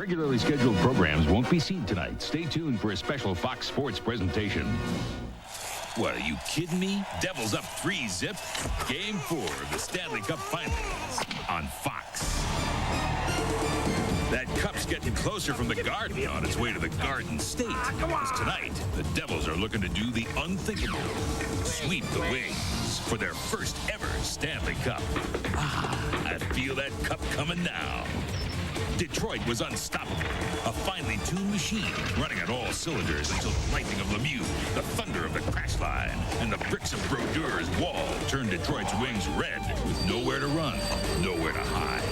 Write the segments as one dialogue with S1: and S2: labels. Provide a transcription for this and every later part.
S1: Regularly scheduled programs won't be seen tonight. Stay tuned for a special Fox Sports presentation. What, are you kidding me? Devils up 3-zip. Game 4 of the Stanley Cup Finals on Fox. That cup's getting closer from the Garden on its way to the Garden State. Because tonight, the Devils are looking to do the unthinkable. Sweep the Wings for their first ever Stanley Cup. I feel that cup coming now. Detroit was unstoppable. A finely tuned machine running on all cylinders until the lightning of Lemieux, the thunder of the crash line, and the bricks of Brodeur's wall turned Detroit's Wings red with nowhere to run, nowhere to hide.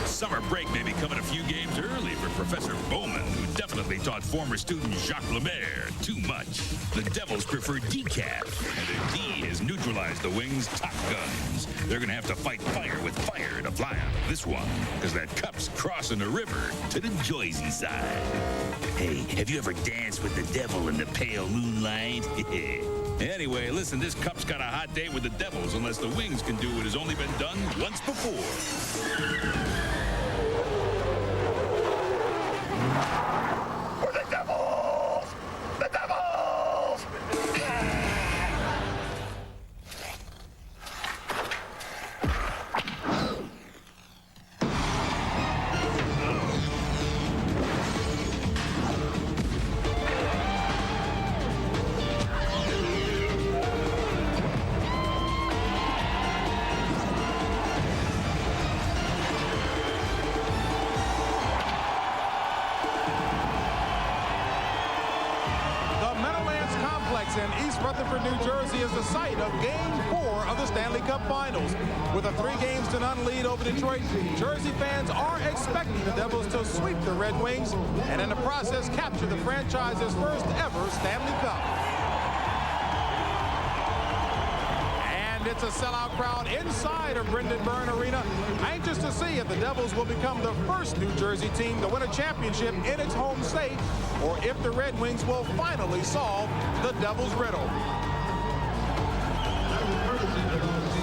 S1: Summer break may be coming a few games early for Professor Bowman, who definitely taught former student Jacques Lemaire too much. The Devils prefer decaf, and their D has neutralized the Wings' top guns. They're going to have to fight fire with fire to fly out of this one, because that cup's crossing the river to the Jersey side. Hey, have you ever danced with the devil in the pale moonlight? Anyway, listen, this cup's got a hot date with the Devils unless the Wings can do what has only been done once before.
S2: For the Devils! The Devils!
S3: In East Rutherford, New Jersey is the site of Game 4 of the Stanley Cup Finals. With a 3-0 lead over Detroit, Jersey fans are expecting the Devils to sweep the Red Wings and in the process capture the franchise's first ever Stanley Cup. And it's a sellout crowd inside of Brendan Byrne Arena, anxious to see if the Devils will become the first New Jersey team to win a championship in its home state, or if the Red Wings will finally solve the Devils' riddle.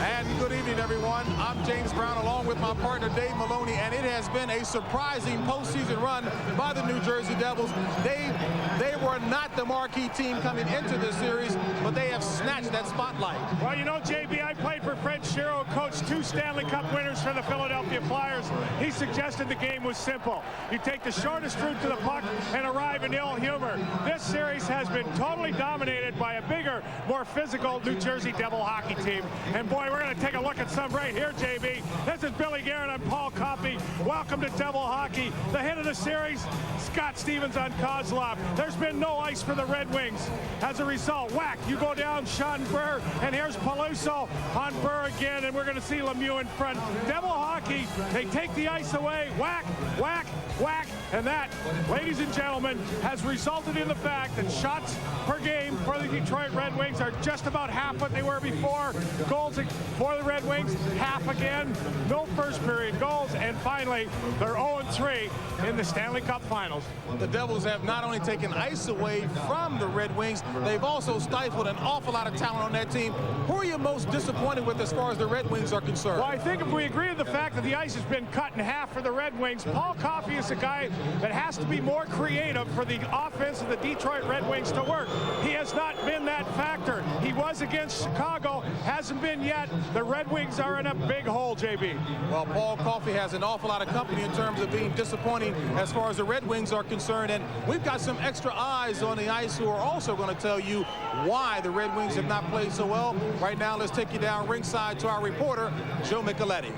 S3: And good evening, everyone. I'm James Brown, along with my partner Dave Maloney, and it has been a surprising postseason run by the New Jersey Devils. They were not the marquee team coming into this series, but they have snatched that spotlight.
S4: Well, you know, JB, I played for Fred Shero, coached 2 Stanley Cup winners for the Philadelphia Flyers. He suggested the game was simple. You take the shortest route to the puck and arrive in ill humor. This series has been totally dominated by a bigger, more physical New Jersey Devil hockey team. And boy, we're going to take a look at some right here, JB. This is Billy Guerin. I'm Paul Coffey. Welcome to Devil Hockey. The hit of the series, Scott Stevens on Kozlov. There's been no ice for the Red Wings. As a result, whack, you go down Sean Burr, and here's Peluso on Burr again, and we're going to see Lemieux in front. Devil Hockey, they take the ice away, whack, whack, whack, and that, ladies and gentlemen, has resulted in the fact that shots per game for the Detroit Red Wings are just about half what they were before. Goals for the Red Wings, half again. No first period goals, and finally, they're 0-3 in the Stanley Cup Finals.
S3: The Devils have not only taken ice away from the Red Wings, they've also stifled an awful lot of talent on that team. Who are you most disappointed with as far as the Red Wings are concerned?
S4: Well, I think if we agree with the fact that the ice has been cut in half for the Red Wings, Paul Coffey is a guy that has to be more creative for the offense of the Detroit Red Wings to work. He has not been that factor. He was against Chicago, hasn't been yet. The Red Wings are in a big hole, JB.
S3: Well, Paul Coffey has an awful lot of company in terms of being disappointing as far as the Red Wings are concerned, and we've got some extra eyes on the ice who are also going to tell you why the Red Wings have not played so well. Right now, let's take you down ringside to our reporter, Joe Micheletti.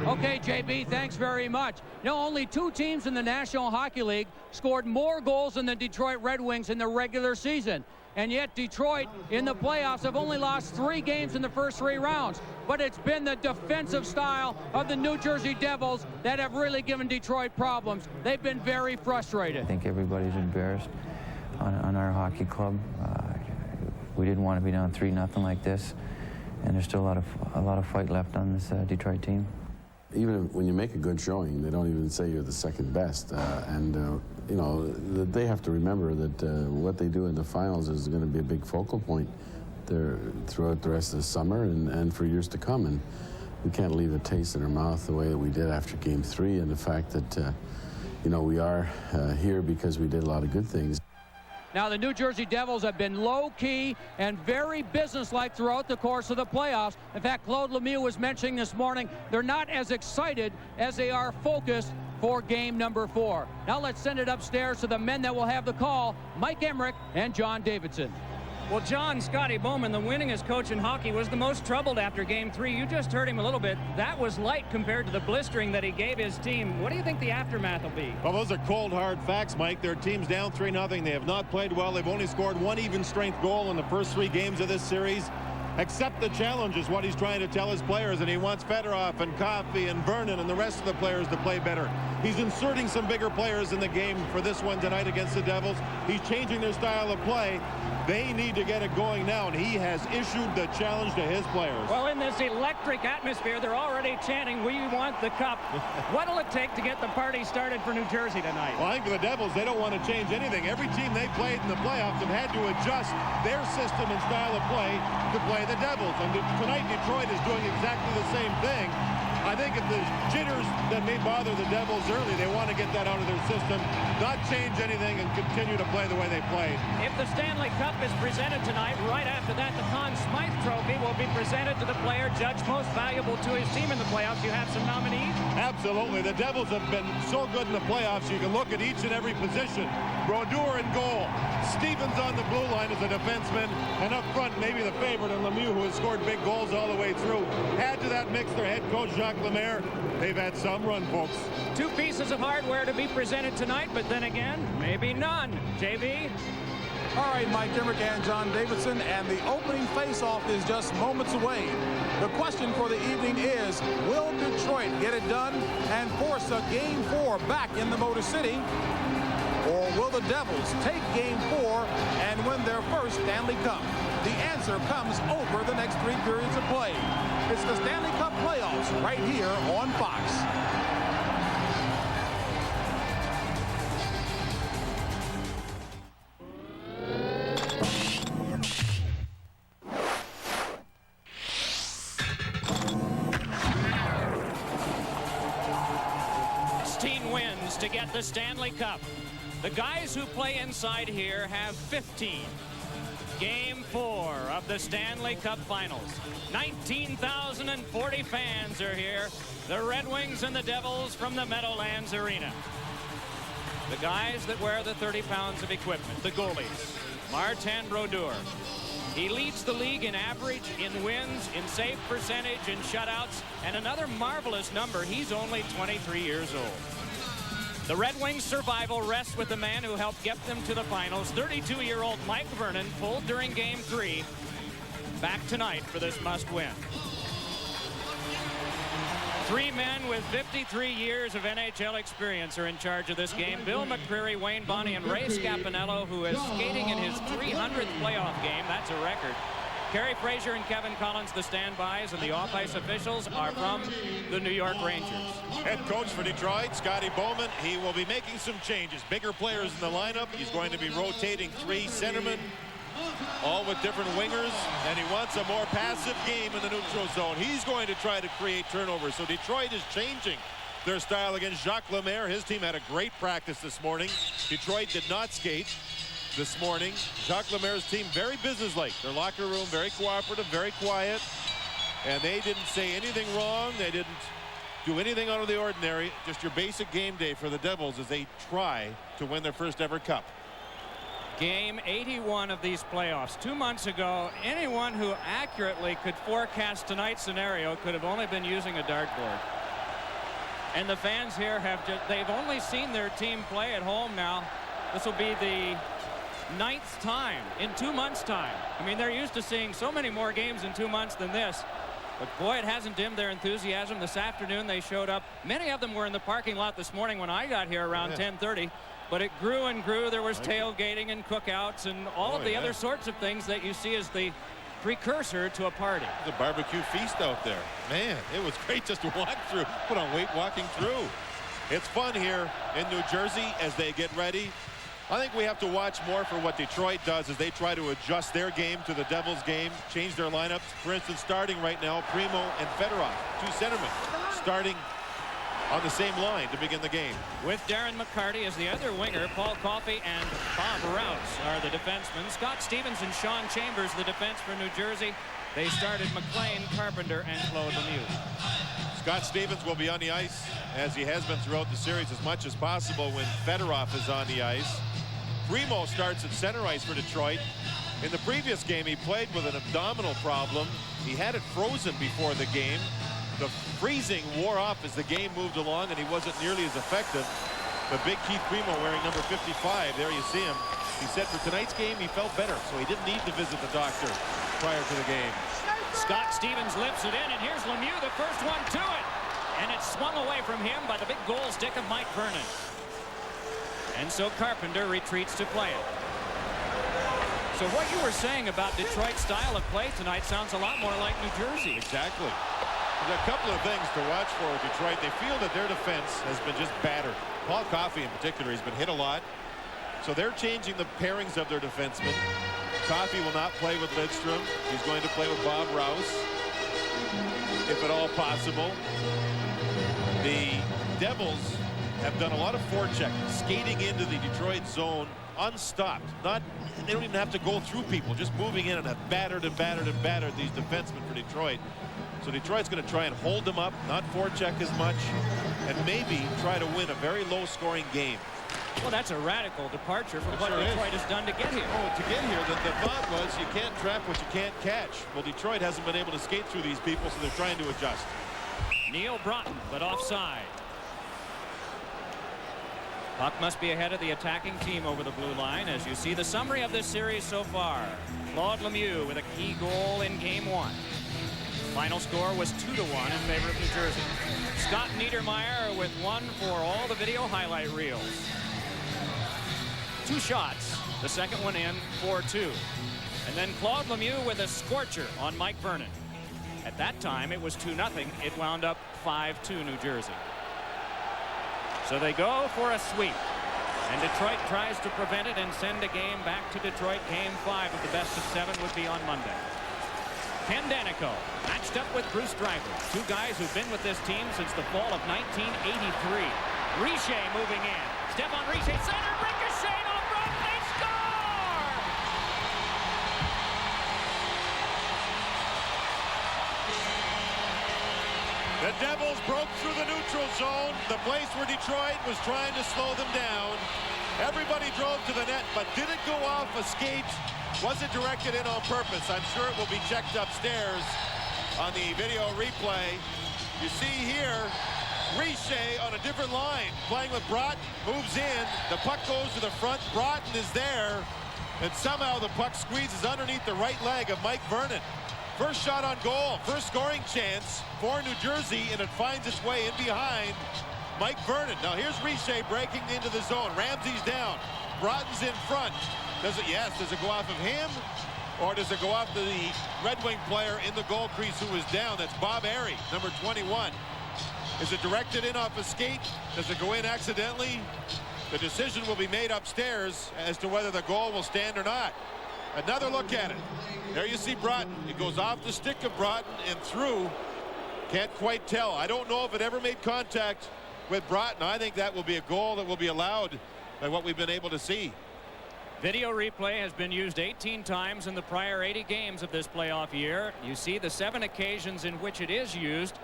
S5: Okay, JB, thanks very much. You know, only 2 teams in the National Hockey League scored more goals than the Detroit Red Wings in the regular season. And yet Detroit in the playoffs have only lost 3 games in the first 3 rounds. But it's been the defensive style of the New Jersey Devils that have really given Detroit problems. They've been very frustrated.
S6: I think everybody's embarrassed on our hockey club. We didn't want to be down 3-0 like this, and there's still a lot of fight left on this Detroit team.
S7: Even when you make a good showing, they don't even say you're the second best. You know, they have to remember that what they do in the finals is going to be a big focal point there throughout the rest of the summer and for years to come. And we can't leave a taste in our mouth the way that we did after Game 3, and the fact that you know, we are here because we did a lot of good things.
S5: Now, the New Jersey Devils have been low-key and very businesslike throughout the course of the playoffs. In fact, Claude Lemieux was mentioning this morning they're not as excited as they are focused for game number 4. Now let's send it upstairs to the men that will have the call, Mike Emmerich and John Davidson.
S8: Well, John, Scotty Bowman, the winningest coach in hockey, was the most troubled after Game 3. You just heard him a little bit. That was light compared to the blistering that he gave his team. What do you think the aftermath will be?
S9: Well, those are cold, hard facts, Mike. Their team's down 3-0. They have not played well. They've only scored one even-strength goal in the first 3 games of this series. Accept the challenge is what he's trying to tell his players, and he wants Fedorov and Coffey and Vernon and the rest of the players to play better. He's inserting some bigger players in the game for this one tonight against the Devils. He's changing their style of play. They need to get it going now, and he has issued the challenge to his players.
S8: Well, in this electric atmosphere, they're already chanting, "We want the cup." What'll it take to get the party started for New Jersey tonight?
S9: Well, I think for the Devils, they don't want to change anything. Every team they played in the playoffs have had to adjust their system and style of play to play the Devils. And tonight, Detroit is doing exactly the same thing. I think if the jitters that may bother the Devils early, they want to get that out of their system, not change anything, and continue to play the way they played.
S8: If the Stanley Cup is presented tonight, right after that, the Conn Smythe Trophy will be presented to the player judged most valuable to his team in the playoffs. You have some nominees?
S9: Absolutely. The Devils have been so good in the playoffs. You can look at each and every position. Brodeur in goal. Stevens on the blue line as a defenseman. And up front, maybe the favorite, and Lemieux, who has scored big goals all the way through. Add to that mix their head coach, Jacques Lemaire. They've had some run, folks.
S8: 2 pieces of hardware to be presented tonight, but then again, maybe none. JV?
S3: All right, Mike Emmerich and John Davidson, and the opening face-off is just moments away. The question for the evening is, will Detroit get it done and force a Game 4 back in the Motor City? Or will the Devils take Game 4 and win their first Stanley Cup? The answer comes over the next 3 periods of play. It's the Stanley Cup playoffs right here on Fox.
S8: Wins to get the Stanley Cup. The guys who play inside here have 15. Game 4 of the Stanley Cup Finals. 19,040 fans are here. The Red Wings and the Devils from the Meadowlands Arena. The guys that wear the 30 pounds of equipment, the goalies. Martin Brodeur. He leads the league in average, in wins, in save percentage, in shutouts, and another marvelous number, he's only 23 years old. The Red Wings' survival rests with the man who helped get them to the finals. 32-year-old Mike Vernon pulled during Game 3. Back tonight for this must-win. 3 men with 53 years of NHL experience are in charge of this game. Bill McCreary, Wayne Bonney, and Ray Scapinello, who is skating in his 300th playoff game. That's a record. Kerry Fraser and Kevin Collins, the standbys, and the off-ice officials are from the New York Rangers.
S9: Head coach for Detroit, Scotty Bowman, he will be making some changes. Bigger players in the lineup. He's going to be rotating 3 centermen, all with different wingers, and he wants a more passive game in the neutral zone. He's going to try to create turnovers. So Detroit is changing their style against Jacques Lemaire. His team had a great practice this morning. Detroit did not skate this morning. Jacques Lemaire's team very businesslike. Their locker room very cooperative, very quiet, and they didn't say anything wrong. They didn't do anything out of the ordinary. Just your basic game day for the Devils as they try to win their first ever cup.
S8: Game 81 of these playoffs. 2 months ago, anyone who accurately could forecast tonight's scenario could have only been using a dartboard. And the fans here have they've only seen their team play at home now. This will be the 9th time in 2 months' time. I mean, they're used to seeing so many more games in 2 months than this. But boy, it hasn't dimmed their enthusiasm. This afternoon they showed up. Many of them were in the parking lot this morning when I got here around 10:30. But it grew and grew. There was tailgating and cookouts and all of the other sorts of things that you see as the precursor to a party.
S9: The barbecue feast out there. Man, it was great just to walk through. Put on weight walking through. It's fun here in New Jersey as they get ready. I think we have to watch more for what Detroit does as they try to adjust their game to the Devils' game, change their lineups. For instance, starting right now, Primo and Fedorov, 2 centermen, starting on the same line to begin the game.
S8: With Darren McCarty as the other winger, Paul Coffey and Bob Rouse are the defensemen. Scott Stevens and Sean Chambers, the defense for New Jersey. They started McLean, Carpenter, and Claude Lemieux.
S9: Scott Stevens will be on the ice, as he has been throughout the series, as much as possible when Fedorov is on the ice. Primo starts at center ice for Detroit. In the previous game, he played with an abdominal problem. He had it frozen before the game. The freezing wore off as the game moved along, and he wasn't nearly as effective. But big Keith Primo, wearing number 55, there you see him. He said for tonight's game, he felt better, so he didn't need to visit the doctor prior to the game.
S8: Scott Stevens lifts it in, and here's Lemieux, the first one to it. And it's swung away from him by the big goal stick of Mike Vernon. And so Carpenter retreats to play it. So what you were saying about Detroit's style of play tonight sounds a lot more like New Jersey.
S9: Exactly. There's a couple of things to watch for with Detroit. They feel that their defense has been just battered. Paul Coffey in particular has been hit a lot. So they're changing the pairings of their defensemen. Coffey will not play with Lidstrom. He's going to play with Bob Rouse, if at all possible. The Devils have done a lot of forechecking, skating into the Detroit zone unstopped. They don't even have to go through people, just moving in and have battered and battered and battered these defensemen for Detroit. So Detroit's going to try and hold them up, not forecheck as much, and maybe try to win a very low-scoring game.
S8: Well, that's a radical departure from what Detroit has done to get here.
S9: Oh, to get here, the thought was you can't trap what you can't catch. Well, Detroit hasn't been able to skate through these people, so they're trying to adjust.
S8: Neil Broughton, but offside. Puck must be ahead of the attacking team over the blue line. As you see the summary of this series so far, Claude Lemieux with a key goal in Game 1. Final score was 2-1 in favor of New Jersey. Scott Niedermayer with one for all the video highlight reels. 2 shots, the second one in, 4-2. And then Claude Lemieux with a scorcher on Mike Vernon. At that time, it was 2-0. It wound up 5-2 New Jersey. So they go for a sweep. And Detroit tries to prevent it and send a game back to Detroit. Game 5 of the best-of-7 would be on Monday. Ken Danico matched up with Bruce Driver, 2 guys who've been with this team since the fall of 1983. Richer moving in. Stephane Richer, center, ricochet off front, they score!
S9: The Devils broke through the neutral zone, the place where Detroit was trying to slow them down. Everybody drove to the net, but didn't go off a skate. Wasn't directed in on purpose. I'm sure it will be checked upstairs on the video replay. You see here, Richer on a different line, playing with Broughton, moves in. The puck goes to the front. Broughton is there, and somehow the puck squeezes underneath the right leg of Mike Vernon. First shot on goal, first scoring chance for New Jersey, and it finds its way in behind Mike Vernon. Now here's Richer breaking into the zone. Ramsey's down. Broughton's in front. Does it? Yes. Does it go off of him, or does it go off the Red Wing player in the goal crease who is down? That's Bob Airy, number 21. Is it directed in off a skate? Does it go in accidentally? The decision will be made upstairs as to whether the goal will stand or not. Another look at it. There you see Broughton. It goes off the stick of Broughton and through. Can't quite tell. I don't know if it ever made contact with Broughton. I think that will be a goal that will be allowed by what we've been able to see.
S8: Video replay has been used 18 times in the prior 80 games of this playoff year. You see the 7 occasions in which it is used.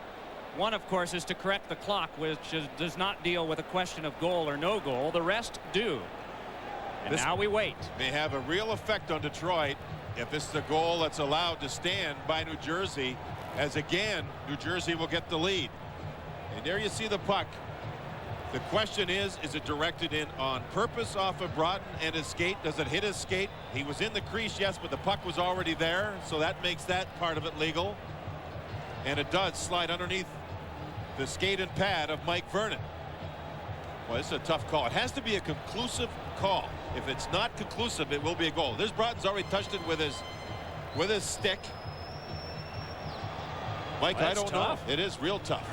S8: One, of course, is to correct the clock, which does not deal with a question of goal or no goal. The rest do. And now we wait.
S9: May have a real effect on Detroit if this is a goal that's allowed to stand by New Jersey, as again, New Jersey will get the lead. And there you see the puck. The question is it directed in on purpose off of Broughton and his skate? Does it hit his skate? He was in the crease, yes, but the puck was already there, so that makes that part of it legal. And it does slide underneath the skate and pad of Mike Vernon. Well, this is a tough call. It has to be a conclusive call. If it's not conclusive, it will be a goal. This Broughton's already touched it with his stick. Mike, I don't know. It is real tough.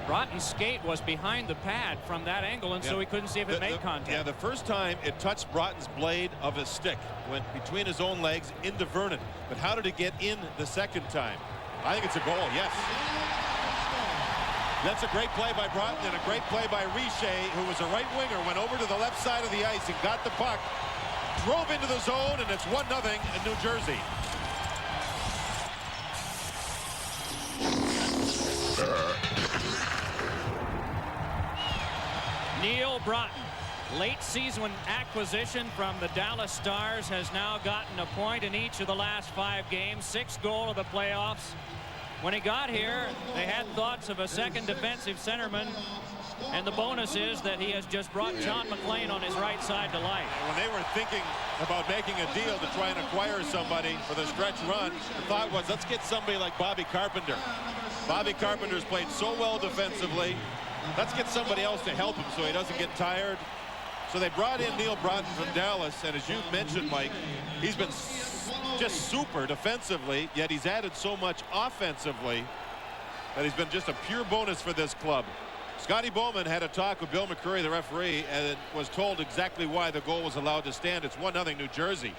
S8: Broughton's skate was behind the pad from that angle, and so he couldn't see if it made contact.
S9: Yeah, the first time it touched Broughton's blade of his stick, went between his own legs into Vernon. But how did it get in the second time? I think it's a goal, yes. That's a great play by Broughton and a great play by Richer, who was a right winger, went over to the left side of the ice and got the puck, drove into the zone, and it's 1-0 in New Jersey.
S8: Neil Broughton, late season acquisition from the Dallas Stars, has now gotten a point in each of the last 5 games, 6th goal of the playoffs. When he got here, they had thoughts of a second defensive centerman, and the bonus is that he has just brought John McLean on his right side to life.
S9: When they were thinking about making a deal to try and acquire somebody for the stretch run, the thought was, let's get somebody like Bobby Carpenter. Bobby Carpenter's played so well defensively. Let's get somebody else to help him so he doesn't get tired. So they brought in Neil Broughton from Dallas, and as you've mentioned, Mike, he's been just super defensively, yet he's added so much offensively that he's been just a pure bonus for this club. Scotty Bowman had a talk with Bill McCurry, the referee, and was told exactly why the goal was allowed to stand. It's 1-0 New Jersey.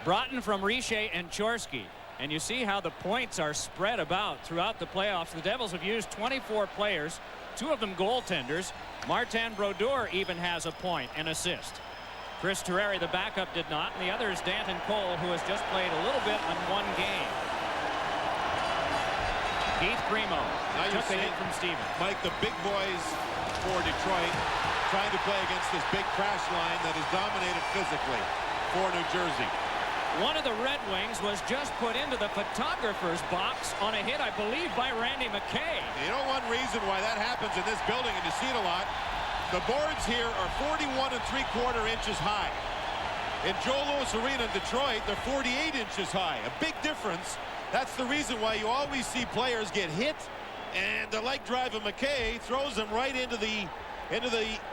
S8: Broughton from Richer and Chorsky. And you see how the points are spread about throughout the playoffs. The Devils have used 24 players, 2 of them goaltenders. Martin Brodeur even has a point and assist. Chris Terreri, the backup, did not, and the other is Danton Cole, who has just played a little bit in 1 game. Keith Primo took the hit from Stevens.
S9: Mike, the big boys for Detroit trying to play against this big crash line that is dominated physically for New Jersey.
S8: One of the Red Wings was just put into the photographer's box on a hit, I believe, by Randy McKay.
S9: You know one reason why that happens in this building, and you see it a lot, the boards here are 41 3/4 inches high. In Joe Louis Arena in Detroit, they're 48 inches high. A big difference. That's the reason why you always see players get hit, and the leg drive of McKay throws them right into the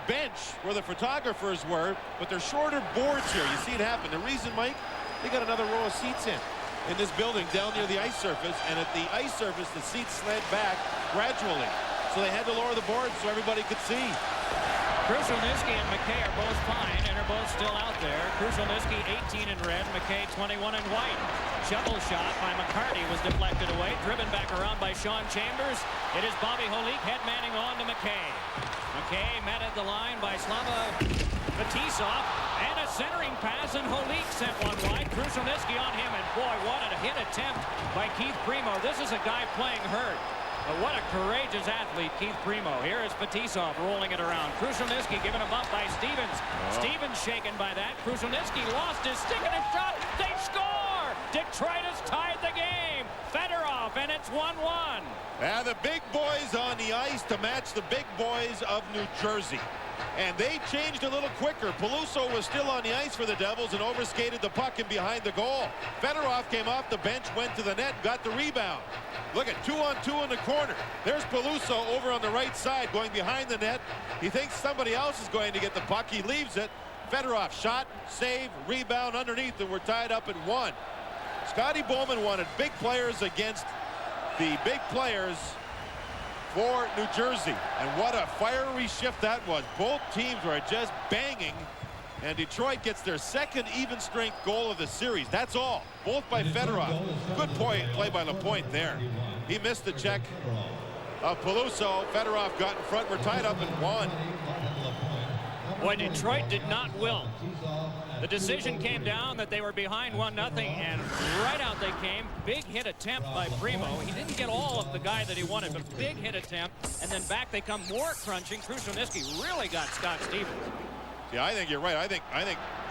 S9: bench where the photographers were, but they're shorter boards here. You see it happen. The reason, Mike, they got another row of seats in this building down near the ice surface, and at the ice surface the seats slid back gradually, so they had to lower the boards so everybody could see.
S8: Krushelnyski and McKay are both fine and are both still out there. Krushelnyski 18 in red, McKay 21 in white. Shovel shot by McCarty was deflected away, driven back around by Sean Chambers. It is Bobby Holik head-manning on to McKay. McKay met at the line by Slava Fetisov, and a centering pass, and Holik sent one wide. Krushelnyski on him, and boy, what a hit attempt by Keith Primo. This is a guy playing hurt. But what a courageous athlete, Keith Primo. Here is Fetisov rolling it around. Krushelnyski given a bump by Stevens. Stevens shaken by that. Krushelnyski lost his stick and a shot. They score! Detroit has tied the game. Fedorov, and it's 1-1.
S9: And the big boys on the ice to match the big boys of New Jersey. And they changed a little quicker. Peluso was still on the ice for the Devils and overskated the puck in behind the goal. Fedorov came off the bench, went to the net, got the rebound. Look at 2-on-2 in the corner. There's Peluso over on the right side going behind the net. He thinks somebody else is going to get the puck. He leaves it. Fedorov shot, save, rebound underneath, and we're tied up at 1. Scotty Bowman wanted big players against the big players for New Jersey, and what a fiery shift that was. Both teams were just banging, and Detroit gets their second even-strength goal of the series. That's all, both by Fedorov. Good play by Lapointe there. He missed the check of Peluso. Fedorov got in front. We're tied up at 1.
S8: Boy, Detroit did not wilt. The decision came down that they were behind 1-0, and right out they came. Big hit attempt by Primo. He didn't get all of the guy that he wanted, but big hit attempt, and then back they come more crunching. Krushelnyski really got Scott Stevens.
S9: Yeah, I think you're right. I think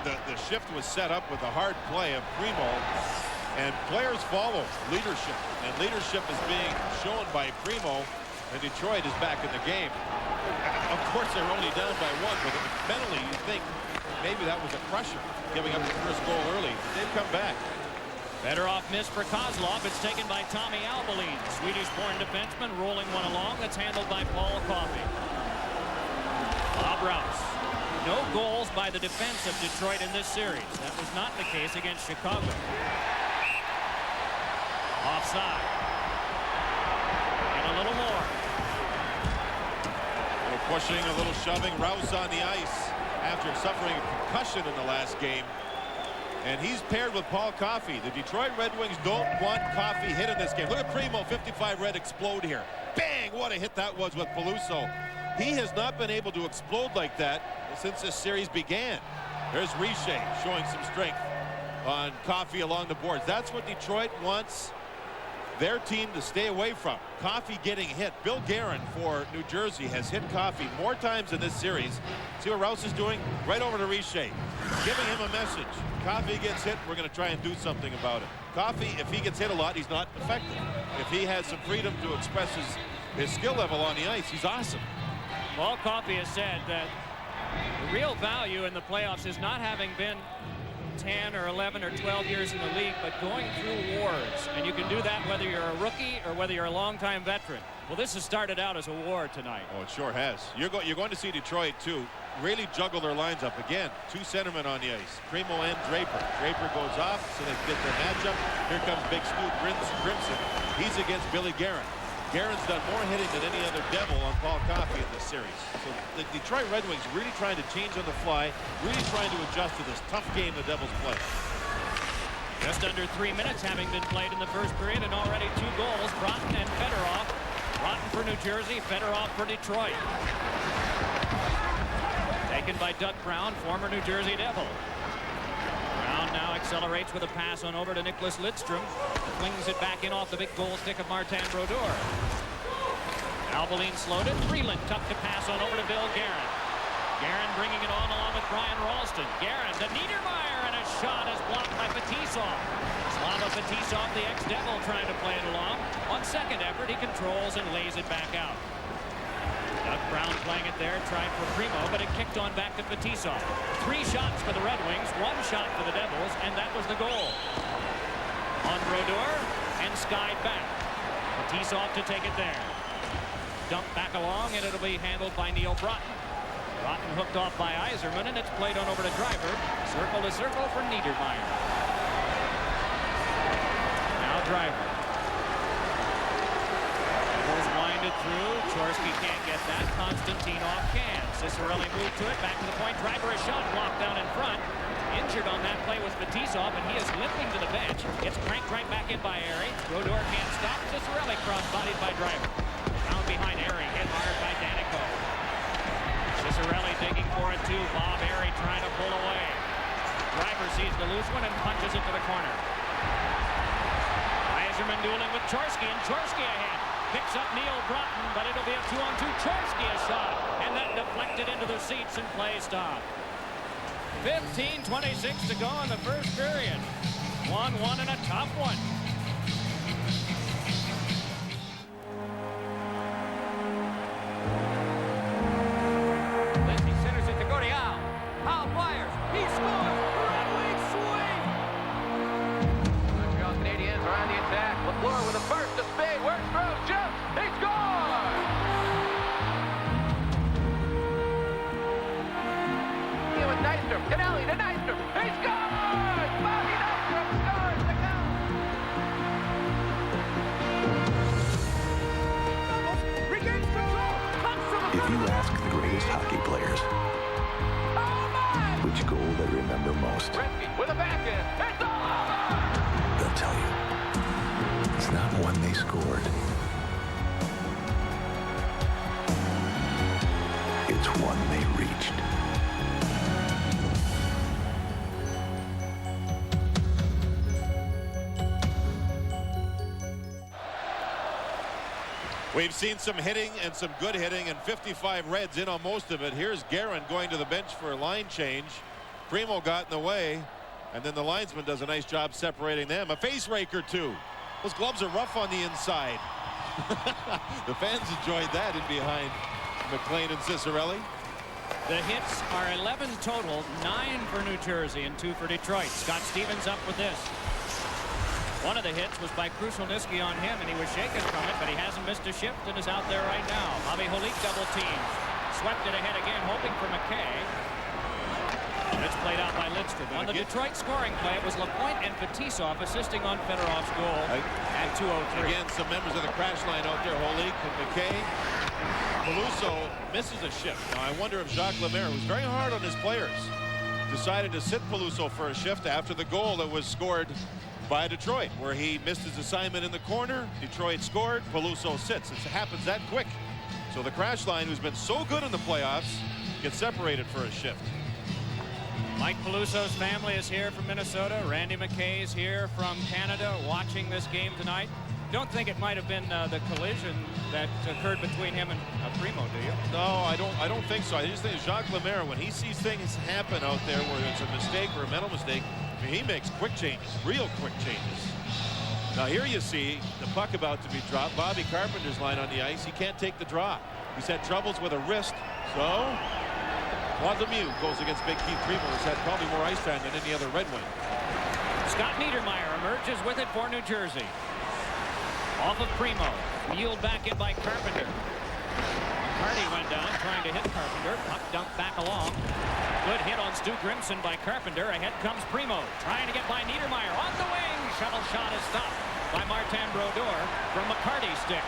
S9: the shift was set up with a hard play of Primo, and players follow leadership, and leadership is being shown by Primo, and Detroit is back in the game. Of course, they're only down by 1, but mentally you think maybe that was a crusher, giving up the first goal early. They've come back.
S8: Fedorov missed for Kozlov. It's taken by Tommy Albeline, Swedish-born defenseman, rolling one along. That's handled by Paul Coffey. Bob Rouse. No goals by the defense of Detroit in this series. That was not the case against Chicago. Offside. And a little more.
S9: A little pushing, a little shoving. Rouse on the ice after suffering a concussion in the last game. And he's paired with Paul Coffey. The Detroit Red Wings don't want Coffey hit in this game. Look at Primo, 55 red, explode here. Bang! Scoring. What a hit that was with Peluso. He has not been able to explode like that since this series began. There's Richer showing some strength on Coffey along the boards. That's what Detroit wants their team to stay away from. Coffey getting hit. Bill Guerin for New Jersey has hit Coffey more times in this series. See what Rouse is doing? Right over to Richer, giving him a message. Coffey gets hit, we're going to try and do something about it. Coffey, if he gets hit a lot, he's not effective. If he has some freedom to express his skill level on the ice, he's awesome.
S8: Paul Coffey has said that the real value in the playoffs is not having been 10 or 11 or 12 years in the league, but going through wars. And you can do that whether you're a rookie or whether you're a longtime veteran. Well, this has started out as a war tonight.
S9: Oh, it sure has. You're going to see Detroit, too, really juggle their lines up again. Two centermen on the ice, Primo and Draper. Draper goes off, so they get their matchup. Here comes Big Stu Grimson. He's against Billy Guerin. Guerin's done more hitting than any other Devil on Paul Coffey in this series. So the Detroit Red Wings really trying to change on the fly, really trying to adjust to this tough game the Devils play.
S8: Just under 3 minutes having been played in the first period, and already 2 goals. Broughton and Fedorov. Broughton for New Jersey, Fedorov for Detroit. Taken by Doug Brown, former New Jersey Devil. Brown now accelerates with a pass on over to Nicholas Lidstrom. Flings it back in off the big goal stick of Martin Brodeur. Albaline slowed it. Freeland tough to pass on over to Bill Guerin. Guerin bringing it on along with Brian Ralston. Guerin to Niedermeyer, and a shot is blocked by Fetisov. Slava Fetisov, the ex-Devil, trying to play it along. On second effort, he controls and lays it back out. Doug Brown playing it there, tried for Primo, but it kicked on back to Fetisov. 3 shots for the Red Wings, 1 shot for the Devils, and that was the goal. On Brodeur, and skied back. Fetisov to take it there. Dumped back along, and it'll be handled by Neil Broughton. Broughton hooked off by Yzerman, and it's played on over to Driver. Circle to circle for Niedermeyer. Now Driver. Winded through. Chorsky can't get that. Konstantinov can. Cicerelli moved to it. Back to the point. Driver a shot blocked down in front. Injured on that play was Fetisov, and he is limping to the bench. It's cranked right back in by Airy. Brodeur can't stop. Cicerelli cross-bodied by Driver. Down behind Airy. Hit hard by Danico. Cicerelli digging for it too. Bob Airy trying to pull away. Driver sees the loose one and punches it to the corner. Yzerman dueling with Chorsky, and Chorsky ahead. Picks up Neil Broughton, but it'll be a 2-on-2. Chorsky a shot, and that deflected into the seats and play stopped. 15:26 to go in the first period. 1-1 and a tough one.
S5: Lindsay centers it to Gordillo. Powell fires. He scores. Red Wings swing. Montreal Canadiens are on the attack. LaFleur with a burst to Spade. Workstrom jumps. He scores. Here with Nystrom. Canelli to Nystrom. He scores. Bobby Nystrom scores the count. Regains control. Comes from
S2: If you ask the greatest hockey players which goal they remember most,
S5: Gretzky with a backhand. It's all over.
S2: they'll tell you it's not one they scored. It's one they reached.
S9: We've seen some hitting and some good hitting, and 55 Reds in on most of it. Here's Guerin going to the bench for a line change. Primo got in the way, and then the linesman does a nice job separating them. A face rake or two. Those gloves are rough on the inside. The fans enjoyed that in behind McLean and Cicerelli.
S8: The hits are 11 total, 9 for New Jersey and 2 for Detroit. Scott Stevens up with this. One of the hits was by Krushelnyski on him, and he was shaken from it, but he hasn't missed a shift and is out there right now. Bobby Holik double team. Swept it ahead again, hoping for McKay. And it's played out by Lidstrom. On the Detroit scoring play, it was Lapointe and Fetisov assisting on Fedorov's goal at 2:03.
S9: Again, some members of the crash line out there, Holik and McKay. Peluso misses a shift. Now, I wonder if Jacques Lemaire, who's very hard on his players, decided to sit Peluso for a shift after the goal that was scored by Detroit, where he missed his assignment in the corner. Detroit scored. Peluso sits. It happens that quick. So the crash line, who's been so good in the playoffs, gets separated for a shift.
S8: Mike Peluso's family is here from Minnesota. Randy McKay is here from Canada watching this game tonight. Don't think it might have been the collision that occurred between him and Primo, do you?
S9: No, I don't think so. I just think Jacques Lemaire, when he sees things happen out there where it's a mistake or a mental mistake, I mean, he makes quick changes, real quick changes. Now here you see the puck about to be dropped. Bobby Carpenter's line on the ice. He can't take the drop. He's had troubles with a wrist. So Claude Lemieux goes against Big Keith Primo, who's had probably more ice time than any other Red Wing.
S8: Scott Niedermayer emerges with it for New Jersey. Off of Primo. Wheeled back in by Carpenter. McCarty went down trying to hit Carpenter. Puck dumped back along. Good hit on Stu Grimson by Carpenter. Ahead comes Primo. Trying to get by Niedermayer. On the wing. Shuttle shot is stopped by Martin Brodeur from McCarty's stick.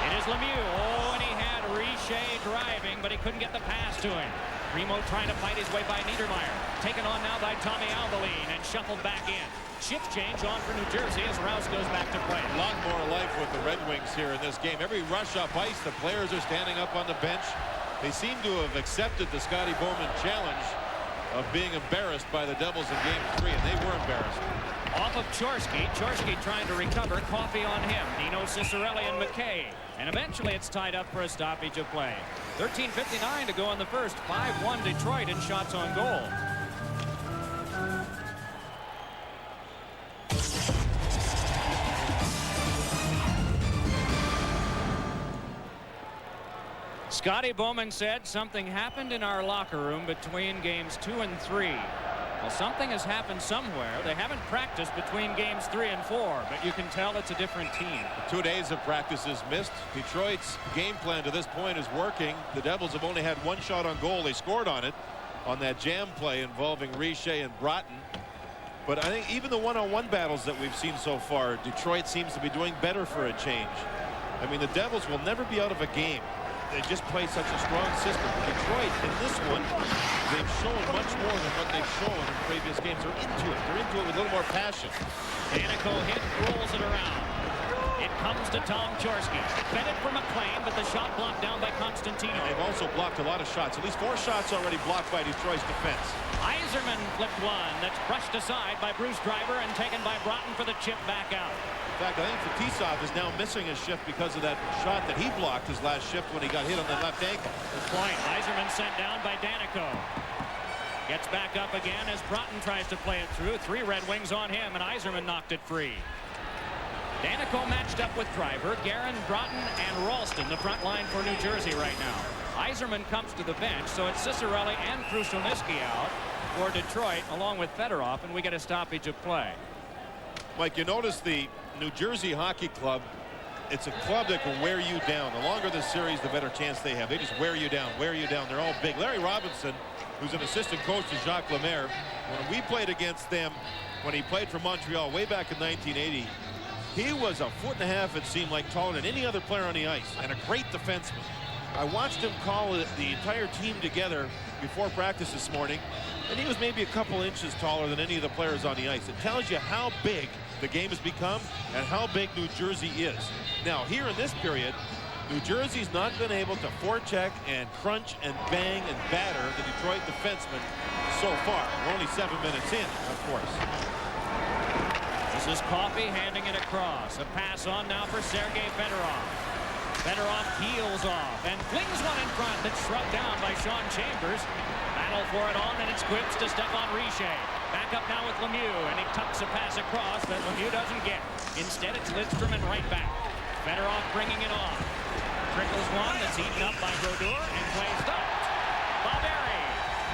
S8: It is Lemieux. Oh, and he had Richer driving, but he couldn't get the pass to him. Primo trying to fight his way by Niedermayer. Taken on now by Tommy Albaline and shuffled back in. Shift change on for New Jersey as Rouse goes back to play.
S9: A lot more life with the Red Wings here in this game. Every rush up ice, the players are standing up on the bench. They seem to have accepted the Scotty Bowman challenge of being embarrassed by the Devils in Game 3, and they were embarrassed.
S8: Off of Chorsky. Chorsky trying to recover. Coffey on him. Dino Cicerelli and McKay. And eventually it's tied up for a stoppage of play. 13:59 to go in the first. 5-1 Detroit in shots on goal. Scotty Bowman said something happened in our locker room between games 2 and 3. Well, something has happened somewhere. They haven't practiced between games 3 and 4, but you can tell it's a different team.
S9: 2 days of practice is missed. Detroit's game plan to this point is working. The Devils have only had 1 shot on goal. They scored on it on that jam play involving Richer and Broughton. But I think even the one-on-one battles that we've seen so far, Detroit seems to be doing better for a change. I mean, the Devils will never be out of a game. They just play such a strong system. Detroit, in this one, they've shown much more than what they've shown in previous games. They're into it. They're into it with a little more passion.
S8: Danico hit, rolls it around. It comes to Tom Chorsky. Fed it for McLean, but the shot blocked down by Constantino.
S9: And they've also blocked a lot of shots. At least 4 shots already blocked by Detroit's defense.
S8: Yzerman flipped one that's brushed aside by Bruce Driver and taken by Broughton for the chip back out.
S9: In fact, I think Fetisov is now missing his shift because of that shot that he blocked his last shift when he got hit on the left ankle.
S8: Good point. Yzerman sent down by Danico. Gets back up again as Broughton tries to play it through. 3 Red Wings on him, and Yzerman knocked it free. Danico matched up with Driver, Guerin, Broughton, and Ralston, the front line for New Jersey right now. Yzerman comes to the bench, so it's Cicerelli and Krushelnyski out for Detroit, along with Fedorov, and we get a stoppage of play.
S9: Mike, you notice the New Jersey Hockey Club, it's a club that can wear you down. The longer the series, the better chance they have. They just wear you down, wear you down. They're all big. Larry Robinson, who's an assistant coach to Jacques Lemaire, when we played against them, when he played for Montreal way back in 1980, he was 1.5 feet, it seemed like, taller than any other player on the ice, and a great defenseman. I watched him call the entire team together before practice this morning, and he was maybe a couple inches taller than any of the players on the ice. It tells you how big the game has become and how big New Jersey is. Now, here in this period, New Jersey's not been able to forecheck and crunch and bang and batter the Detroit defensemen so far. We're only 7 minutes in, of course.
S8: This is Coffey handing it across. A pass on now for Sergei Fedorov. Fedorov heels off and flings one in front that's shrugged down by Sean Chambers. Battle for it on, and it's Quips to Stephane Richer. Back up now with Lemieux, and he tucks a pass across that Lemieux doesn't get. Instead, it's Lidstrom and right back. Fedorov bringing it on. Trickles one that's eaten up by Brodeur, and play stopped. Barbieri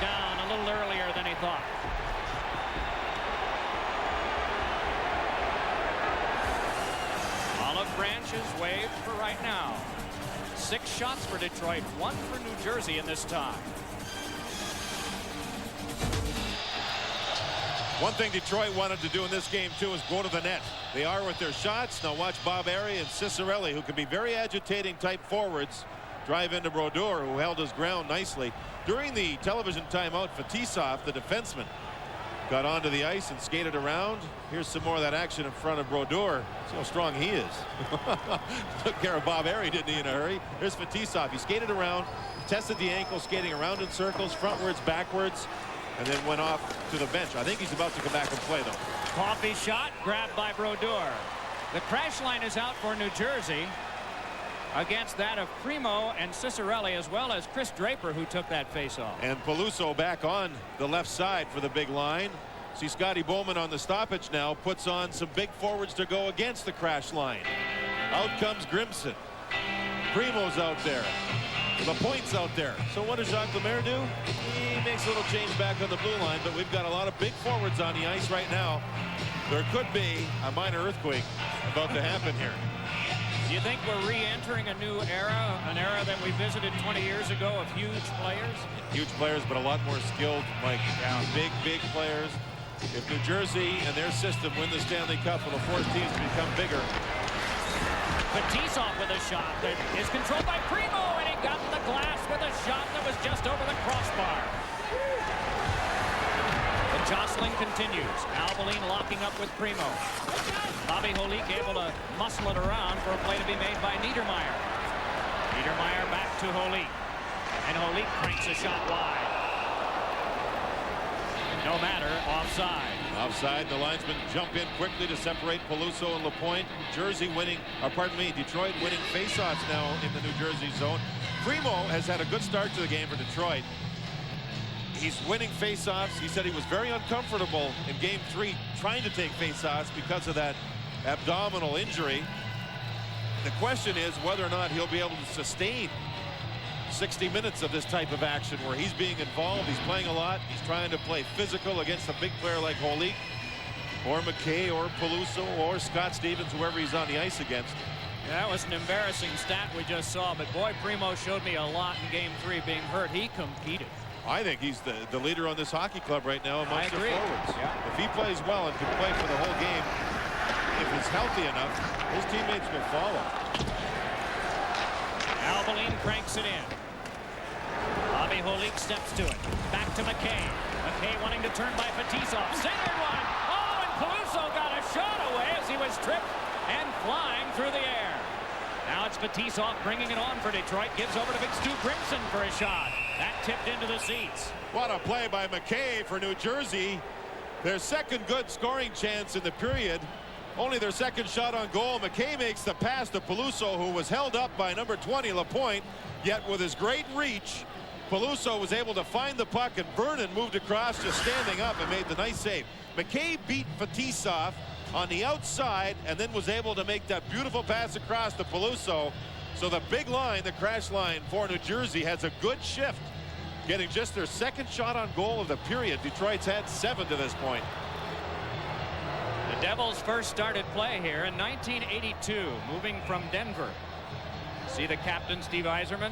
S8: down a little earlier than he thought. Olive branch is waved for right now. 6 shots for Detroit, 1 for New Jersey in this tie.
S9: One thing Detroit wanted to do in this game, too, is go to the net. They are with their shots. Now watch Barbieri and Cicerelli, who can be very agitating type forwards, drive into Brodeur, who held his ground nicely. During the television timeout, Fetisov, the defenseman, got onto the ice and skated around. Here's some more of that action in front of Brodeur. See how strong he is. Took care of Bob Harry, didn't he, in a hurry? Here's Fetisov. He skated around, tested the ankle, skating around in circles, frontwards, backwards, and then went off to the bench. I think he's about to come back and play, though.
S8: Coffee shot grabbed by Brodeur. The crash line is out for New Jersey against that of Primo and Cicerelli, as well as Chris Draper, who took that face-off.
S9: And Peluso back on the left side for the big line. See Scotty Bowman on the stoppage now, puts on some big forwards to go against the crash line. Out comes Grimson. Primo's out there. LaPointe's out there. So what does Jacques Lemaire do? He makes a little change back on the blue line, but we've got a lot of big forwards on the ice right now. There could be a minor earthquake about to happen here.
S8: Do you think we're re-entering a new era, an era that we visited 20 years ago of huge players?
S9: Huge players, but a lot more skilled, Mike. Yeah. Big players. If New Jersey and their system win the Stanley Cup, it'll force teams to become bigger.
S8: Fetisov with a shot that is controlled by Primo, and he got the glass with a shot that was just over the crossbar. The jostling continues. Albaline locking up with Primo. Bobby Holik able to muscle it around for a play to be made by Niedermeyer. Niedermeyer back to Holik. And Holik cranks a shot wide. No matter, offside.
S9: Offside, the linesmen jump in quickly to separate Peluso and LaPointe. Detroit winning faceoffs now in the New Jersey zone. Primo has had a good start to the game for Detroit. He's winning faceoffs. He said he was very uncomfortable in game 3 trying to take faceoffs because of that abdominal injury. The question is whether or not he'll be able to sustain 60 minutes of this type of action where he's being involved. He's playing a lot. He's trying to play physical against a big player like Holik or McKay or Peluso or Scott Stevens, whoever he's on the ice against.
S8: That was an embarrassing stat we just saw, but boy, Primo showed me a lot in game 3 being hurt. He competed.
S9: I think he's the leader on this hockey club right now amongst the forwards.
S8: Yeah.
S9: If he plays well and can play for the whole game, if he's healthy enough, his teammates will follow.
S8: Albaline cranks it in. Bobby Holik steps to it. Back to McKay. McKay wanting to turn by Fetisov. Centered one. Oh, and Peluso got a shot away as he was tripped and flying through the air. Now it's Fetisov bringing it on for Detroit. Gives over to Big Stu Grimson for a shot. That tipped into the seats.
S9: What a play by McKay for New Jersey. Their second good scoring chance in the period. Only their second shot on goal. McKay makes the pass to Peluso, who was held up by number 20, LaPointe. Yet with his great reach, Peluso was able to find the puck, and Vernon moved across just standing up and made the nice save. McKay beat Fetisov on the outside and then was able to make that beautiful pass across to Peluso. So the big line, the crash line for New Jersey, has a good shift, getting just their second shot on goal of the period. Detroit's had 7 to this point.
S8: The Devils first started play here in 1982, moving from Denver. See the captain, Steve Yzerman?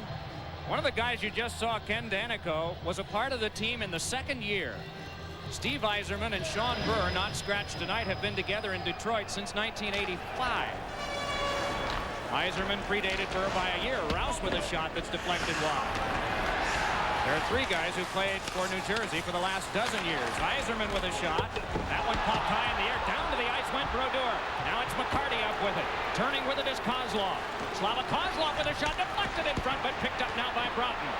S8: One of the guys you just saw, Ken Danico, was a part of the team in the second year. Steve Yzerman and Sean Burr, not scratched tonight, have been together in Detroit since 1985. Yzerman predated Burr by a year. Rouse with a shot that's deflected wide. There are 3 guys who played for New Jersey for the last dozen years. Yzerman with a shot. That one popped high in the air. Down to the ice went Brodeur. Now it's McCarty up with it. Turning with it is Kozlov. Slava Kozlov with a shot deflected in front, but picked up now by Broughton.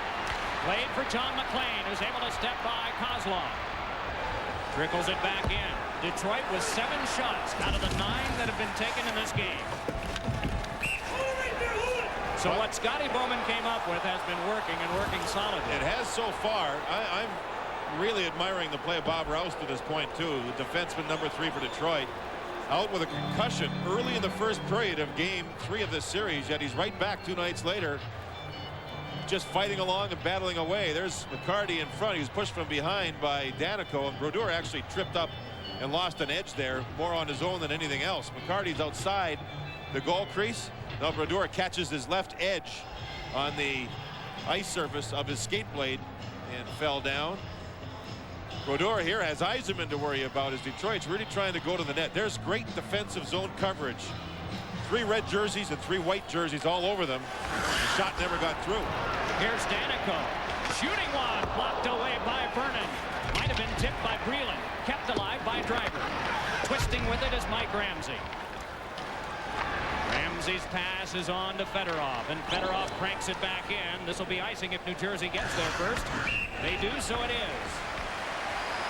S8: Played for John McClain, who's able to step by Kozlov. Trickles it back in. Detroit with 7 shots out of the 9 that have been taken in this game. So what Scotty Bowman came up with has been working and working solidly.
S9: It has so far. I'm really admiring the play of Bob Rouse to this point, too. The defenseman number 3 for Detroit. Out with a concussion early in the first period of game 3 of this series, yet he's right back 2 nights later, just fighting along and battling away. There's McCarty in front. He was pushed from behind by Danico, and Brodeur actually tripped up and lost an edge there, more on his own than anything else. McCarty's outside the goal crease. Now Brodeur catches his left edge on the ice surface of his skate blade and fell down. Brodeur here has Yzerman to worry about as Detroit's really trying to go to the net. There's great defensive zone coverage. 3 red jerseys and 3 white jerseys all over them. The shot never got through.
S8: Here's Danico. Shooting one blocked away by Vernon. Might have been tipped by Breland. Kept by Driver. Twisting with it is Mike Ramsey. Ramsey's pass is on to Fedorov, and Fedorov cranks it back in. This will be icing if New Jersey gets there first. They do, so it is.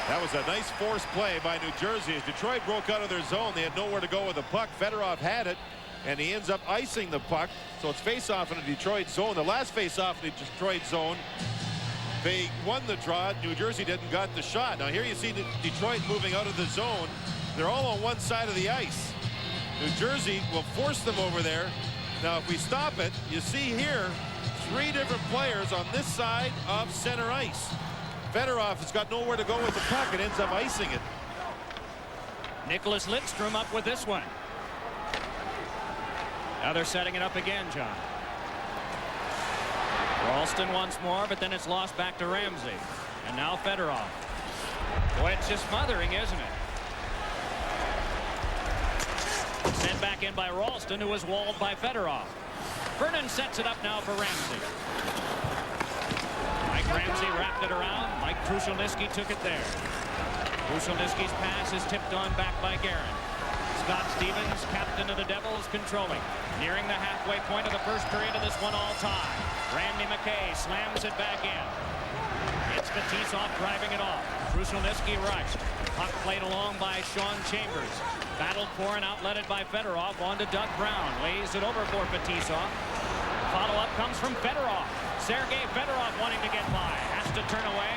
S9: That was a nice forced play by New Jersey. As Detroit broke out of their zone, they had nowhere to go with the puck. Fedorov had it, and he ends up icing the puck. So it's face-off in the Detroit zone. The last face-off in the Detroit zone, they won the draw. New Jersey didn't got the shot. Now here you see Detroit moving out of the zone. They're all on one side of the ice. New Jersey will force them over there. Now if we stop it, you see here 3 different players on this side of center ice. Fedorov has got nowhere to go with the puck and ends up icing it.
S8: Nicholas Lidstrom up with this one. Now they're setting it up again, John. Ralston once more, but then it's lost back to Ramsey. And now Fedorov. Boy, it's just smothering, isn't it? Sent back in by Ralston, who was walled by Fedorov. Vernon sets it up now for Ramsey. Mike Ramsey wrapped it around. Mike Krushelnyski took it there. Krushelnyski's pass is tipped on back by Guerin. Scott Stevens, captain of the Devils, controlling. Nearing the halfway point of the first period of this one-all tie. Randy McKay slams it back in. It's Fetisov driving it off. Krushelnyski rushed. Puck played along by Sean Chambers. Battled for and outletted by Fedorov on to Doug Brown. Lays it over for Fetisov. Follow-up comes from Fedorov. Sergei Fedorov wanting to get by. Has to turn away.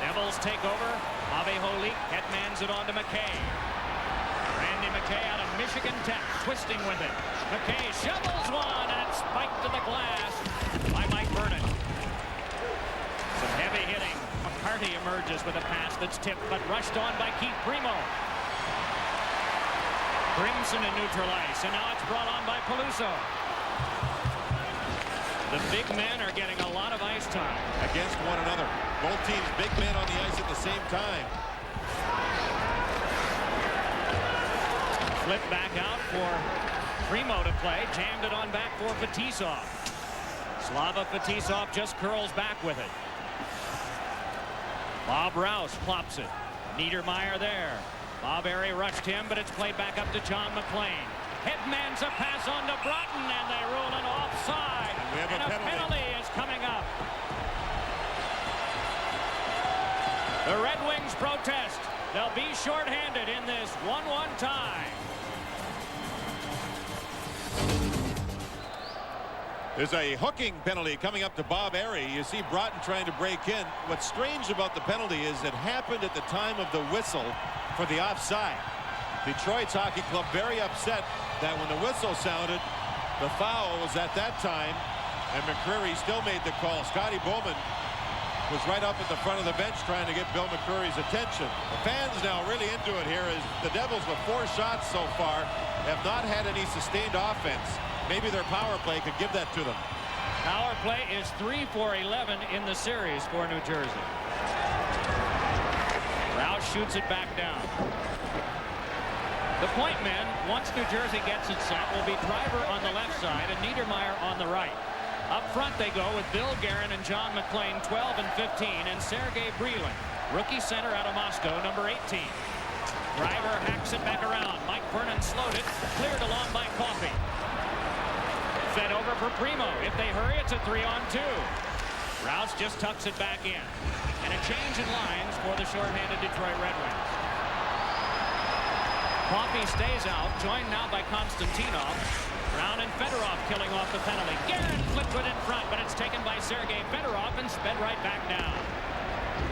S8: Devils take over. Bobby Holik headmans it on to McKay. Randy McKay out of Michigan Tech. Twisting with it. McKay shovels one, and it's spiked to the glass by Mike Vernon. Some heavy hitting. McCarty emerges with a pass that's tipped, but rushed on by Keith Primo. Grimson in neutral ice, and now it's brought on by Peluso. The big men are getting a lot of ice time.
S9: Against one another. Both teams big men on the ice at the same time.
S8: Flip back out for Primo to play. Jammed it on back for Fetisov. Slava Fetisov just curls back with it. Bob Rouse plops it. Niedermeyer there. Bob Airy rushed him, but it's played back up to John McClain. Headman's a pass on to Broughton, and they rule an offside. And a penalty is coming up. The Red Wings protest. They'll be shorthanded in this 1-1 tie.
S9: There's a hooking penalty coming up to Bob Airy. You see Broughton trying to break in. What's strange about the penalty is it happened at the time of the whistle for the offside. Detroit's hockey club very upset that when the whistle sounded, the foul was at that time, and McCreary still made the call. Scotty Bowman was right up at the front of the bench trying to get Bill McCreary's attention. The fans now really into it here as the Devils, with 4 shots so far, have not had any sustained offense. Maybe their power play could give that to them.
S8: Power play is 3 for 11 in the series for New Jersey. Rouse shoots it back down. The point men, once New Jersey gets it set, will be Driver on the left side and Niedermeyer on the right. Up front they go with Bill Guerin and John McClain, 12 and 15, and Sergei Brylin, rookie center out of Moscow, number 18. Driver hacks it back around. Mike Vernon slowed it, cleared along by Coffey. Fed over for Primo. If they hurry, it's a 3-on-2. Rouse just tucks it back in. And a change in lines for the shorthanded Detroit Red Wings. Coffey stays out, joined now by Konstantinov. Brown and Fedorov killing off the penalty. Guerin flipped it in front, but it's taken by Sergei Fedorov and sped right back down.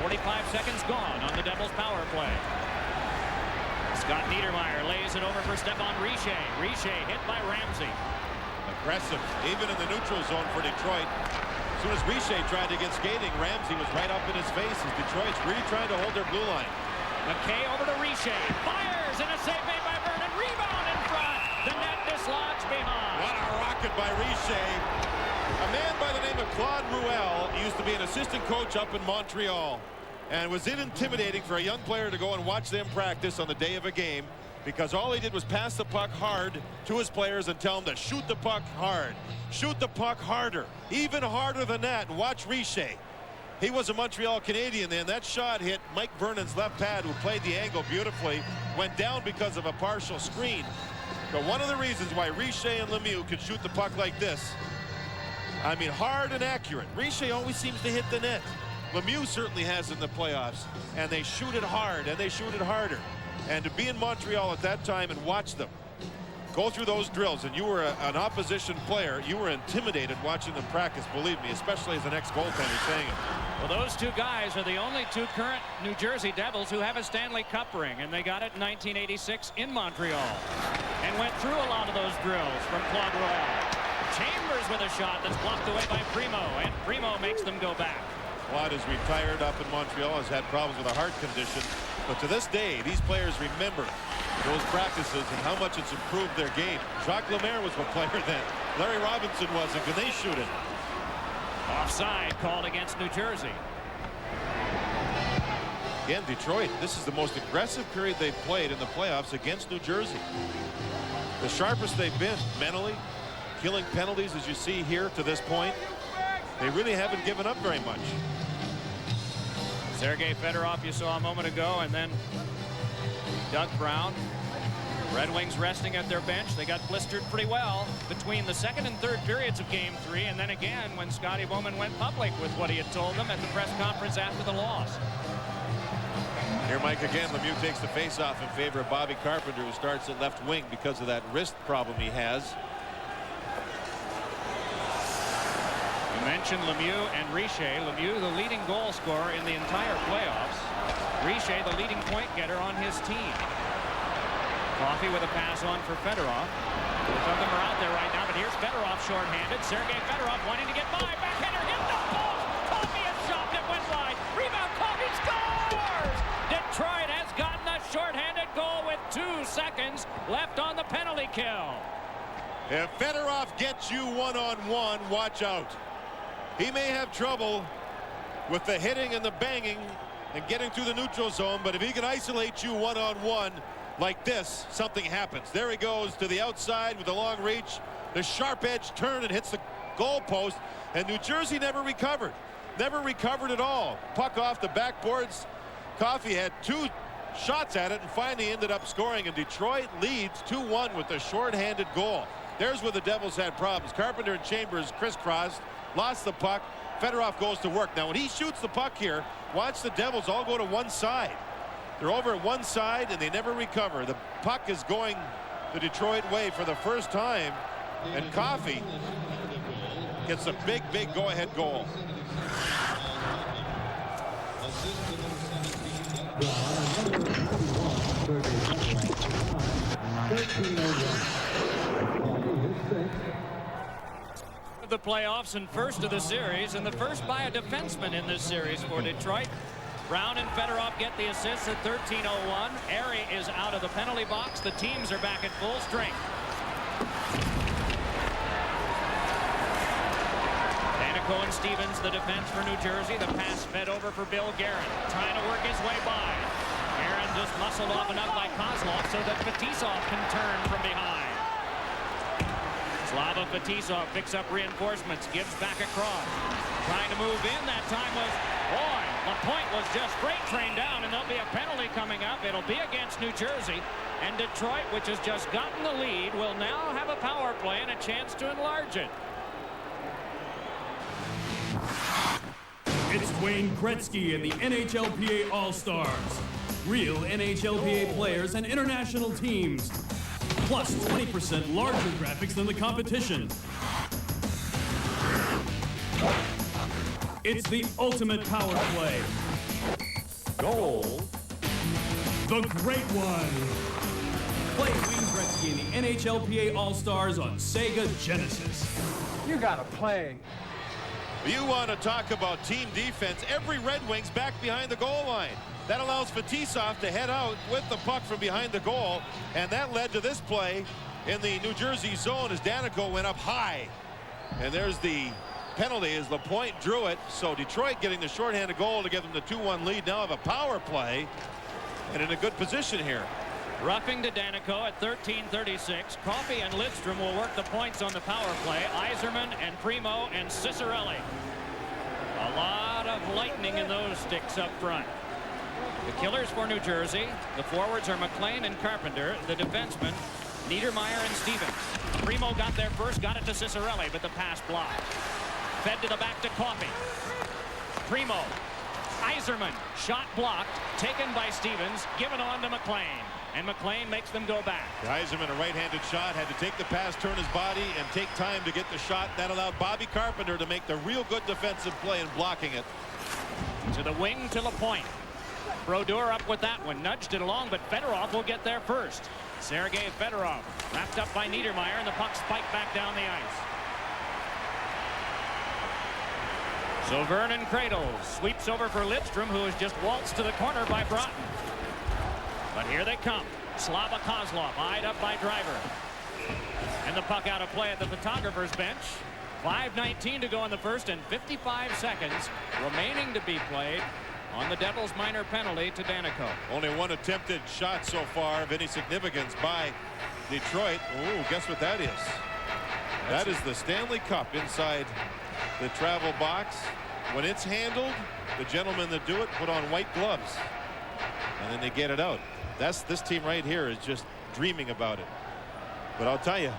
S8: 45 seconds gone on the Devils' power play. Scott Niedermeyer lays it over for Stephane Richer. Richer hit by Ramsey.
S9: Aggressive, even in the neutral zone for Detroit. As soon as Richer tried to get skating, Ramsey was right up in his face as Detroit's really trying to hold their blue line.
S8: McKay over to Richer. Fires, and a save made by Vernon. Rebound in front. The net dislodged behind.
S9: What a rocket by Richer. A man by the name of Claude Ruel used to be an assistant coach up in Montreal. And was it intimidating for a young player to go and watch them practice on the day of a game, because all he did was pass the puck hard to his players and tell them to shoot the puck hard. Shoot the puck harder. Even harder than that. And watch Richer. He was a Montreal Canadian then. That shot hit Mike Vernon's left pad, who played the angle beautifully, went down because of a partial screen. But one of the reasons why Richer and Lemieux could shoot the puck like this, I mean, hard and accurate. Richer always seems to hit the net. Lemieux certainly has in the playoffs, and they shoot it hard, and they shoot it harder. And to be in Montreal at that time and watch them go through those drills, and you were an opposition player, you were intimidated watching them practice, believe me, especially as an ex-goaltender saying it.
S8: Well, those two guys are the only two current New Jersey Devils who have a Stanley Cup ring, and they got it in 1986 in Montreal and went through a lot of those drills from Claude Royal. Chambers with a shot that's blocked away by Primo, and Primo makes them go back.
S9: Claude is retired up in Montreal, has had problems with a heart condition, but to this day, these players remember those practices and how much it's improved their game. Jacques Lemaire was a player then. Larry Robinson was, and can they shoot it?
S8: Offside called against New Jersey.
S9: Again, Detroit, this is the most aggressive period they've played in the playoffs against New Jersey. The sharpest they've been mentally, killing penalties as you see here to this point. They really haven't given up very much.
S8: Sergei Fedorov you saw a moment ago, and then Doug Brown. Red Wings resting at their bench. They got blistered pretty well between the second and third periods of Game 3, and then again when Scotty Bowman went public with what he had told them at the press conference after the loss.
S9: Here, Mike, again, Lemieux takes the face-off in favor of Bobby Carpenter, who starts at left wing because of that wrist problem he has.
S8: You mentioned Lemieux and Richer. Lemieux, the leading goal scorer in the entire playoffs. Richer, the leading point getter on his team. Coffey with a pass on for Fedorov. Both of them are out there right now, but here's Fedorov shorthanded. Sergei Fedorov wanting to get by. Backhander hit the post. Coffey has shot that went wide. Rebound, Coffey scores! Detroit has gotten a shorthanded goal with 2 seconds left on the penalty kill.
S9: If Fedorov gets you one-on-one, watch out. He may have trouble with the hitting and the banging and getting through the neutral zone, but if he can isolate you one-on-one like this, something happens. There he goes to the outside with a long reach. The sharp edge turn and hits the goal post, and New Jersey never recovered. Never recovered at all. Puck off the backboards. Coffey had 2 shots at it and finally ended up scoring, and Detroit leads 2-1 with a shorthanded goal. There's where the Devils had problems. Carpenter and Chambers crisscrossed, lost the puck. Fedorov goes to work. Now when he shoots the puck here, watch the Devils all go to one side. They're over at one side and they never recover. The puck is going the Detroit way for the first time, and Coffey gets a big go-ahead goal.
S8: The playoffs and first of the series, and the first by a defenseman in this series for Detroit. Brown and Fedorov get the assists at 13:01. Airy is out of the penalty box. The teams are back at full strength. Danico and Stevens, the defense for New Jersey. The pass fed over for Bill Guerin, trying to work his way by. Guerin just muscled off enough by Kozlov so that Fetisov can turn from behind. Slava Fetisov picks up reinforcements, gives back across. Trying to move in, that time was Boy. LaPointe was just freight trained down, and there'll be a penalty coming up. It'll be against New Jersey, and Detroit, which has just gotten the lead, will now have a power play and a chance to enlarge it.
S10: It's Wayne Gretzky and the NHLPA All-Stars. Real NHLPA players and international teams. Plus 20% larger graphics than the competition. It's the ultimate power play. Goal. The Great One. Play Wayne Gretzky and the NHLPA All-Stars on Sega Genesis.
S11: You gotta play.
S9: You want to talk about team defense. Every Red Wings back behind the goal line. That allows Fetisov to head out with the puck from behind the goal, and that led to this play in the New Jersey zone as Danico went up high. And there's the penalty as LaPointe drew it. So Detroit getting the shorthanded goal to give them the 2-1 lead. Now have a power play and in a good position here.
S8: Roughing to Danico at 13:36. Coffey and Lidstrom will work the points on the power play. Yzerman and Primo and Cicerelli. A lot of lightning in those sticks up front. The killers for New Jersey. The forwards are McLean and Carpenter. The defensemen, Niedermeyer and Stevens. Primo got there first, got it to Cicerelli, but the pass blocked. Fed to the back to Coffey. Primo. Yzerman. Shot blocked. Taken by Stevens. Given on to McLean. And McLean makes them go back.
S9: Yzerman, a right-handed shot, had to take the pass, turn his body, and take time to get the shot. That allowed Bobby Carpenter to make the real good defensive play in blocking it.
S8: To the wing, to the point. Brodeur up with that one. Nudged it along, but Fedorov will get there first. Sergei Fedorov wrapped up by Niedermeyer, and the puck spiked back down the ice. So Vernon cradles, sweeps over for Lidstrom, who has just waltzed to the corner by Broughton. But here they come. Slava Kozlov eyed up by Driver. And the puck out of play at the photographer's bench. 5:19 to go in the first and 55 seconds remaining to be played on the Devils' minor penalty to Danico.
S9: Only one attempted shot so far of any significance by Detroit. Ooh, guess what that is? That is the Stanley Cup inside the travel box. When it's handled, the gentlemen that do it put on white gloves. And then they get it out. This team right here is just dreaming about it. But I'll tell you,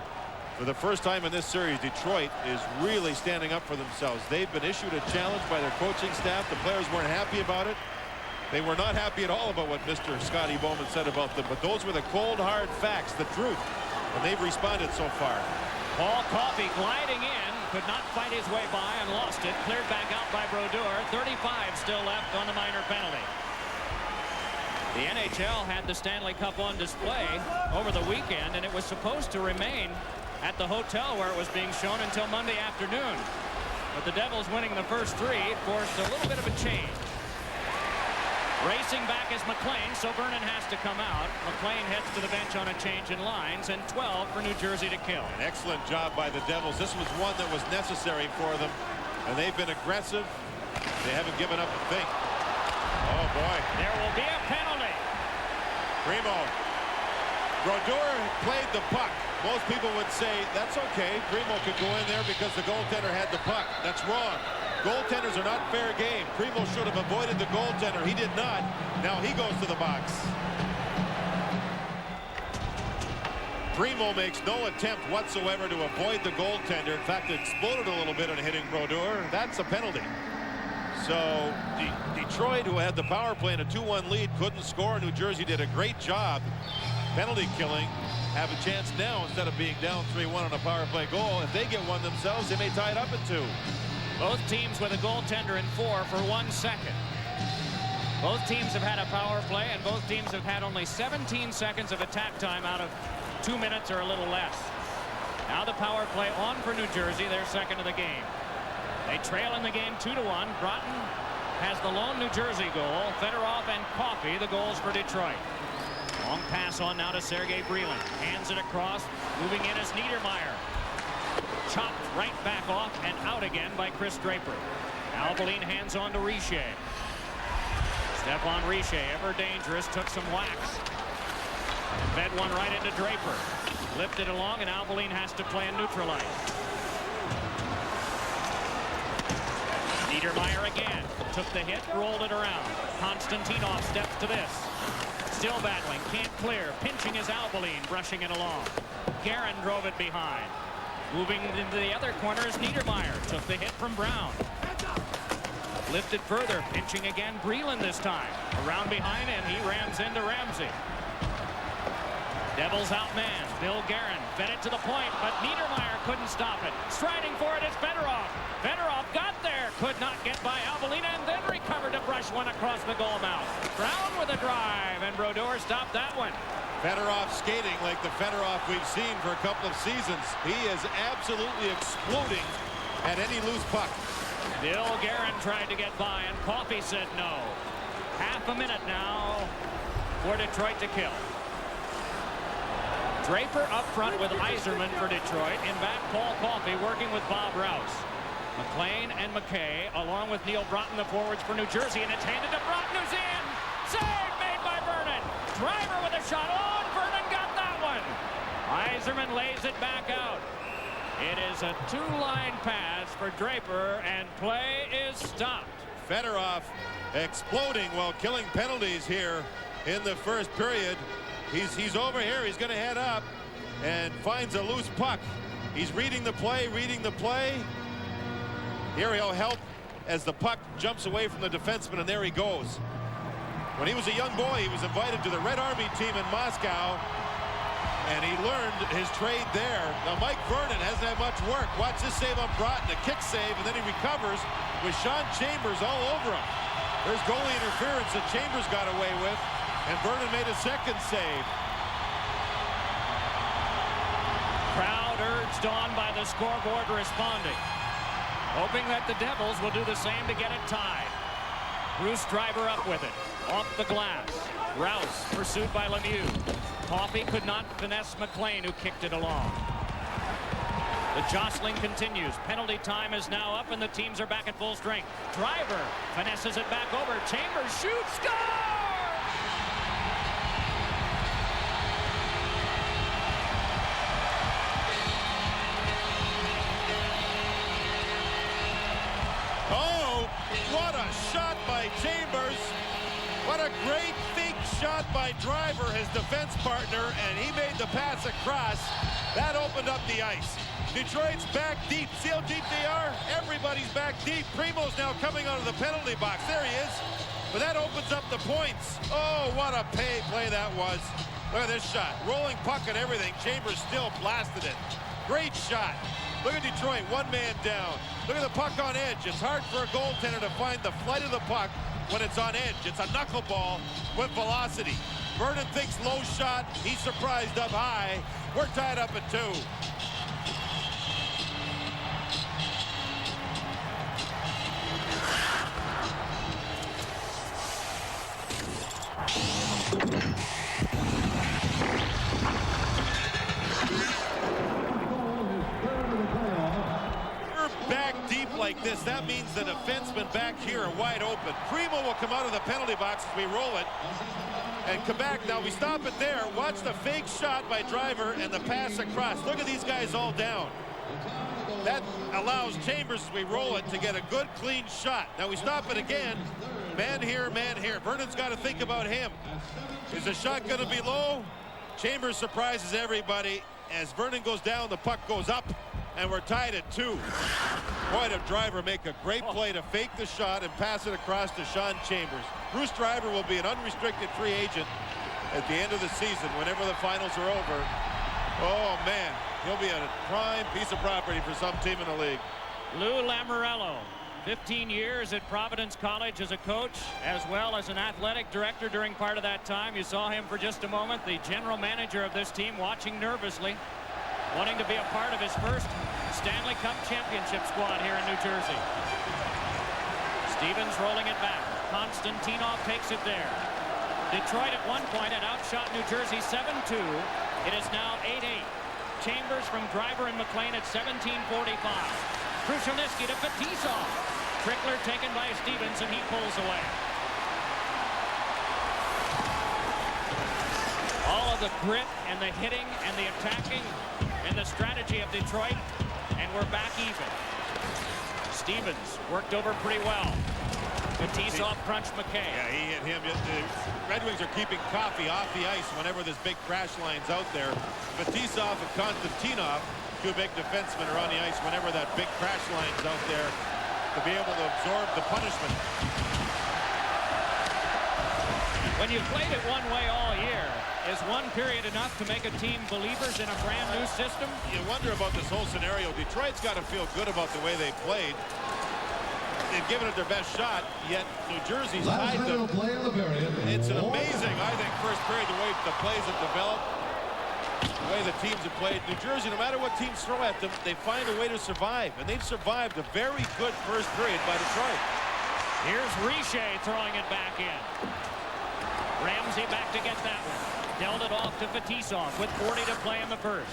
S9: for the first time in this series, Detroit is really standing up for themselves. They've been issued a challenge by their coaching staff. The players weren't happy about it. They were not happy at all about what Mr. Scotty Bowman said about them. But those were the cold, hard facts, the truth. And they've responded so far.
S8: Paul Coffey gliding in, could not fight his way by and lost it. Cleared back out by Brodeur. 35 still left on the minor penalty. The NHL had the Stanley Cup on display over the weekend, and it was supposed to remain at the hotel where it was being shown until Monday afternoon. But the Devils winning the first three forced a little bit of a change. Racing back is McLean, so Vernon has to come out. McLean heads to the bench on a change in lines, and 12 for New Jersey to kill.
S9: An excellent job by the Devils. This was one that was necessary for them, and they've been aggressive. They haven't given up a thing. Oh, boy.
S8: There will be a penalty.
S9: Primo. Brodeur played the puck. Most people would say, that's okay. Primo could go in there because the goaltender had the puck. That's wrong. Goaltenders are not fair game. Primo should have avoided the goaltender. He did not. Now he goes to the box. Primo makes no attempt whatsoever to avoid the goaltender. In fact, it exploded a little bit on hitting Brodeur. That's a penalty. So Detroit, who had the power play in a 2-1 lead, couldn't score. New Jersey did a great job penalty killing. Have a chance now instead of being down 3-1 on a power play goal. If they get one themselves, they may tie it up at 2.
S8: Both teams with a goaltender in 4 for 1 second. Both teams have had a power play, and both teams have had only 17 seconds of attack time out of 2 minutes or a little less. Now the power play on for New Jersey, their second of the game. They trail in the game 2-1. Broughton has the lone New Jersey goal. Fedorov and Coffey the goals for Detroit. Long pass on now to Sergei Breland. Hands it across. Moving in is Niedermeyer. Chopped right back off and out again by Chris Draper. Albeline hands on to Richer. Stephane Richer, ever dangerous, took some wax. Fed one right into Draper. Lifted along, and Albeline has to play in neutral ice. Niedermeyer again. Took the hit, rolled it around. Konstantinov steps to this. Still battling, can't clear. Pinching is Albeline, brushing it along. Guerin drove it behind. Moving into the other corner is Niedermeyer. Took the hit from Brown. Lifted further, pinching again. Breland this time. Around behind him, he rams into Ramsey. Devils outmanned. Bill Guerin fed it to the point, but Niedermeyer couldn't stop it. Striding for it is Fedorov. Fedorov got there, could not get by Albeline, and then recovered to brush one across the goal mouth. Brown with a drive, and Brodeur stopped that one.
S9: Fedorov skating like the Fedorov we've seen for a couple of seasons. He is absolutely exploding at any loose puck.
S8: Bill Guerin tried to get by, and Coffey said no. Half a minute now for Detroit to kill. Draper up front with Yzerman for Detroit. In back, Paul Coffey working with Bob Rouse. McLean and McKay, along with Neil Broughton, the forwards for New Jersey, and it's handed to Broughton, who's in. Save made by Vernon. Driver with a shot on. Vernon got that one. Yzerman lays it back out. It is a 2-line pass for Draper, and play is stopped.
S9: Fedorov exploding while killing penalties here in the first period. He's over here. He's going to head up and finds a loose puck. He's reading the play. Here he'll help as the puck jumps away from the defenseman, and there he goes. When he was a young boy, he was invited to the Red Army team in Moscow, and he learned his trade there. Now Mike Vernon hasn't had much work. Watch this save on Broughton, a kick save, and then he recovers with Sean Chambers all over him. There's goalie interference that Chambers got away with, and Vernon made a second save.
S8: Crowd urged on by the scoreboard responding, hoping that the Devils will do the same to get it tied. Bruce Driver up with it, off the glass. Rouse pursued by Lemieux. Coffey could not finesse McLean, who kicked it along. The jostling continues. Penalty time is now up, and the teams are back at full strength. Driver finesses it back over. Chambers shoots, score!
S9: Oh, what a shot by Chambers. What a great fake shot by Driver, his defense partner, and he made the pass across. That opened up the ice. Detroit's back deep. See how deep they are? Everybody's back deep. Primo's now coming out of the penalty box. There he is. But that opens up the points. Oh, what a play that was. Look at this shot. Rolling puck and everything. Chambers still blasted it. Great shot. Look at Detroit, one man down. Look at the puck on edge. It's hard for a goaltender to find the flight of the puck when it's on edge. It's a knuckleball with velocity. Vernon thinks low shot. He's surprised up high. We're tied up at 2. Like this, that means the defensemen back here are wide open. Primo will come out of the penalty box as we roll it and come back. Now we stop it there. Watch the fake shot by Driver and the pass across. Look at these guys all down. That allows Chambers, as we roll it, to get a good clean shot. Now we stop it again. Man here, man here. Vernon's got to think about him. Is the shot going to be low? Chambers surprises everybody. As Vernon goes down, the puck goes up, and we're tied at 2. Boy, did Driver make a great play to fake the shot and pass it across to Sean Chambers. Bruce Driver will be an unrestricted free agent at the end of the season whenever the finals are over. Oh, man, he'll be a prime piece of property for some team in the league.
S8: Lou Lamoriello, 15 years at Providence College as a coach, as well as an athletic director during part of that time. You saw him for just a moment, the general manager of this team, watching nervously, wanting to be a part of his first Stanley Cup championship squad here in New Jersey. Stevens rolling it back. Konstantinov takes it there. Detroit at one point had outshot New Jersey 7-2. It is now 8-8. Chambers from Driver and McLean at 17:45. Krushelnyski to Fetisov. Trickler taken by Stevens, and he pulls away. All of the grit and the hitting and the attacking and the strategy of Detroit, and we're back even. Stevens worked over pretty well. Fetisov crunched McKay.
S9: Yeah, he hit him. The Red Wings are keeping Coffey off the ice whenever this big crash line's out there. Fetisov and Konstantinov, 2 big defensemen, are on the ice whenever that big crash line's out there to be able to absorb the punishment.
S8: When you've played it one way all year, is one period enough to make a team believers in a brand new system?
S9: You wonder about this whole scenario. Detroit's got to feel good about the way they played. They've given it their best shot, yet New Jersey's tied them. It's an amazing, I think, first period, the way the plays have developed, the way the teams have played. New Jersey, no matter what teams throw at them, they find a way to survive, and they've survived a very good first period by Detroit.
S8: Here's Richer throwing it back in. Ramsey back to get that one. Dealt it off to Fetisov with 40 to play in the first.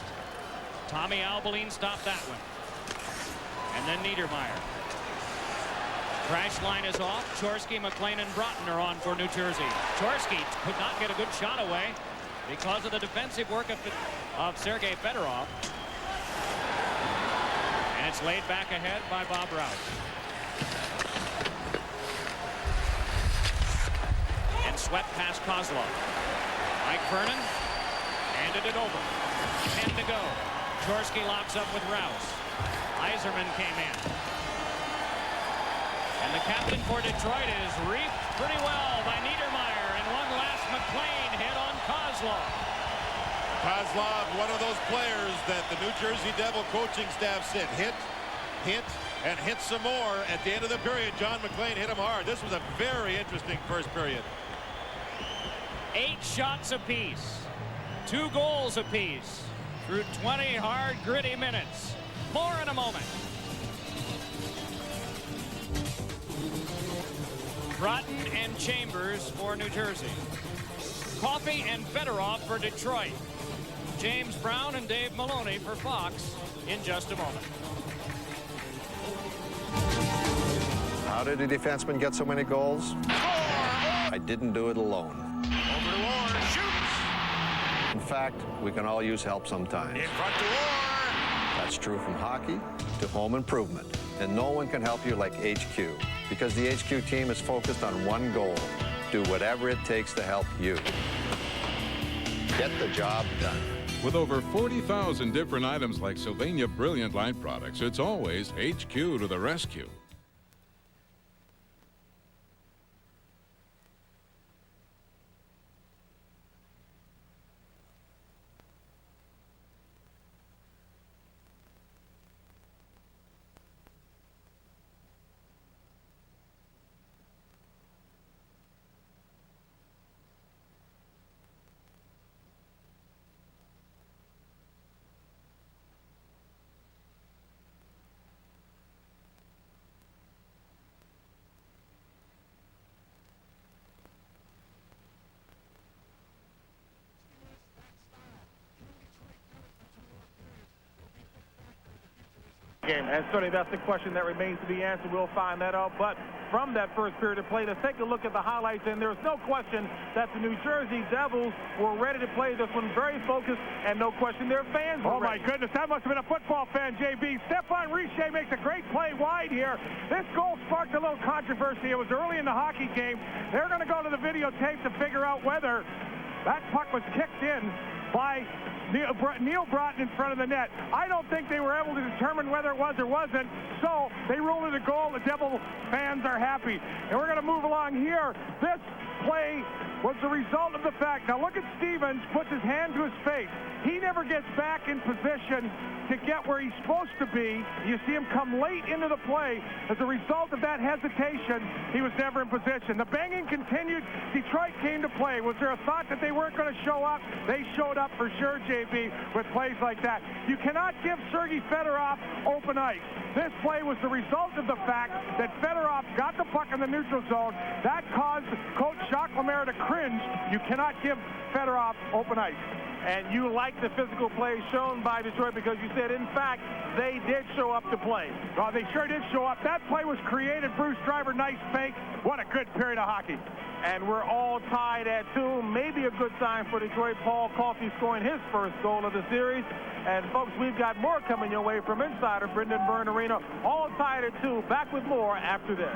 S8: Tommy Albeline stopped that one. And then Niedermeyer. Crash line is off. Chorsky, McLean, and Broughton are on for New Jersey. Chorsky could not get a good shot away because of the defensive work of Sergei Fedorov. And it's laid back ahead by Bob Rouse. Swept past Kozlov. Mike Vernon handed it over. 10 to go. Chorski locks up with Rouse. Yzerman came in. And the captain for Detroit is reaped pretty well by Niedermeyer. And one last McLean hit on Kozlov.
S9: Kozlov, one of those players that the New Jersey Devil coaching staff said hit, and hit some more. At the end of the period, John McLean hit him hard. This was a very interesting first period.
S8: 8 shots apiece. 2 goals apiece. Through 20 hard, gritty minutes. More in a moment. Broughton and Chambers for New Jersey. Coffey and Fedorov for Detroit. James Brown and Dave Maloney for Fox in just a moment.
S12: How did a defenseman get so many goals? I didn't do it alone.
S9: Over to Orr, shoots.
S12: In fact, we can all use help sometimes.
S9: In front to Orr.
S12: That's true from hockey to home improvement. And no one can help you like HQ, because the HQ team is focused on one goal: do whatever it takes to help you. Get the job done.
S13: With over 40,000 different items like Sylvania Brilliant Light products, it's always HQ to the rescue.
S3: And certainly that's the question that remains to be answered. We'll find that out. But from that first period of play, let's take a look at the highlights. And there's no question that the New Jersey Devils were ready to play this one, very focused, and no question their fans were ready.
S4: My goodness, that must have been a football fan, JB. Stephane Richer makes a great play wide here. This goal sparked a little controversy. It was early in the hockey game. They're going to go to the videotape to figure out whether that puck was kicked in by Neil Broughton in front of the net. I don't think they were able to determine whether it was or wasn't, so they ruled it a goal. The Devil fans are happy. And we're going to move along here. This play was the result of the fact, now look at Stevens, puts his hand to his face. He never gets back in position to get where he's supposed to be. You see him come late into the play. As a result of that hesitation, he was never in position. The banging continued. Detroit came to play. Was there a thought that they weren't going to show up? They showed up for sure, JB, with plays like that. You cannot give Sergei Fedorov open ice. This play was the result of the fact that Fedorov got the puck in the neutral zone. That caused Coach Jacques Lemaire to cringe. You cannot give Fedorov open ice. And you like the physical play shown by Detroit because you said, in fact, they did show up to play. Well, they sure did show up. That play was created. Bruce Driver, nice fake. What a good period of hockey.
S3: And we're all tied at 2. Maybe a good sign for Detroit. Paul Coffey scoring his first goal of the series. And, folks, we've got more coming your way from Insider Brendan Byrne Arena. All tied at 2. Back with more after this.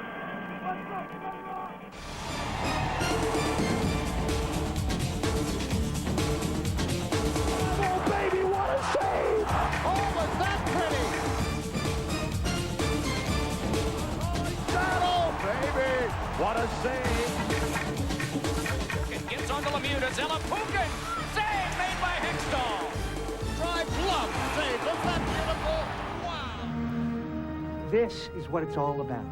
S11: Oh, baby, what a save! Oh, was that pretty? Battle, baby! What a save!
S8: It gets onto Lemieux to Zella Pukin. Save made by Hextall.
S11: Drive glove save. Isn't that beautiful? Wow!
S14: This is what it's all about.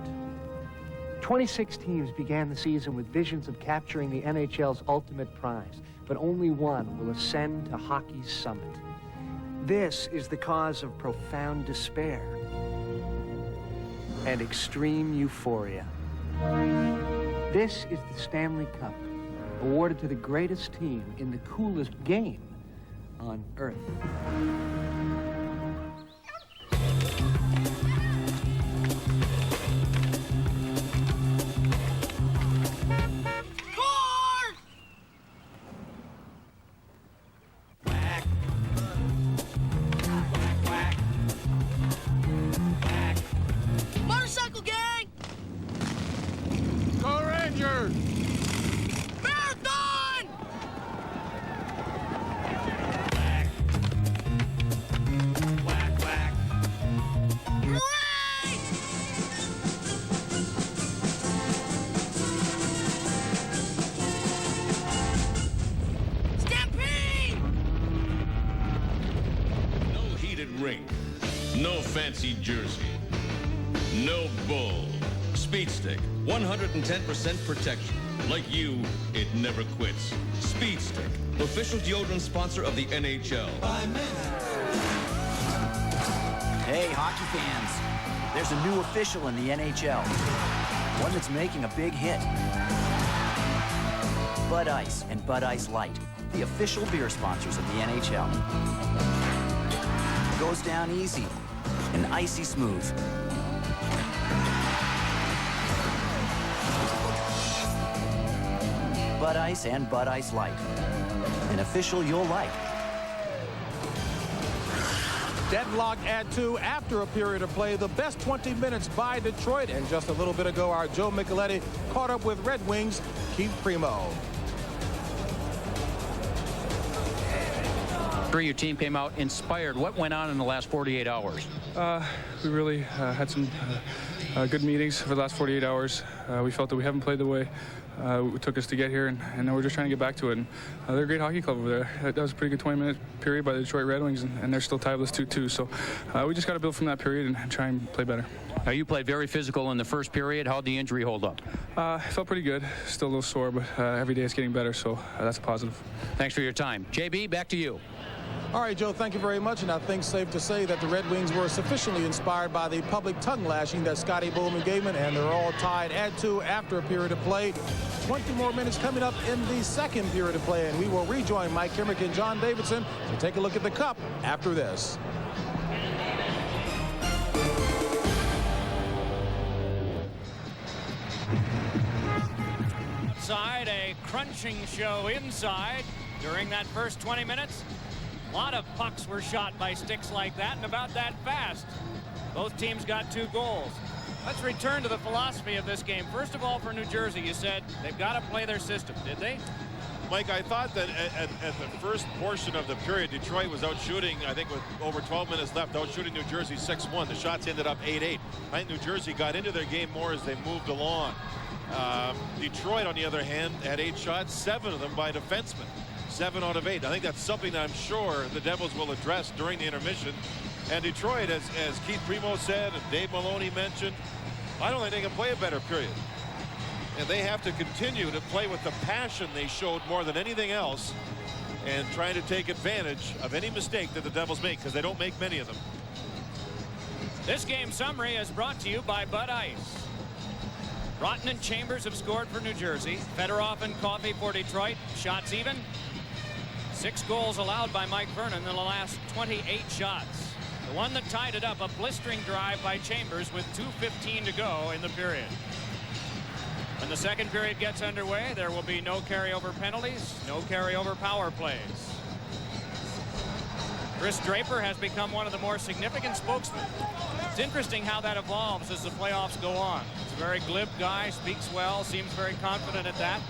S14: 26 teams began the season with visions of capturing the NHL's ultimate prize, but only one will ascend to hockey's summit. This is the cause of profound despair and extreme euphoria. This is the Stanley Cup, awarded to the greatest team in the coolest game on Earth.
S11: Motorcycle gang! Go Rangers! Bear
S15: fancy jersey. No bull. Speed Stick, 110% protection. Like you, it never quits. Speed Stick, official deodorant sponsor of the NHL.
S16: Hey, hockey fans. There's a new official in the NHL. One that's making a big hit. Bud Ice and Bud Ice Light, the official beer sponsors of the NHL. Goes down easy and icy smooth. Bud Ice and Bud Ice Light. An official you'll like.
S3: Deadlock at 2 after a period of play. The best 20 minutes by Detroit. And just a little bit ago, our Joe Micheletti caught up with Red Wings Keith Primo.
S5: Your team came out inspired. What went on in the last 48 hours?
S17: We really had some good meetings for the last 48 hours. We felt that we haven't played the way it took us to get here, and we're just trying to get back to it. And they're a great hockey club over there. That was a pretty good 20-minute period by the Detroit Red Wings, and they're still tieless 2-2. So we just got to build from that period and try and play better.
S5: You played very physical in the first period. How'd the injury hold up?
S17: It felt pretty good. Still a little sore, but every day it's getting better, so that's a positive.
S5: Thanks for your time. JB, back to you.
S3: All right, Joe, thank you very much. And I think safe to say that the Red Wings were sufficiently inspired by the public tongue lashing that Scotty Bowman gave them, and they're all tied at 2 after a period of play. 20 more minutes coming up in the second period of play, and we will rejoin Mike Kimrick and John Davidson to take a look at the Cup after this.
S8: Outside, a crunching show inside during that first 20 minutes. A lot of pucks were shot by sticks like that, and about that fast. Both teams got 2 goals. Let's return to the philosophy of this game. First of all, for New Jersey, you said they've got to play their system, did they?
S9: Mike, I thought that at the first portion of the period, Detroit was out shooting, I think with over 12 minutes left, out shooting New Jersey 6-1. The shots ended up 8-8. I think New Jersey got into their game more as they moved along. Detroit, on the other hand, had 8 shots, 7 of them by defensemen. 7 out of 8. I think that's something that I'm sure the Devils will address during the intermission. And Detroit, as Keith Primo said and Dave Maloney mentioned, I don't think they can play a better period. And they have to continue to play with the passion they showed more than anything else, and trying to take advantage of any mistake that the Devils make, because they don't make many of them.
S8: This game summary is brought to you by Bud Ice. Broughton and Chambers have scored for New Jersey. Fedorov and Coffey for Detroit. Shots even. 6 goals allowed by Mike Vernon in the last 28 shots. The one that tied it up, a blistering drive by Chambers with 2:15 to go in the period. When the second period gets underway, there will be no carryover penalties, no carryover power plays. Chris Draper has become one of the more significant spokesmen. It's interesting how that evolves as the playoffs go on. He's a very glib guy, speaks well, seems very confident at that.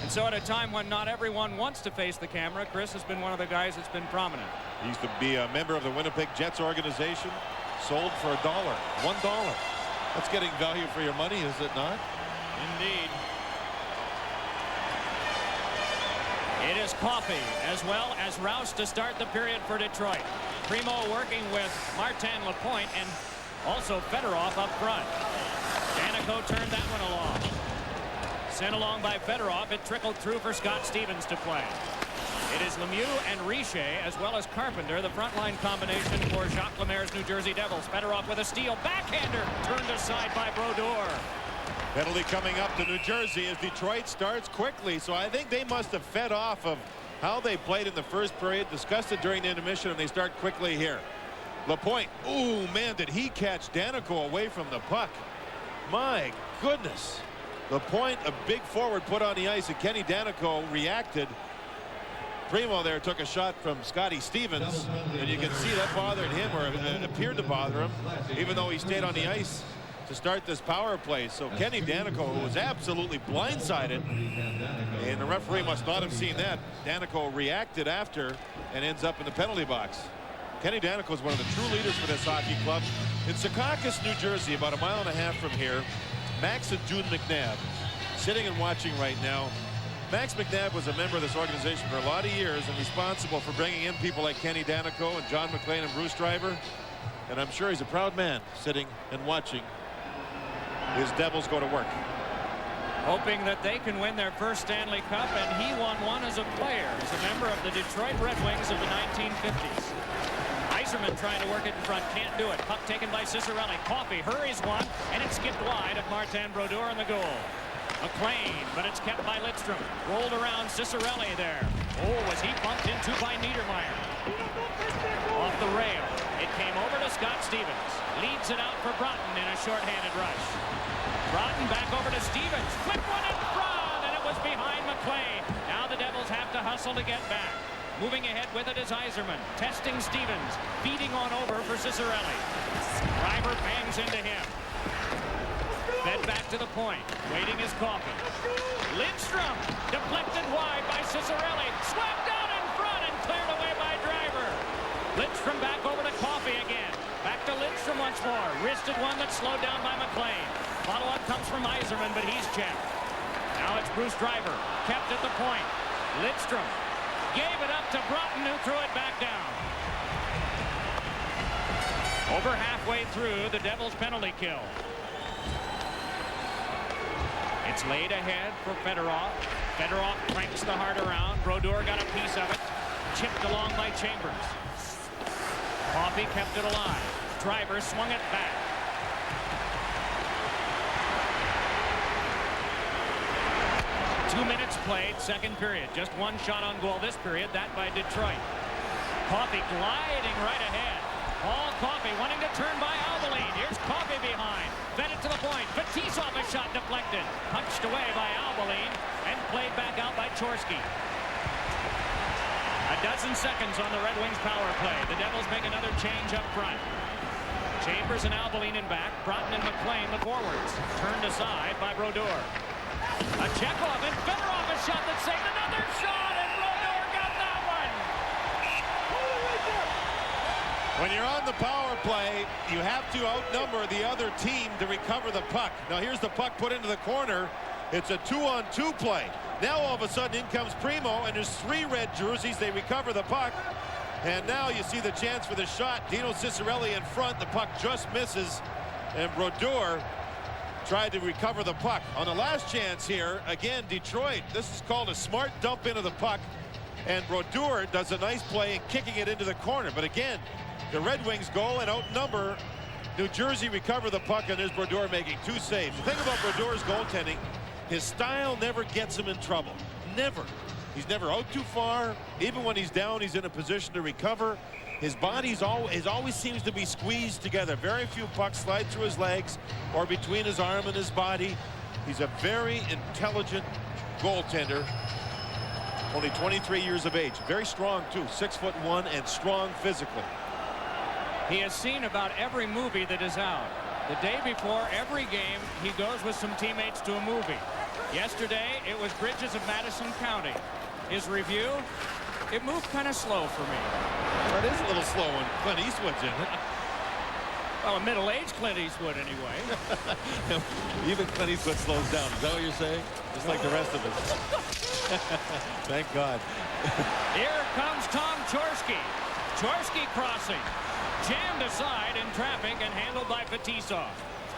S8: And so at a time when not everyone wants to face the camera, Chris has been one of the guys that's been prominent.
S9: He used to be a member of the Winnipeg Jets organization, sold for $1. $1. That's getting value for your money, is it not?
S8: Indeed. It is Coffey as well as Rouse to start the period for Detroit. Primo working with Martin Lapointe and also Fedorov up front. Danico turned that one along. Sent along by Fedorov, it trickled through for Scott Stevens to play. It is Lemieux and Richer as well as Carpenter, the frontline combination for Jacques Lemaire's New Jersey Devils. Fedorov with a steal, backhander, turned aside by Brodeur.
S9: Penalty coming up to New Jersey as Detroit starts quickly, so I think they must have fed off of how they played in the first period, discussed it during the intermission, and they start quickly here. Lapointe, ooh, man, did he catch Danico away from the puck. My goodness. Lapointe, a big forward, put on the ice, and Kenny Danico reacted. Primo there took a shot from Scotty Stevens, and you can see that bothered him, or it appeared to bother him, even though he stayed on the ice to start this power play. So Kenny Danico was absolutely blindsided, and the referee must not have seen that. Danico reacted after and ends up in the penalty box. Kenny Danico is one of the true leaders for this hockey club. In Secaucus, New Jersey, about 1.5 miles from here, Max and June McNabb sitting and watching right now. Max McNabb was a member of this organization for a lot of years and responsible for bringing in people like Kenny Danico and John McClain and Bruce Driver. And I'm sure he's a proud man sitting and watching his Devils go to work.
S8: Hoping that they can win their first Stanley Cup, and he won one as a player, as a member of the Detroit Red Wings of the 1950s. Yzerman trying to work it in front, can't do it. Puck taken by Cicerelli. Coffey hurries one, and it's skipped wide of Martin Brodeur in the goal. McLean, but it's kept by Lidstrom. Rolled around Cicerelli there. Oh, was he bumped into by Niedermeyer. Off the rail. It came over to Scott Stevens. Leads it out for Broughton in a shorthanded rush. Broughton back over to Stevens. Flip one in front, and it was behind McLean. Now the Devils have to hustle to get back. Moving ahead with it is Yzerman. Testing Stevens. Feeding on over for Cicerelli. Driver bangs into him. Fed back to the point. Waiting is Coffey. Lidstrom. Deflected wide by Cicerelli. Swept out in front and cleared away by Driver. Lidstrom back over to Coffey again. Back to Lidstrom once more. Wristed one that's slowed down by McLean. Follow-up comes from Yzerman, but he's checked. Now it's Bruce Driver. Kept at the point. Lidstrom gave it up to Broughton, who threw it back down. Over halfway through the Devils' penalty kill. It's laid ahead for Fedorov. Fedorov cranks the heart around. Brodeur got a piece of it. Chipped along by Chambers. Coffey kept it alive. Driver swung it back. Two minutes played, second period. Just one shot on goal this period, that by Detroit. Coffey gliding right ahead. Paul Coffey wanting to turn by Albeline. Here's Coffey behind. Fed it to the point. Fetisov, a shot deflected. Punched away by Albeline and played back out by Chorsky. A dozen seconds on the Red Wings power play. The Devils make another change up front. Chambers and Albeline in back. Broughton and McLean the forwards. Turned aside by Brodeur. A Chekhov and Fedorov, a shot that saved another shot, and Brodeur got that one.
S9: When you're on the power play, you have to outnumber the other team to recover the puck. Now here's the puck put into the corner. It's a 2-on-2 play. Now all of a sudden in comes Primo, and there's three red jerseys. They recover the puck. And now you see the chance for the shot. Dino Cicerelli in front. The puck just misses. And Brodeur tried to recover the puck. On the last chance here, again, Detroit. This is called a smart dump into the puck. And Brodeur does a nice play in kicking it into the corner. But again, the Red Wings go and outnumber. New Jersey recover the puck, and there's Brodeur making two saves. The thing about Brodeur's goaltending, his style never gets him in trouble. Never. He's never out too far. Even when he's down, he's in a position to recover. His body always seems to be squeezed together. Very few pucks slide through his legs or between his arm and his body. He's a very intelligent goaltender. Only 23 years of age. Very strong, too. 6'1" and strong physically.
S8: He has seen about every movie that is out. The day before every game, he goes with some teammates to a movie. Yesterday, it was Bridges of Madison County. His review, it moved kind of slow for me.
S9: Well, it is a little slow when Clint Eastwood's in it.
S8: Well, a middle-aged Clint Eastwood, anyway.
S9: Even Clint Eastwood slows down. Is that what you're saying? Just like the rest of us. Thank God.
S8: Here comes Tom Chorsky. Chorsky crossing. Jammed aside in traffic and handled by Fetisov.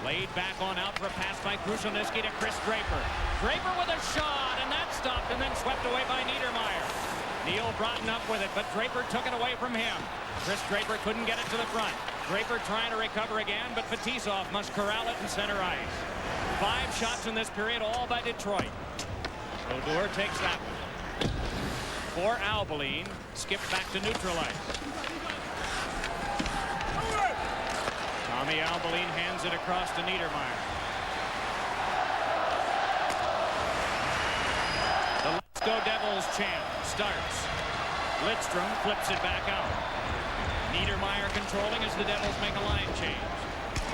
S8: Laid back on out for a pass by Krushelnyski to Chris Draper. Draper with a shot, and that stopped and then swept away by Niedermeyer. Neil Broughton up with it, but Draper took it away from him. Chris Draper couldn't get it to the front. Draper trying to recover again, but Fetisov must corral it in center ice. 5 shots in this period, all by Detroit. Brodeur takes that one. For Albeline, skipped back to neutral ice. Tommy Albeline hands it across to Niedermeyer. The Let's Go Devils chant starts. Lidstrom flips it back out. Niedermeyer controlling as the Devils make a line change.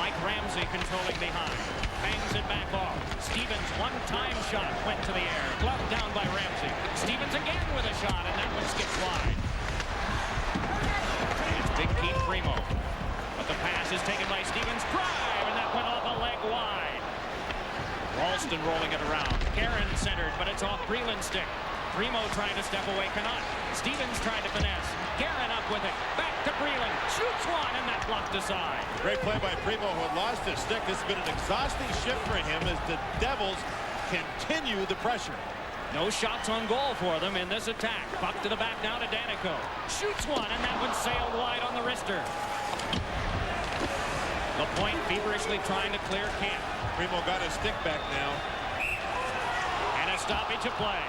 S8: Mike Ramsey controlling behind. Bangs it back off. Stevens one-time shot went to the air. Gloved down by Ramsey. Stevens again with a shot, and that one skips wide. It's Big Keith Primo. But the pass is taken by Stevens. Drive, and that went off a leg wide. Ralston rolling it around. Karen centered, but it's off Breland's stick. Primo trying to step away, cannot. Stevens trying to finesse. Guerin up with it. Back to Breland. Shoots one, and that blocked aside.
S9: Great play by Primo, who had lost his stick. This has been an exhausting shift for him as the Devils continue the pressure.
S8: No shots on goal for them in this attack. Puck to the back now to Danico. Shoots one, and that one sailed wide on the wrister. LaPointe feverishly trying to clear camp.
S9: Primo got his stick back now.
S8: And a stoppage of play.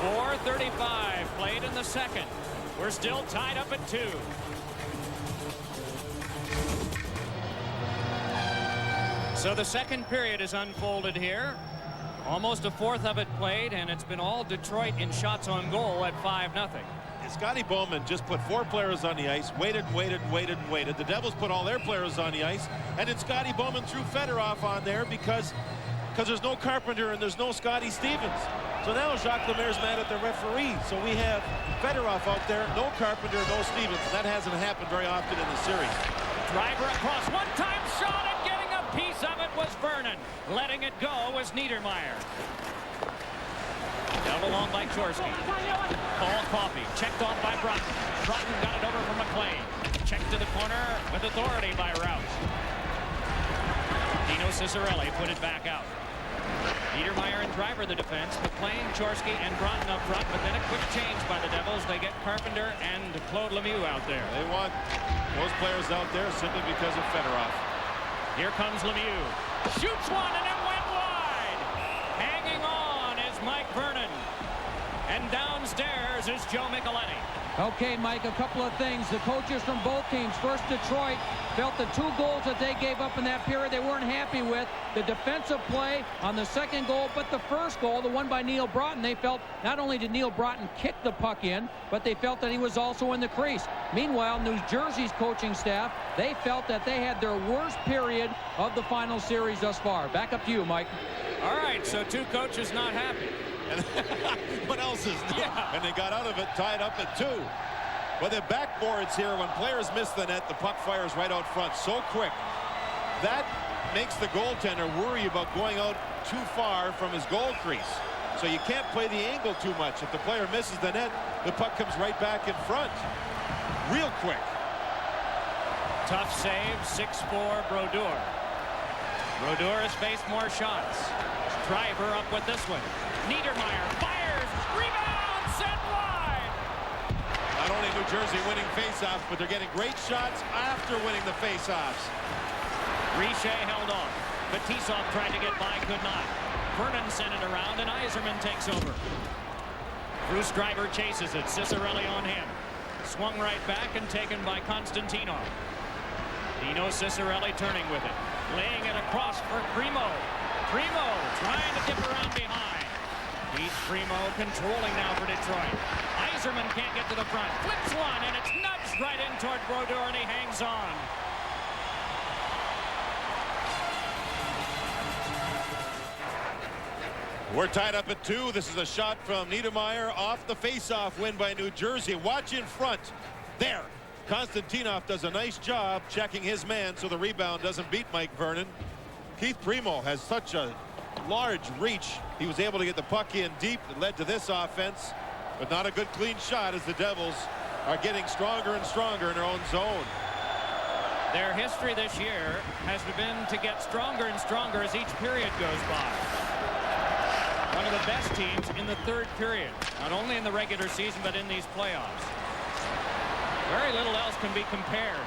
S8: 4:35 played in the second. We're still tied up at 2. So the second period is unfolded here. Almost a fourth of it played, and it's been all Detroit in shots on goal at 5-0.
S9: Scotty Bowman just put 4 players on the ice, waited. The Devils put all their players on the ice, and then Scotty Bowman threw Fedorov on there because there's no Carpenter and there's no Scotty Stevens. So now Jacques Lemaire's mad at the referee. So we have Fedorov out there, no Carpenter, no Stevens. That hasn't happened very often in the series.
S8: Driver across, one-time shot, and getting a piece of it was Vernon. Letting it go was Niedermeyer. Dealt along by Chorsky. Paul Coffey checked off by Broughton. Broughton got it over from McLean. Checked to the corner with authority by Roush. Dino Cicerelli put it back out. Niedermeyer and Driver the defense. McLean, Chorsky, and Broughton up front, but then a quick change by the Devils. They get Carpenter and Claude Lemieux out there.
S9: They want those players out there simply because of Fedorov.
S8: Here comes Lemieux. Shoots one, and it went wide. Hanging on is Mike Vernon. And downstairs is Joe Micheletti.
S5: Okay, Mike, a couple of things. The coaches from both teams, first Detroit, felt the 2 goals that they gave up in that period they weren't happy with. The defensive play on the second goal, but the first goal, the one by Neil Broughton, they felt not only did Neil Broughton kick the puck in, but they felt that he was also in the crease. Meanwhile, New Jersey's coaching staff, they felt that they had their worst period of the final series thus far. Back up to you, Mike.
S8: All right, so 2 coaches not happy.
S9: What else is new?
S8: Yeah.
S9: And they got out of it tied up at 2. But the backboards here, when players miss the net, the puck fires right out front so quick. That makes the goaltender worry about going out too far from his goal crease. So you can't play the angle too much. If the player misses the net, the puck comes right back in front. Real quick.
S8: Tough save, 6'4" Brodeur. Brodeur has faced more shots. Driver up with this one. Niedermeyer fires, rebound, sent wide.
S9: Not only New Jersey winning faceoffs, but they're getting great shots after winning the faceoffs.
S8: Richer held off. Fetisov tried to get by, could not. Vernon sent it around, and Yzerman takes over. Bruce Driver chases it. Cicerelli on him. Swung right back and taken by Konstantinov. Dino Cicerelli turning with it. Laying it across for Primo. Primo trying to dip around behind. He's Primo controlling now for Detroit. Yzerman can't get to the front. Flips one, and it's nudged right in toward Brodeur, and he hangs on.
S9: We're tied up at 2. This is a shot from Niedermeyer off the face-off win by New Jersey. Watch in front. There. Konstantinov does a nice job checking his man so the rebound doesn't beat Mike Vernon. Keith Primo has such a large reach. He was able to get the puck in deep. It led to this offense, but not a good clean shot as the Devils are getting stronger and stronger in their own zone.
S8: Their history this year has been to get stronger and stronger as each period goes by. One of the best teams in the third period, not only in the regular season, but in these playoffs. Very little else can be compared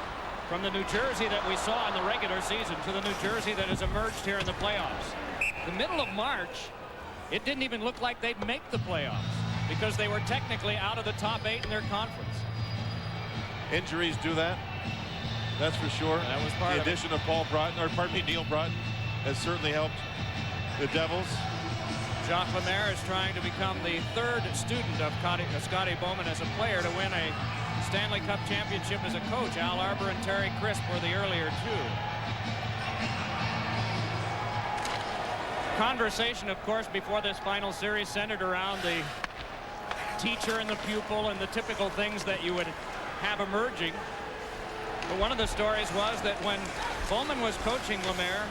S8: from the New Jersey that we saw in the regular season to the New Jersey that has emerged here in the playoffs. The middle of March, it didn't even look like they'd make the playoffs because they were technically out of the top 8 in their conference.
S9: Injuries do that. That's for sure.
S8: That was part
S9: the
S8: of
S9: addition of Paul Broughton, or pardon me, Neil Broughton, has certainly helped the Devils.
S8: Jacques Lemaire is trying to become the 3rd student of Scotty Bowman as a player to win a Stanley Cup championship as a coach. Al Arbour and Terry Crisp were the earlier 2. Conversation, of course, before this final series centered around the teacher and the pupil and the typical things that you would have emerging. But one of the stories was that when Bowman was coaching Lemaire,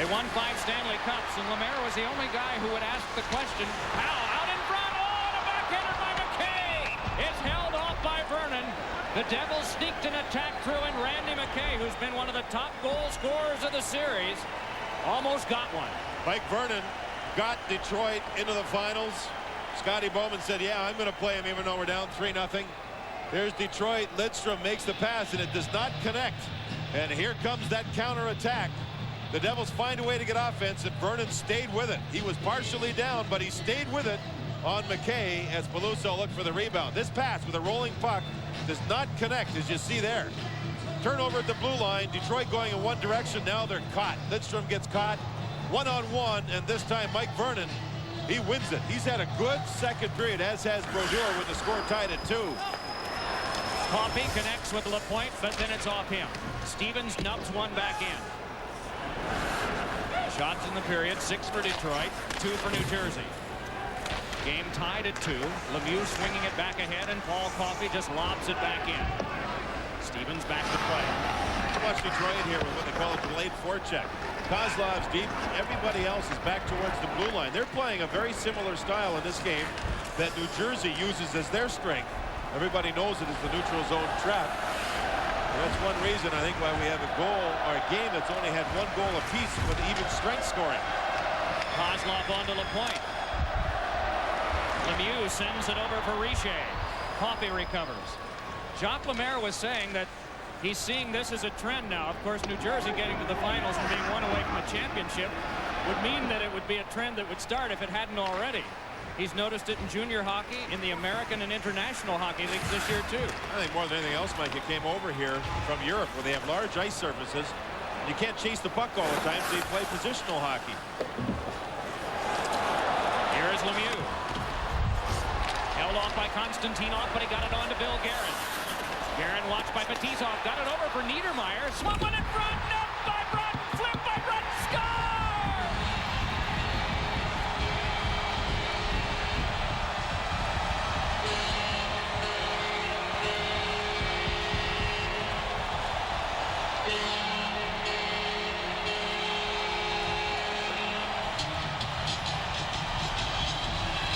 S8: They won 5 Stanley Cups, and Lemaire was the only guy who would ask the question, how? Out in front, oh, and a backhander by McKay. It's held off by Vernon. The Devils sneaked an attack through, and Randy McKay, who's been one of the top goal scorers of the series, almost got one.
S9: Mike Vernon got Detroit into the finals. Scotty Bowman said, yeah, I'm going to play him even though we're down 3-0. There's Detroit. Lidstrom makes the pass, and it does not connect. And here comes that counterattack. The Devils find a way to get offense, and Vernon stayed with it. He was partially down, but he stayed with it on McKay as Peluso looked for the rebound. This pass with a rolling puck does not connect, as you see there. Turnover at the blue line. Detroit going in one direction. Now they're caught. Lidstrom gets caught one-on-one, and this time Mike Vernon, he wins it. He's had a good second period, as has Brodeur, with the score tied at 2.
S8: Coffey connects with LaPointe, but then it's off him. Stevens nubs one back in. Shots in the period, 6 for Detroit, 2 for New Jersey. Game tied at 2. Lemieux swinging it back ahead, and Paul Coffey just lobs it back in. Stevens back to play.
S9: Watch Detroit here with what they call a delayed forecheck. Kozlov's deep. Everybody else is back towards the blue line. They're playing a very similar style in this game that New Jersey uses as their strength. Everybody knows it is the neutral zone trap. And that's one reason, I think, why we have a goal or a game that's only had 1 goal apiece with even strength scoring.
S8: Kozlov onto LaPointe. Lemieux sends it over for Richer. Coffey recovers. Jacques Lemaire was saying that he's seeing this as a trend now. Of course, New Jersey getting to the finals and being 1 away from a championship would mean that it would be a trend that would start if it hadn't already. He's noticed it in junior hockey, in the American and international hockey leagues this year, too.
S9: I think more than anything else, Mike, it came over here from Europe where they have large ice surfaces. You can't chase the puck all the time, so you play positional hockey.
S8: Here is Lemieux. Held off by Konstantinov, but he got it on to Bill Guerin. Guerin watched by Fetisov, got it over for Niedermeyer. Swung one in front, net by Brunton, flip by Brunton, score!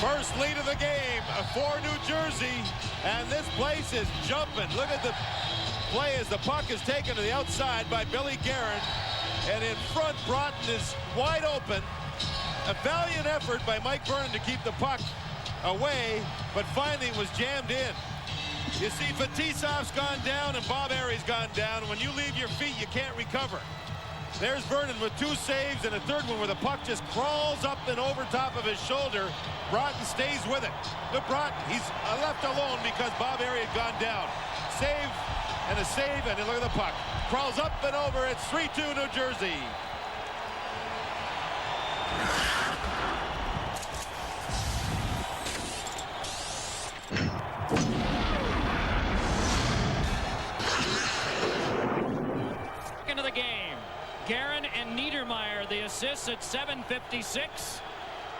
S9: First lead of the game for New Jersey, and this place is jumping. Look at the play as the puck is taken to the outside by Billy Guerin, and in front Broughton is wide open. A valiant effort by Mike Vernon to keep the puck away, but finally it was jammed in. You see Fetisov's gone down and Bob Airy's gone down. When you leave your feet, you can't recover. There's Vernon with 2 saves and a third one where the puck just crawls up and over top of his shoulder. Broughton stays with it. The Broughton, he's left alone because Bob Airy had gone down. Save and a save, and look at the puck. Crawls up and over. It's 3-2 New Jersey.
S8: Into the game. Guerin and Niedermeyer, the assists at 7:56.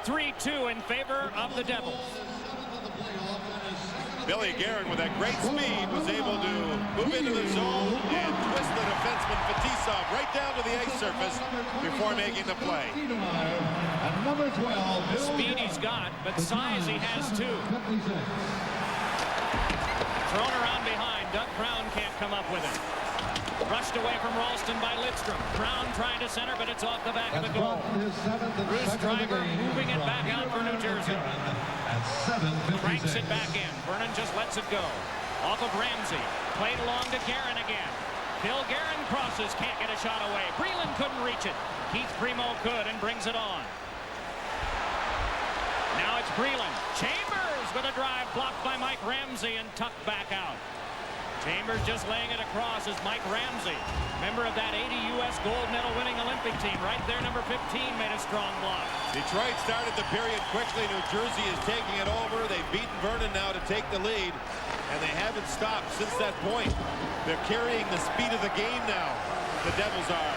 S8: 3-2 in favor of the Devils.
S9: Billy Guerin, with that great speed, was able to move into the zone and twist the defenseman Fetisov right down to the ice surface before making the play.
S8: Speed he's got, but size he has too. Thrown around behind. Doug Brown can't come up with it. Rushed away from Ralston by Lidstrom. Brown trying to center, but it's off the back of the goal. Bruce Driver moving it back out for New Jersey. Cranks it back in. Vernon just lets it go. Off of Ramsey. Played along to Guerin again. Bill Guerin crosses, can't get a shot away. Breland couldn't reach it. Keith Primo could and brings it on. Now it's Breland. Chambers with a drive blocked by Mike Ramsey and tucked back out. Chambers just laying it across is Mike Ramsey, member of that 80 U.S. gold medal winning Olympic team. Right there, number 15 made a strong block.
S9: Detroit started the period quickly. New Jersey is taking it over. They've beaten Vernon now to take the lead, and they haven't stopped since that point. They're carrying the speed of the game now. The Devils are.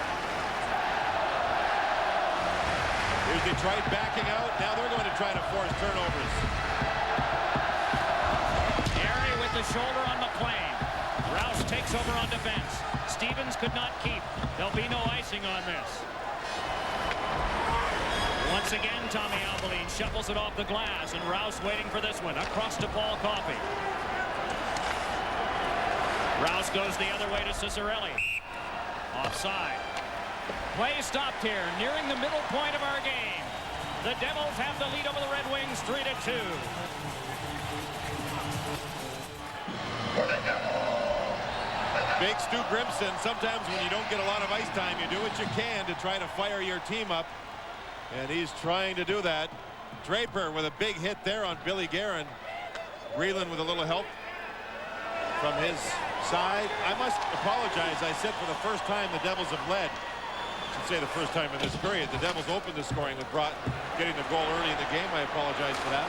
S9: Here's Detroit backing out. Now they're going to try to force turnovers.
S8: Airy with the shoulder on McLean. Rouse takes over on defense. Stevens could not keep. There'll be no icing on this. Once again, Tommy Albaline shuffles it off the glass, and Rouse waiting for this one. Across to Paul Coffey. Rouse goes the other way to Ciccarelli. Offside. Play stopped here, nearing the middle point of our game. The Devils have the lead over the Red Wings, 3-2.
S9: Big Stu Grimson, sometimes when you don't get a lot of ice time, you do what you can to try to fire your team up. And he's trying to do that. Draper with a big hit there on Billy Guerin. Greeland with a little help from his side. I must apologize. I said for the first time the Devils have led. I should say the first time in this period. The Devils opened the scoring with Broughton getting the goal early in the game. I apologize for that.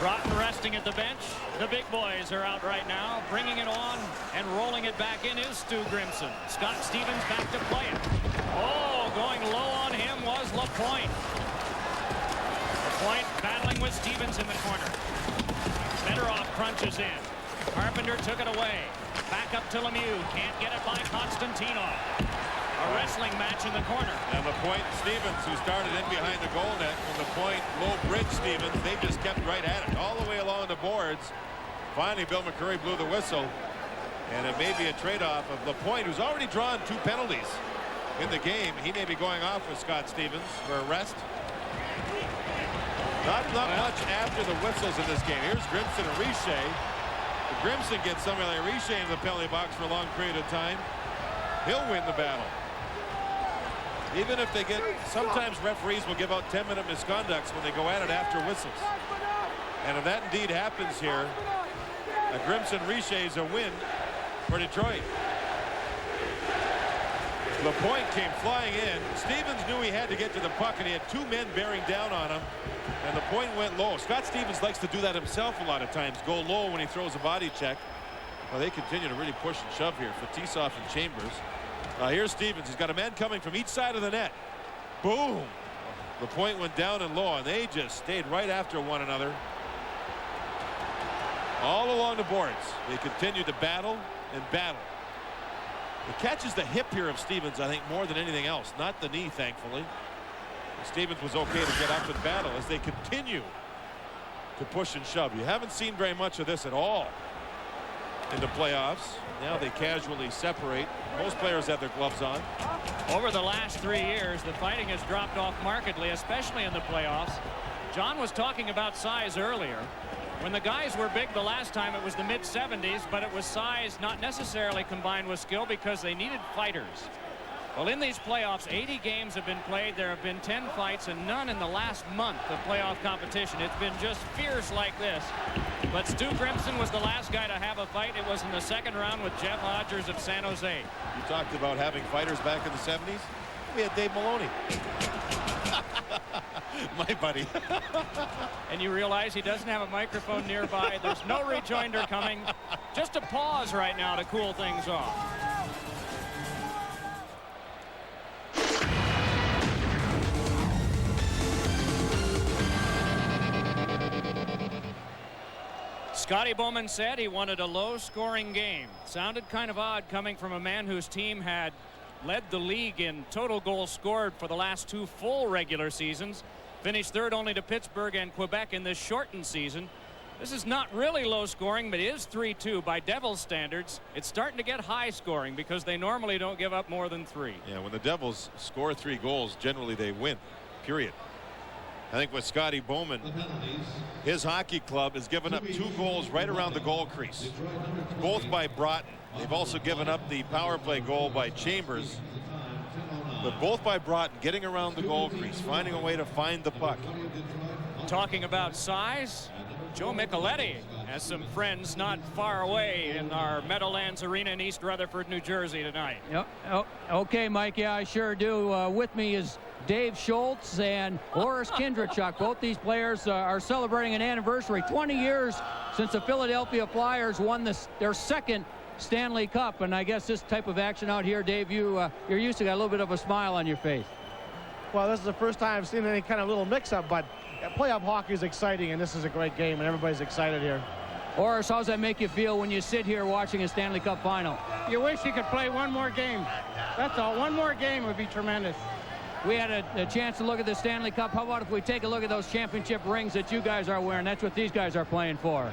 S8: Broughton resting at the bench. The big boys are out right now. Bringing it on and rolling it back in is Stu Grimson. Scott Stevens back to play it. Oh, going low on him was Lapointe. Lapointe battling with Stevens in the corner. Fedorov crunches in. Carpenter took it away. Back up to Lemieux. Can't get it by Konstantinov. A wrestling match in the corner.
S9: And Lapointe and Stevens, who started in behind the goal net, and Lapointe low bridge Stevens, they just kept right at it all the way along the boards. Finally, Bill McCurry blew the whistle, and it may be a trade-off of Lapointe, who's already drawn 2 penalties in the game. He may be going off with Scott Stevens for a rest. Not much after the whistles in this game. Here's Grimson and Richer. If Grimson gets somebody like Richer in the penalty box for a long period of time, he'll win the battle. Even if they get, sometimes referees will give out 10-minute misconducts when they go at it after whistles. And if that indeed happens here, a Grimson-Richer is a win for Detroit. Lapointe came flying in. Stevens knew he had to get to the puck, and he had 2 men bearing down on him. And Lapointe went low. Scott Stevens likes to do that himself a lot of times, go low when he throws a body check. Well, they continue to really push and shove here for Tisov and Chambers. Here's Stevens. He's got a man coming from each side of the net. Boom. Lapointe went down and low, and they just stayed right after one another. All along the boards. They continued to battle and battle. It catches the hip here of Stevens, I think, more than anything else. Not the knee, thankfully. Stevens was okay to get up and battle as they continue to push and shove. You haven't seen very much of this at all in the playoffs. Now they casually separate. Most players have their gloves on.
S8: Over the last 3 years, the fighting has dropped off markedly, especially in the playoffs. John was talking about size earlier. When the guys were big the last time, it was the mid-70s, but it was size not necessarily combined with skill because they needed fighters. Well, in these playoffs, 80 games have been played. There have been 10 fights and none in the last month of playoff competition. It's been just fierce like this. But Stu Grimson was the last guy to have a fight. It was in the second round with Jeff Hodgers of San Jose.
S9: You talked about having fighters back in the 70s. We had Dave Maloney. My buddy.
S8: And you realize he doesn't have a microphone nearby. There's no rejoinder coming. Just a pause right now to cool things off. Scotty Bowman said he wanted a low-scoring game. Sounded kind of odd coming from a man whose team had led the league in total goals scored for the last 2 full regular seasons. Finished third only to Pittsburgh and Quebec in this shortened season. This is not really low scoring, but it is 3-2 by Devils standards. It's starting to get high scoring because they normally don't give up more than 3.
S9: Yeah, when the Devils score 3 goals, generally they win, period. I think with Scotty Bowman, his hockey club has given up 2 goals right around the goal crease, both by Broughton. They've also given up the power play goal by Chambers, but both by Broughton, getting around the goal crease, finding a way to find the puck.
S8: Talking about size, Joe Micheletti has some friends not far away in our Meadowlands Arena in East Rutherford, New Jersey tonight.
S5: Yep. Oh, okay, Mike. Yeah, I sure do. With me is Dave Schultz and Boris Kindrachuk. Both these players are celebrating an anniversary. 20 years since the Philadelphia Flyers won their second Stanley Cup. And I guess this type of action out here, Dave, you're used to got a little bit of a smile on your face.
S18: Well, this is the first time I've seen any kind of little mix-up, but playoff hockey is exciting, and this is a great game, and everybody's excited here.
S5: Boris, how's that make you feel when you sit here watching a Stanley Cup final?
S19: You wish you could play one more game. That's all. One more game would be tremendous.
S5: we had a chance to look at the Stanley Cup. How about if we take a look at those championship rings that you guys are wearing? That's what these guys are playing for.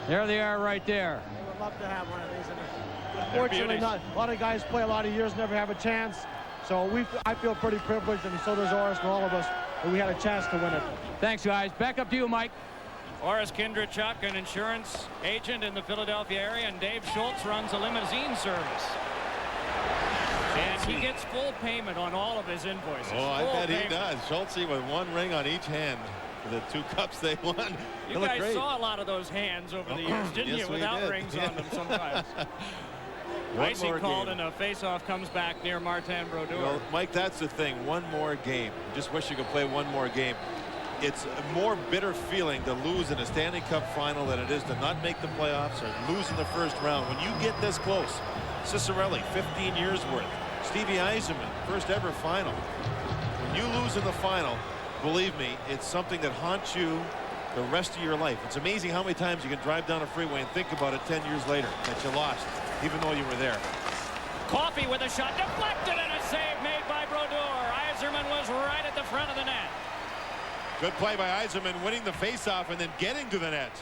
S5: There they are right there.
S18: I would love to have one of these. Unfortunately, not. A lot of guys play a lot of years, never have a chance. So I feel pretty privileged, and so does Oris and all of us, that we had a chance to win it.
S5: Thanks, guys. Back up to you, Mike.
S8: Oris Kindrachuk, an insurance agent in the Philadelphia area, and Dave Schultz runs a limousine service. And he gets full payment on all of his invoices.
S9: Oh, I bet he does. Schultz with one ring on each hand for the 2 cups they won.
S8: You guys saw a lot of those hands over the years, didn't you? Without rings on them sometimes. Icing called and a face-off comes back near Martin Brodeur.
S9: Well, Mike, that's the thing. One more game. Just wish you could play one more game. It's a more bitter feeling to lose in a Stanley Cup final than it is to not make the playoffs or lose in the first round. When you get this close, Cicerelli, 15 years worth. Stevie Yzerman, first ever final. When you lose in the final, believe me, it's something that haunts you the rest of your life. It's amazing how many times you can drive down a freeway and think about it 10 years later that you lost, even though you were there.
S8: Coffey with a shot deflected and a save made by Brodeur. Yzerman was right at the front of the net.
S9: Good play by Yzerman, winning the faceoff and then getting to the net.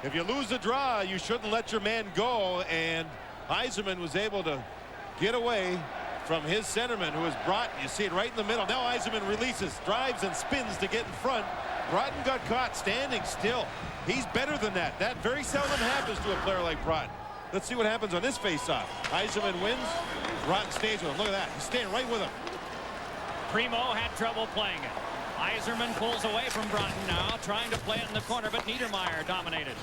S9: If you lose the draw, you shouldn't let your man go, and Yzerman was able to get away from his centerman, who was Broughton. You see it right in the middle. Now Yzerman releases, drives and spins to get in front. Broughton got caught standing still. He's better than that. That very seldom happens to a player like Broughton. Let's see what happens on this faceoff. Yzerman wins. Broughton stays with him. Look at that. He's staying right with him.
S8: Primo had trouble playing it. Yzerman pulls away from Broughton now, trying to play it in the corner, but Niedermayer dominated.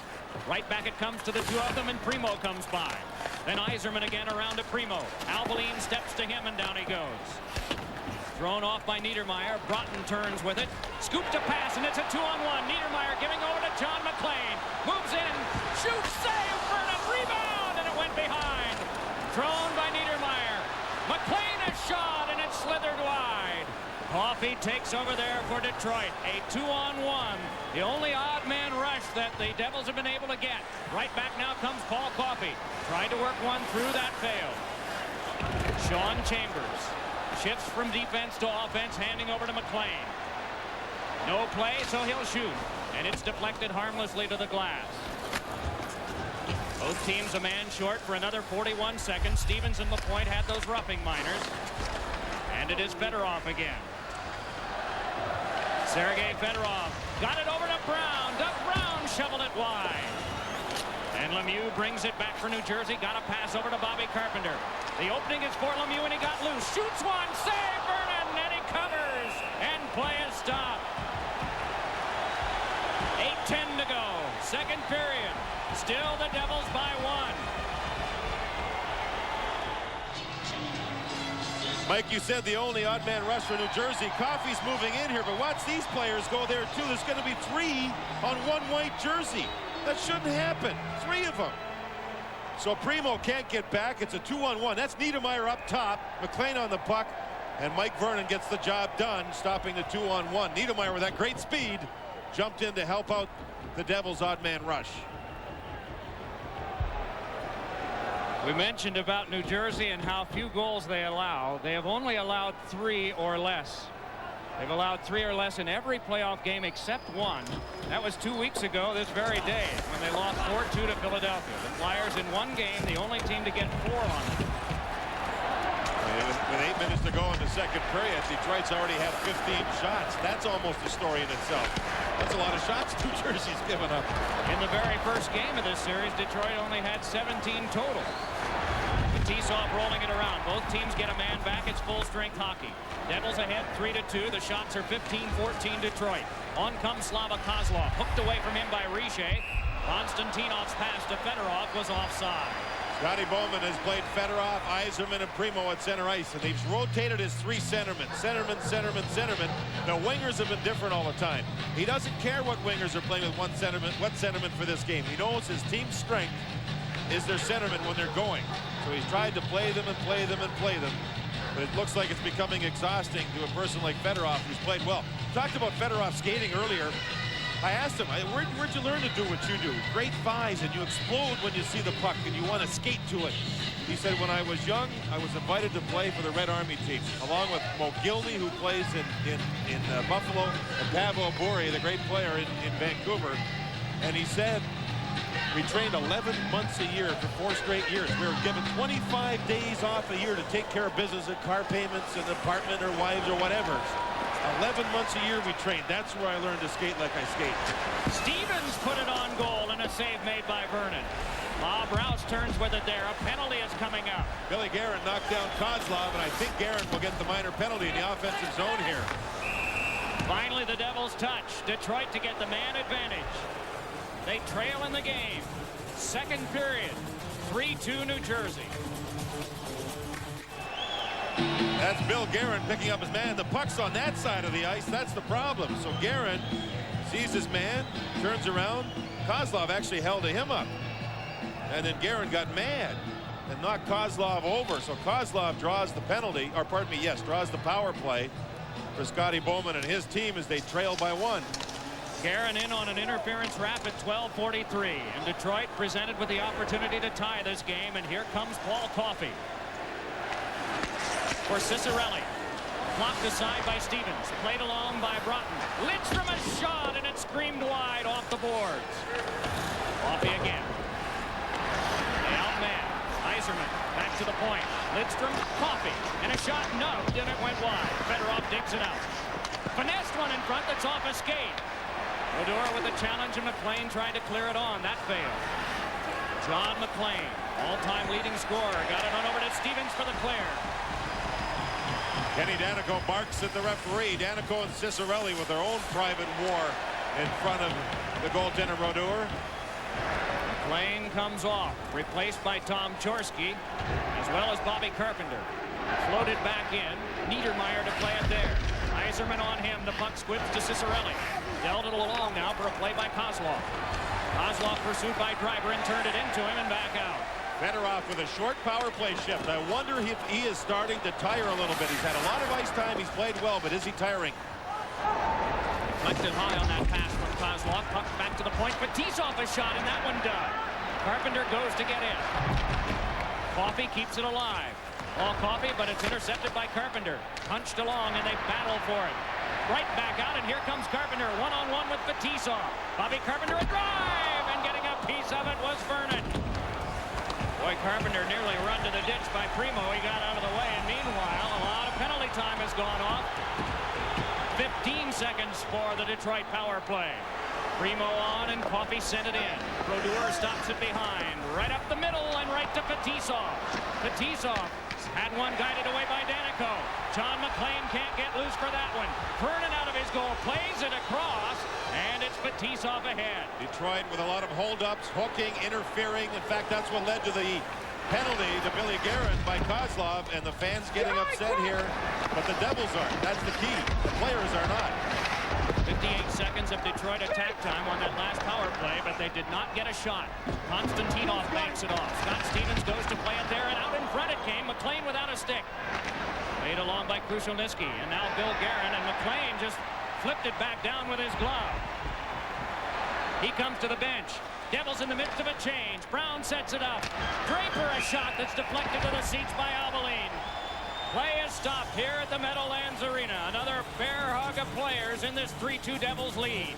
S8: Right back it comes to the two of them, and Primo comes by. Then Yzerman again around to Primo. Albaline steps to him, and down he goes. Thrown off by Niedermayer. Broughton turns with it. Scoop to pass, and it's a 2-on-1. Niedermayer giving over to John McLean. Moves in, shoots, save, Vernon, rebound, and it went behind. Thrown by Niedermayer. McLean has shot, and it slithered wide. Coffey takes over there for Detroit. A 2-on-1. The only odd man rush that the Devils have been able to get. Right back now comes Paul Coffey. Tried to work one through, that failed. Sean Chambers shifts from defense to offense, handing over to McLean. No play, so he'll shoot. And it's deflected harmlessly to the glass. Both teams a man short for another 41 seconds. Stevens and LaPointe had those roughing minors. And it is Fedorov again. Sergei Fedorov got it over to Brown. Doug Brown shoveled it wide. And Lemieux brings it back for New Jersey. Got a pass over to Bobby Carpenter. The opening is for Lemieux, and he got loose. Shoots one, save Vernon, and he covers. And play is stopped. 8:10 to go. Second period. Still the Devils by 1.
S9: Mike, you said the only odd man rush for New Jersey. Coffey's moving in here, but watch these players go there too. There's going to be 3 on one white jersey. That shouldn't happen. 3 of them. So Primo can't get back. It's a 2-on-1. That's Niedermayer up top. McLean on the puck, and Mike Vernon gets the job done, stopping the 2-on-1. Niedermayer with that great speed jumped in to help out the Devils' odd man rush.
S8: We mentioned about New Jersey and how few goals they allow. They have only allowed 3 or less. They've allowed 3 or less in every playoff game except one. That was 2 weeks ago this very day when they lost 4-2 to Philadelphia. The Flyers in one game, the only team to get 4 on them.
S9: With 8 minutes to go in the second period, Detroit's already had 15 shots. That's almost a story in itself. That's a lot of shots New Jersey's given up.
S8: In the very first game of this series, Detroit only had 17 total. Tisov rolling it around. Both teams get a man back. It's full-strength hockey. Devils ahead 3-2. The shots are 15-14 Detroit. On comes Slava Kozlov. Hooked away from him by Richer. Konstantinov's pass to Fedorov was offside.
S9: Scotty Bowman has played Fedorov, Yzerman, and Primo at center ice, and he's rotated his 3 centermen. Centerman. The wingers have been different all the time. He doesn't care what wingers are playing with what centerman for this game. He knows his team's strength is their centerman when they're going. So he's tried to play them. But it looks like it's becoming exhausting to a person like Fedorov, who's played well. Talked about Fedorov skating earlier. I asked him, where'd you learn to do what you do? Great thighs, and you explode when you see the puck, and you want to skate to it. He said, when I was young, I was invited to play for the Red Army team, along with Mo Gilney, who plays in Buffalo, and Pavel Bure, the great player in Vancouver. And he said, we trained 11 months a year for 4 straight years. We were given 25 days off a year to take care of business and car payments and apartment or wives or whatever. 11 months a year we trained. That's where I learned to skate like I skate.
S8: Stevens put it on goal and a save made by Vernon. Bob Rouse turns with it there. A penalty is coming up.
S9: Billy Guerin knocked down Kozlov, and I think Guerin will get the minor penalty in the offensive zone here.
S8: Finally, the Devils touch. Detroit to get the man advantage. They trail in the game. Second period. 3-2 New Jersey.
S9: That's Bill Guerin picking up his man. The puck's on that side of the ice. That's the problem. So Guerin sees his man, turns around. Kozlov actually held him up. And then Guerin got mad and knocked Kozlov over. So Kozlov draws the penalty, or pardon me, yes, draws the power play for Scotty Bowman and his team as they trail by 1.
S8: Guerin in on an interference rap at 12:43. And Detroit presented with the opportunity to tie this game. And here comes Paul Coffey. For Cicerelli. Blocked aside by Stevens. Played along by Broughton. Lidstrom a shot, and it screamed wide off the boards. Coffey again. The outman. Yzerman back to the point. Lidstrom, Coffey, and a shot nubbed, and it went wide. Fedorov digs it out. Finessed one in front that's off a skate. Odor with a challenge, and McLean trying to clear it on. That failed. John McLean, all-time leading scorer, got it on over to Stevens for the clear.
S9: Kenny Danico barks at the referee. Danico and Cicerelli with their own private war in front of the goaltender Brodeur.
S8: McLean comes off, replaced by Tom Chorsky, as well as Bobby Carpenter. Floated back in. Niedermeyer to play it there. Yzerman on him. The puck squibs to Cicerelli. Dealt it along now for a play by Kozlov. Kozlov pursued by Driver and turned it into him and back out.
S9: Fedorov with a short power play shift. I wonder if he is starting to tire a little bit. He's had a lot of ice time. He's played well, but is he tiring?
S8: Lifted high on that pass from Kozlov. Puck back to the point. Fetisov a shot, and that one done. Carpenter goes to get in. Coffey keeps it alive. All Coffey, but it's intercepted by Carpenter. Punched along, and they battle for it. Right back out, and here comes Carpenter. One-on-one with Fetisov. Bobby Carpenter a drive, and getting a piece of it was Vernon. Boy, Carpenter nearly run to the ditch by Primo. He got out of the way, and meanwhile, a lot of penalty time has gone off. 15 seconds for the Detroit power play. Primo on, and Coffey sent it in. Brodeur stops it behind. Right up the middle, and right to Fetisov. Fetisov had one guided away by Danico. John McLean can't get loose for that one. Vernon out of his goal, plays it across, and it's Fetisov ahead.
S9: Detroit with a lot of holdups, hooking, interfering. In fact, that's what led to the penalty to Billy Guerin by Kozlov, and the fans getting upset here. But the Devils aren't. That's the key. The players are not.
S8: 58 seconds of Detroit attack time on that last power play, but they did not get a shot. Konstantinov banks it off. Scott Stevens goes to play it there, and out in front it came. McLean without a stick. Played along by Krushelnyski, and now Bill Guerin, and McLean just flipped it back down with his glove. He comes to the bench. Devils in the midst of a change. Brown sets it up. Draper a shot that's deflected to the seats by Abilene. Play is stopped here at the Meadowlands Arena. Another bear hug of players in this 3-2 Devils lead.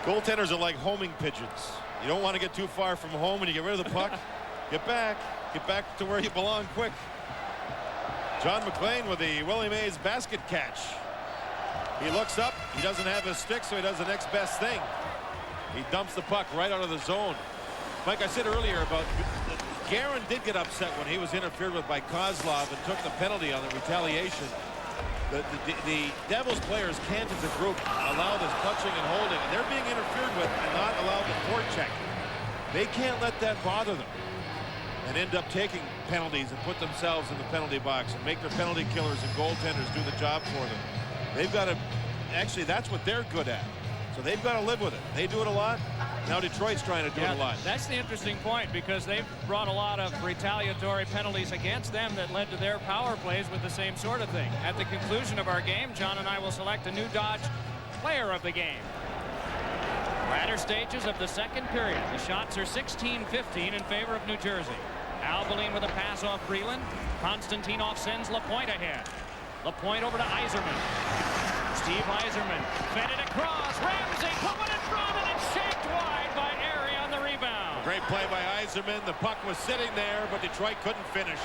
S9: Goaltenders are like homing pigeons. You don't want to get too far from home when you get rid of the puck. Get back to where you belong quick. John McLean with the Willie Mays basket catch. He looks up. He doesn't have his stick, so he does the next best thing. He dumps the puck right out of the zone. Like I said earlier about Guerin did get upset when he was interfered with by Kozlov and took the penalty on the retaliation. The Devils players can't as a group allow this touching and holding, and they're being interfered with and not allowed the forecheck. They can't let that bother them and end up taking penalties and put themselves in the penalty box and make their penalty killers and goaltenders do the job for them. They've got to, actually that's what they're good at. So they've got to live with it. They do it a lot. Now Detroit's trying to do it a lot.
S8: That's the interesting point, because they've brought a lot of retaliatory penalties against them that led to their power plays with the same sort of thing. At the conclusion of our game, John and I will select a new Dodge player of the game. Latter stages of the second period. The shots are 16-15 in favor of New Jersey. Albeline with a pass off Breland. Konstantinov sends Lapointe ahead. Lapointe over to Yzerman. Steve Yzerman fed it across. Ramsey put one in front, and it's shaped wide by Airy on the rebound.
S9: Great play by Yzerman. The puck was sitting there, but Detroit couldn't finish.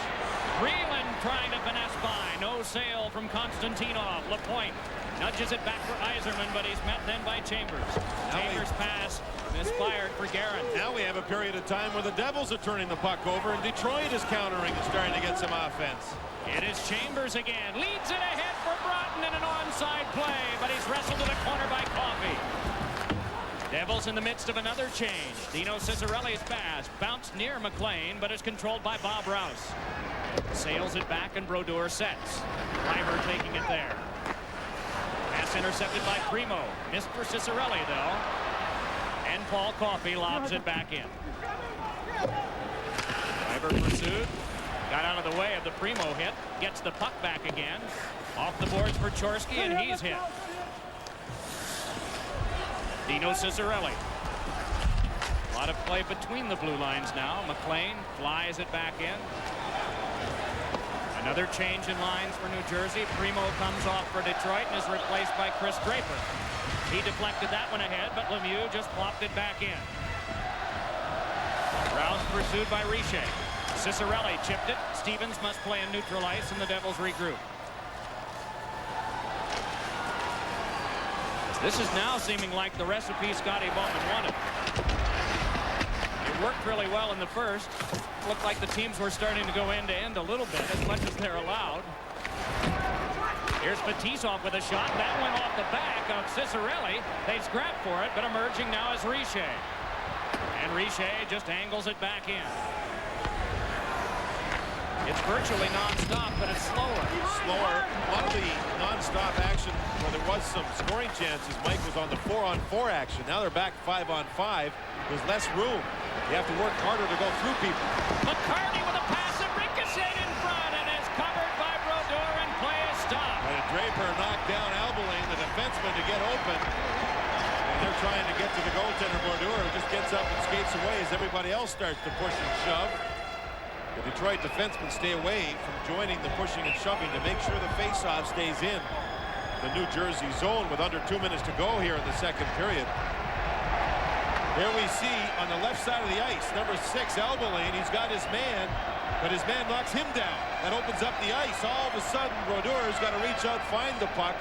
S8: Breland trying to finesse by. No sale from Konstantinov. Lapointe nudges it back for Yzerman, but he's met then by Chambers. Chambers pass misfired for Guerin.
S9: Now we have a period of time where the Devils are turning the puck over, and Detroit is countering and starting to get some offense.
S8: It is Chambers again. Leads it ahead for Broughton in an onside play, but he's wrestled to the corner by Coffey. Devils in the midst of another change. Dino Ciccarelli's pass bounced near McLean, but is controlled by Bob Rouse. Sails it back, and Brodeur sets. Reimer taking it there. Pass intercepted by Primo. Missed for Ciccarelli, though. And Paul Coffey lobs it back in. Reimer pursued. Got out of the way of the Primo hit. Gets the puck back again. Off the boards for Chorsky, and he's hit. Dino Ciccarelli. A lot of play between the blue lines now. McLean flies it back in. Another change in lines for New Jersey. Primo comes off for Detroit and is replaced by Chris Draper. He deflected that one ahead, but Lemieux just plopped it back in. Rouse pursued by Richer. Ciccarelli chipped it. Stevens must play in neutral ice, and the Devils regroup. This is now seeming like the recipe Scotty Bowman wanted. It worked really well in the first. Looked like the teams were starting to go end-to-end a little bit, as much as they're allowed. Here's Fetisov with a shot. That went off the back of Ciccarelli. They scrap for it, but emerging now is Richer. And Richer just angles it back in. It's virtually non-stop, but it's slower.
S9: Slower. A lot of the non-stop action where there was some scoring chances, Mike, was on the 4-on-4 action. Now they're back 5-on-5. There's less room. You have to work harder to go through people.
S8: McCarty with a pass that ricocheted in front and is covered by Brodeur, and play is stopped.
S9: And Draper knocked down Albeline, the defenseman, to get open. And they're trying to get to the goaltender. Brodeur just gets up and skates away as everybody else starts to push and shove. The Detroit defensemen stay away from joining the pushing and shoving to make sure the faceoff stays in the New Jersey zone with under 2 minutes to go here in the second period. Here we see on the left side of the ice, number 6, Albeline. He's got his man, but his man knocks him down. That opens up the ice. All of a sudden, Brodeur's got to reach out, find the puck,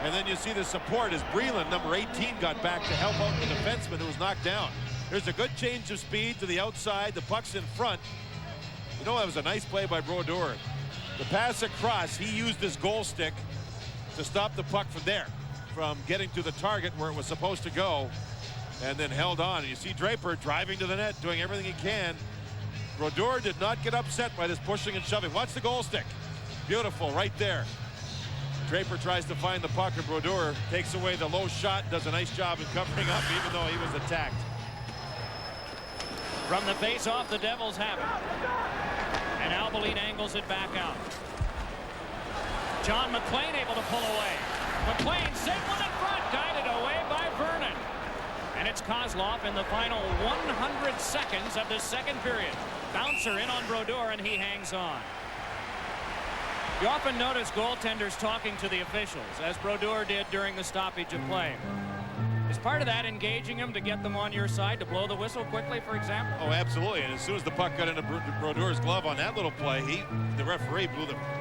S9: and then you see the support as Breland, number 18, got back to help out the defenseman who was knocked down. There's a good change of speed to the outside. The puck's in front. You know, that was a nice play by Brodeur. The pass across, he used his goal stick to stop the puck from there, from getting to the target where it was supposed to go, and then held on. And you see Draper driving to the net, doing everything he can. Brodeur did not get upset by this pushing and shoving. Watch the goal stick. Beautiful, right there. Draper tries to find the puck, and Brodeur takes away the low shot, does a nice job in covering up, even though he was attacked.
S8: From the face-off, the Devils have it. And Albeline angles it back out. John McLean able to pull away. McLean sent one in front, guided away by Vernon. And it's Kozlov in the final 100 seconds of the second period. Bouncer in on Brodeur, and he hangs on. You often notice goaltenders talking to the officials, as Brodeur did during the stoppage of play. Is part of that engaging them to get them on your side, to blow the whistle quickly, for example?
S9: Oh, absolutely. And as soon as the puck got into Brodeur's glove on that little play, the referee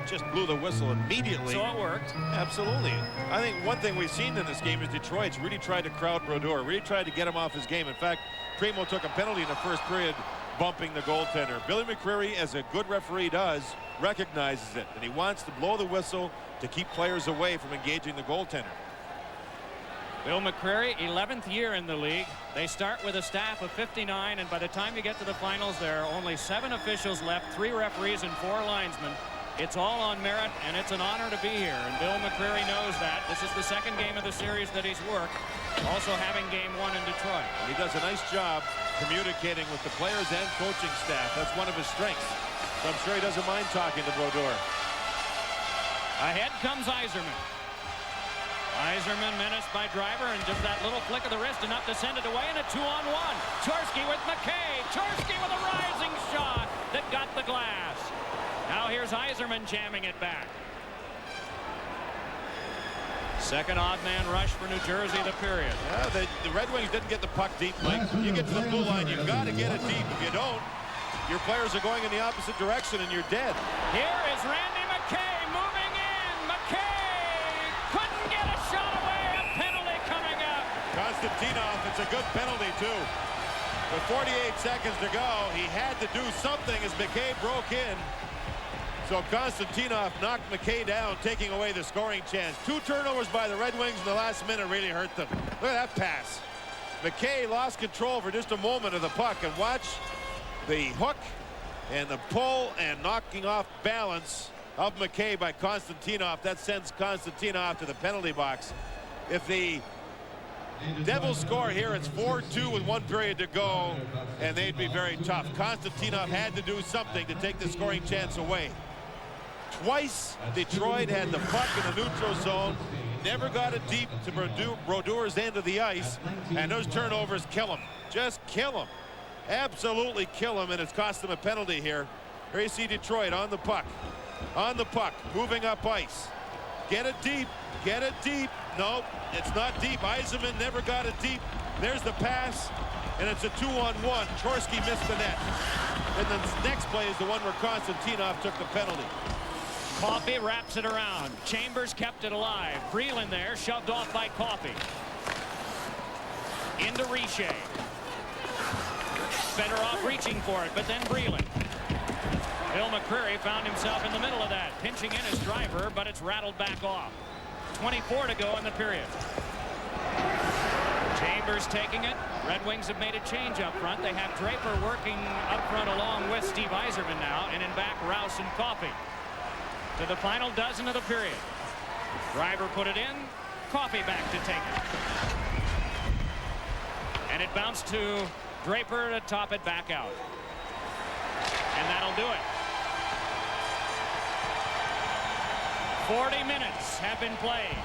S9: just blew the whistle immediately.
S8: So it worked.
S9: Absolutely. I think one thing we've seen in this game is Detroit's really tried to crowd Brodeur, really tried to get him off his game. In fact, Primo took a penalty in the first period, bumping the goaltender. Billy McCreary, as a good referee does, recognizes it, and he wants to blow the whistle to keep players away from engaging the goaltender.
S8: Bill McCreary, 11th year in the league. They start with a staff of 59, and by the time you get to the finals, there are only 7 officials left, 3 referees and 4 linesmen. It's all on merit, and it's an honor to be here. And Bill McCreary knows that. This is the second game of the series that he's worked, also having game 1 in Detroit.
S9: He does a nice job communicating with the players and coaching staff. That's one of his strengths. So I'm sure he doesn't mind talking to Brodeur.
S8: Ahead comes Yzerman. Yzerman menaced by Driver, and just that little flick of the wrist enough to send it away, and a 2-on-1. Chorsky with McKay. Chorsky with a rising shot that got the glass. Now here's Yzerman jamming it back. Second odd man rush for New Jersey, the period.
S9: Yeah, the Red Wings didn't get the puck deep, Mike. You get to the blue line, you've got to get it deep. If you don't, your players are going in the opposite direction and you're dead.
S8: Here is Randy McKay moving in. McKay couldn't get a shot away. A penalty coming up.
S9: Konstantinov, it's a good penalty too. With 48 seconds to go, he had to do something as McKay broke in. So Konstantinov knocked McKay down, taking away the scoring chance. 2 turnovers by the Red Wings in the last minute really hurt them. Look at that pass. McKay lost control for just a moment of the puck, and watch the hook and the pull and knocking off balance of McKay by Konstantinov. That sends Konstantinov to the penalty box. If the Devils score here, it's 4-2 with 1 period to go, and they'd be very tough. Konstantinov had to do something to take the scoring chance away. Twice Detroit had the puck in the neutral zone, never got it deep to Brodeur's end of the ice, and those turnovers kill him. Just kill him. Absolutely kill him, and it's cost them a penalty here. Here you see Detroit on the puck. On the puck, moving up ice. Get it deep. Get it deep. Nope, it's not deep. Yzerman never got it deep. There's the pass, and it's a 2-on-1. Chorsky missed the net. And the next play is the one where Konstantinov took the penalty.
S8: Coffey wraps it around. Chambers kept it alive. Breland there, shoved off by Coffey. Into Richer. Fedorov reaching for it, but then Breland. Bill McCreary found himself in the middle of that, pinching in his Driver, but it's rattled back off. 24 to go in the period. Chambers taking it. Red Wings have made a change up front. They have Draper working up front along with Steve Yzerman now, and in back Rouse and Coffey. To the final dozen of the period. Driver put it in. Coffey back to take it. And it bounced to Draper to top it back out. And that'll do it. 40 minutes have been played.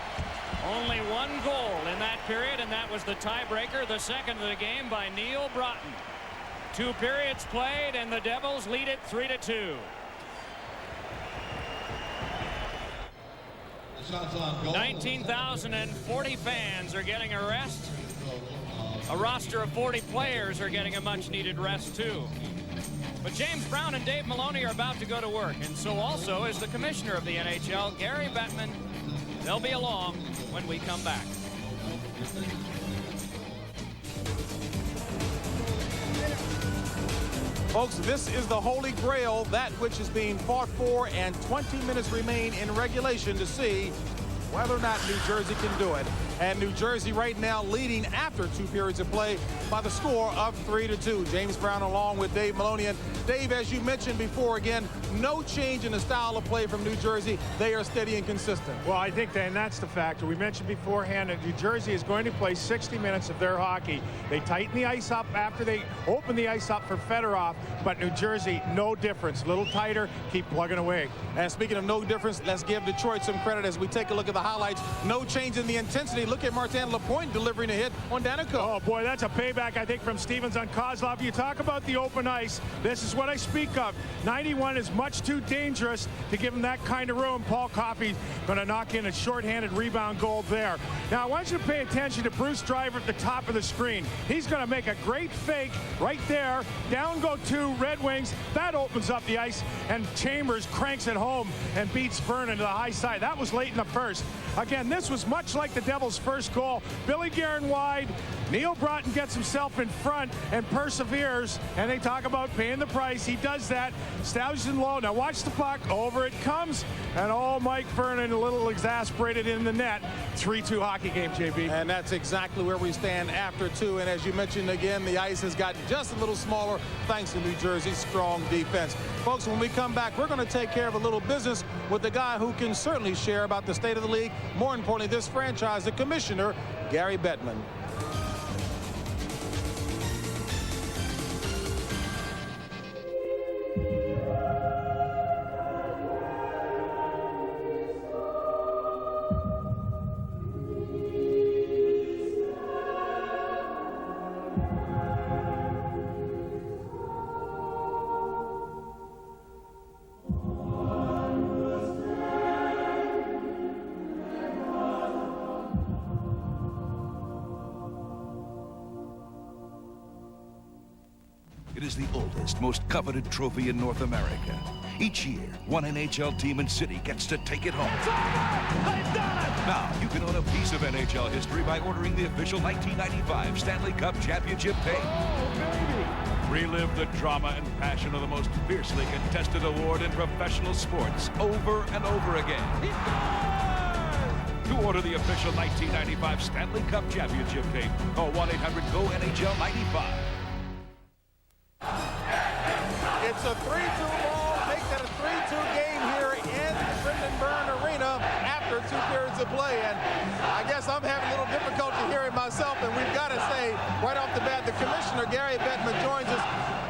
S8: Only 1 goal in that period, and that was the tiebreaker, the second of the game by Neil Broughton. 2 periods played, and the Devils lead it 3-2. 19,040 fans are getting a rest. A roster of 40 players are getting a much-needed rest, too. But James Brown and Dave Maloney are about to go to work, and so also is the commissioner of the NHL, Gary Bettman. They'll be along when we come back.
S3: Folks, this is the Holy Grail, that which is being fought for, and 20 minutes remain in regulation to see whether or not New Jersey can do it. And New Jersey right now leading after 2 periods of play by the score of 3-2. James Brown along with Dave Maloney. And Dave, as you mentioned before, again, no change in the style of play from New Jersey. They are steady and consistent.
S4: Well, I think and that's the factor. We mentioned beforehand that New Jersey is going to play 60 minutes of their hockey. They tighten the ice up after they open the ice up for Fedorov, but New Jersey, no difference. A little tighter, keep plugging away.
S3: And speaking of no difference, let's give Detroit some credit as we take a look at the highlights. No change in the intensity. Look at Martin Lapointe delivering a hit on Danico.
S4: Oh, boy, that's a payback, I think, from Stevens on Kozlov. You talk about the open ice. This is what I speak of. 91 is much too dangerous to give him that kind of room. Paul Coffey going to knock in a shorthanded rebound goal there. Now, I want you to pay attention to Bruce Driver at the top of the screen. He's going to make a great fake right there. Down go 2 Red Wings. That opens up the ice, and Chambers cranks it home and beats Vernon to the high side. That was late in the first. Again, this was much like the Devils' first goal. Billy Guerin wide. Neil Broughton gets himself in front and perseveres, and they talk about paying the price. He does that. Stoughton low. Now watch the puck. Over it comes, and oh, Mike Vernon a little exasperated in the net. 3-2 hockey game, JB.
S3: And that's exactly where we stand after 2. And as you mentioned again, the ice has gotten just a little smaller thanks to New Jersey's strong defense. Folks, when we come back, we're going to take care of a little business with the guy who can certainly share about the state of the league. More importantly, this franchise, the commissioner, Gary Bettman.
S19: It is the oldest, most coveted trophy in North America. Each year, one NHL team and city gets to take it home.
S11: They've done it!
S19: Now, you can own a piece of NHL history by ordering the official 1995 Stanley Cup Championship tape.
S11: Oh, baby!
S19: Relive the drama and passion of the most fiercely contested award in professional sports over and over again. To order the official 1995 Stanley Cup Championship tape, call 1-800-GO-NHL-95.
S3: It's a 3-2 ball, make that a 3-2 game here in the Brendan Byrne Arena after 2 periods of play. And I guess I'm having a little difficulty hearing myself, and we've got to say right off the bat, the commissioner, Gary Bettman, joins us.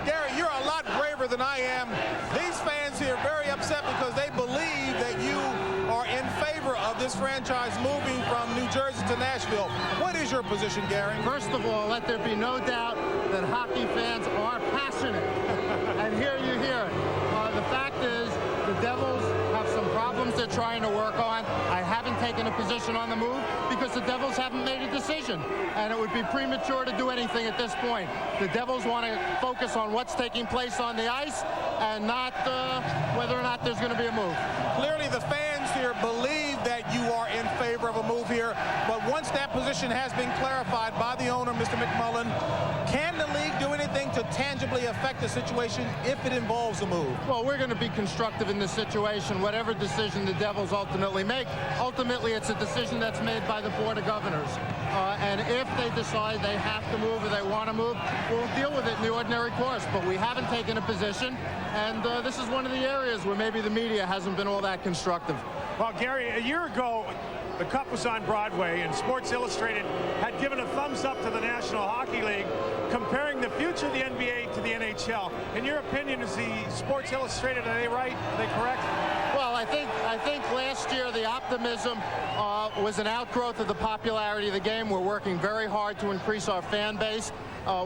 S3: Gary, you're a lot braver than I am. These fans here are very upset because they believe that you are in favor of this franchise moving from New Jersey to Nashville. What is your position, Gary?
S18: First of all, let there be no doubt that hockey fans are passionate. And here you hear it. The fact is, the Devils have some problems they're trying to work on. I haven't taken a position on the move because the Devils haven't made a decision. And it would be premature to do anything at this point. The Devils want to focus on what's taking place on the ice and not whether or not there's going to be a move.
S3: Clearly, the fans here believe that you are in favor of a move here. But once that position has been clarified by the owner, Mr. McMullen, can the league do anything to tangibly affect the situation if it involves a move?
S18: Well, we're going to be constructive in this situation. Whatever decision the Devils ultimately make, ultimately it's a decision that's made by the Board of Governors. And if they decide they have to move or they want to move, we'll deal with it in the ordinary course. But we haven't taken a position, and this is one of the areas where maybe the media hasn't been all that constructive.
S4: Well, Gary, a year ago, the Cup was on Broadway, and Sports Illustrated had given a thumbs up to the National Hockey League, comparing the future of the NBA to the NHL. In your opinion, is the Sports Illustrated, are they right? Are they correct?
S18: Well, I think last year the optimism was an outgrowth of the popularity of the game. We're working very hard to increase our fan base.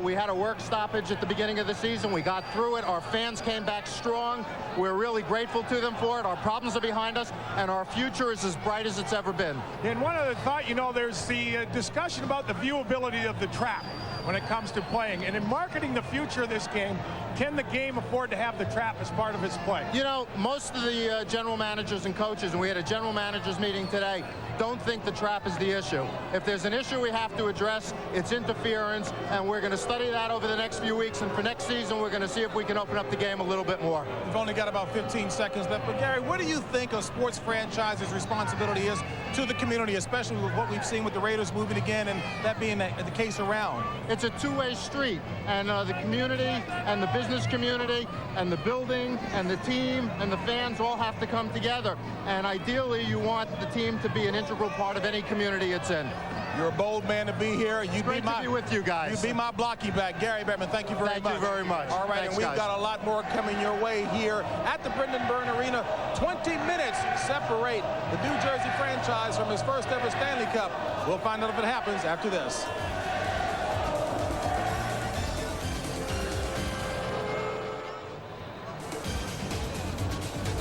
S18: We had a work stoppage at the beginning of the season. We got through it. Our fans came back strong. We're really grateful to them for it. Our problems are behind us, and our future is as bright as it's ever been.
S4: And one other thought, you know, there's the discussion about the viewability of the trap when it comes to playing. And in marketing the future of this game, can the game afford to have the trap as part of its play?
S18: You know, most of the general managers and coaches, and we had a general managers meeting today, don't think the trap is the issue. If there's an issue we have to address, it's interference, and we're going to study that over the next few weeks. And for next season, we're going to see if we can open up the game a little bit more.
S3: We've only got about 15 seconds left. But, Gary, what do you think a sports franchise's responsibility is to the community, especially with what we've seen with the Raiders moving again and that being the case around?
S18: It's a two-way street, and the community and the business community and the building and the team and the fans all have to come together. And ideally, you want the team to be an integral part of any community it's in.
S3: You're a bold man to be here.
S18: It's great to be with you guys.
S3: You be my blocky back. Gary Bettman, thank you very much.
S18: Thank you very much.
S3: All right,
S18: Thanks,
S3: and we've
S18: guys.
S3: got a lot more coming your way here at the Brendan Byrne Arena. 20 minutes separate the New Jersey franchise from his first ever Stanley Cup. We'll find out if it happens after this.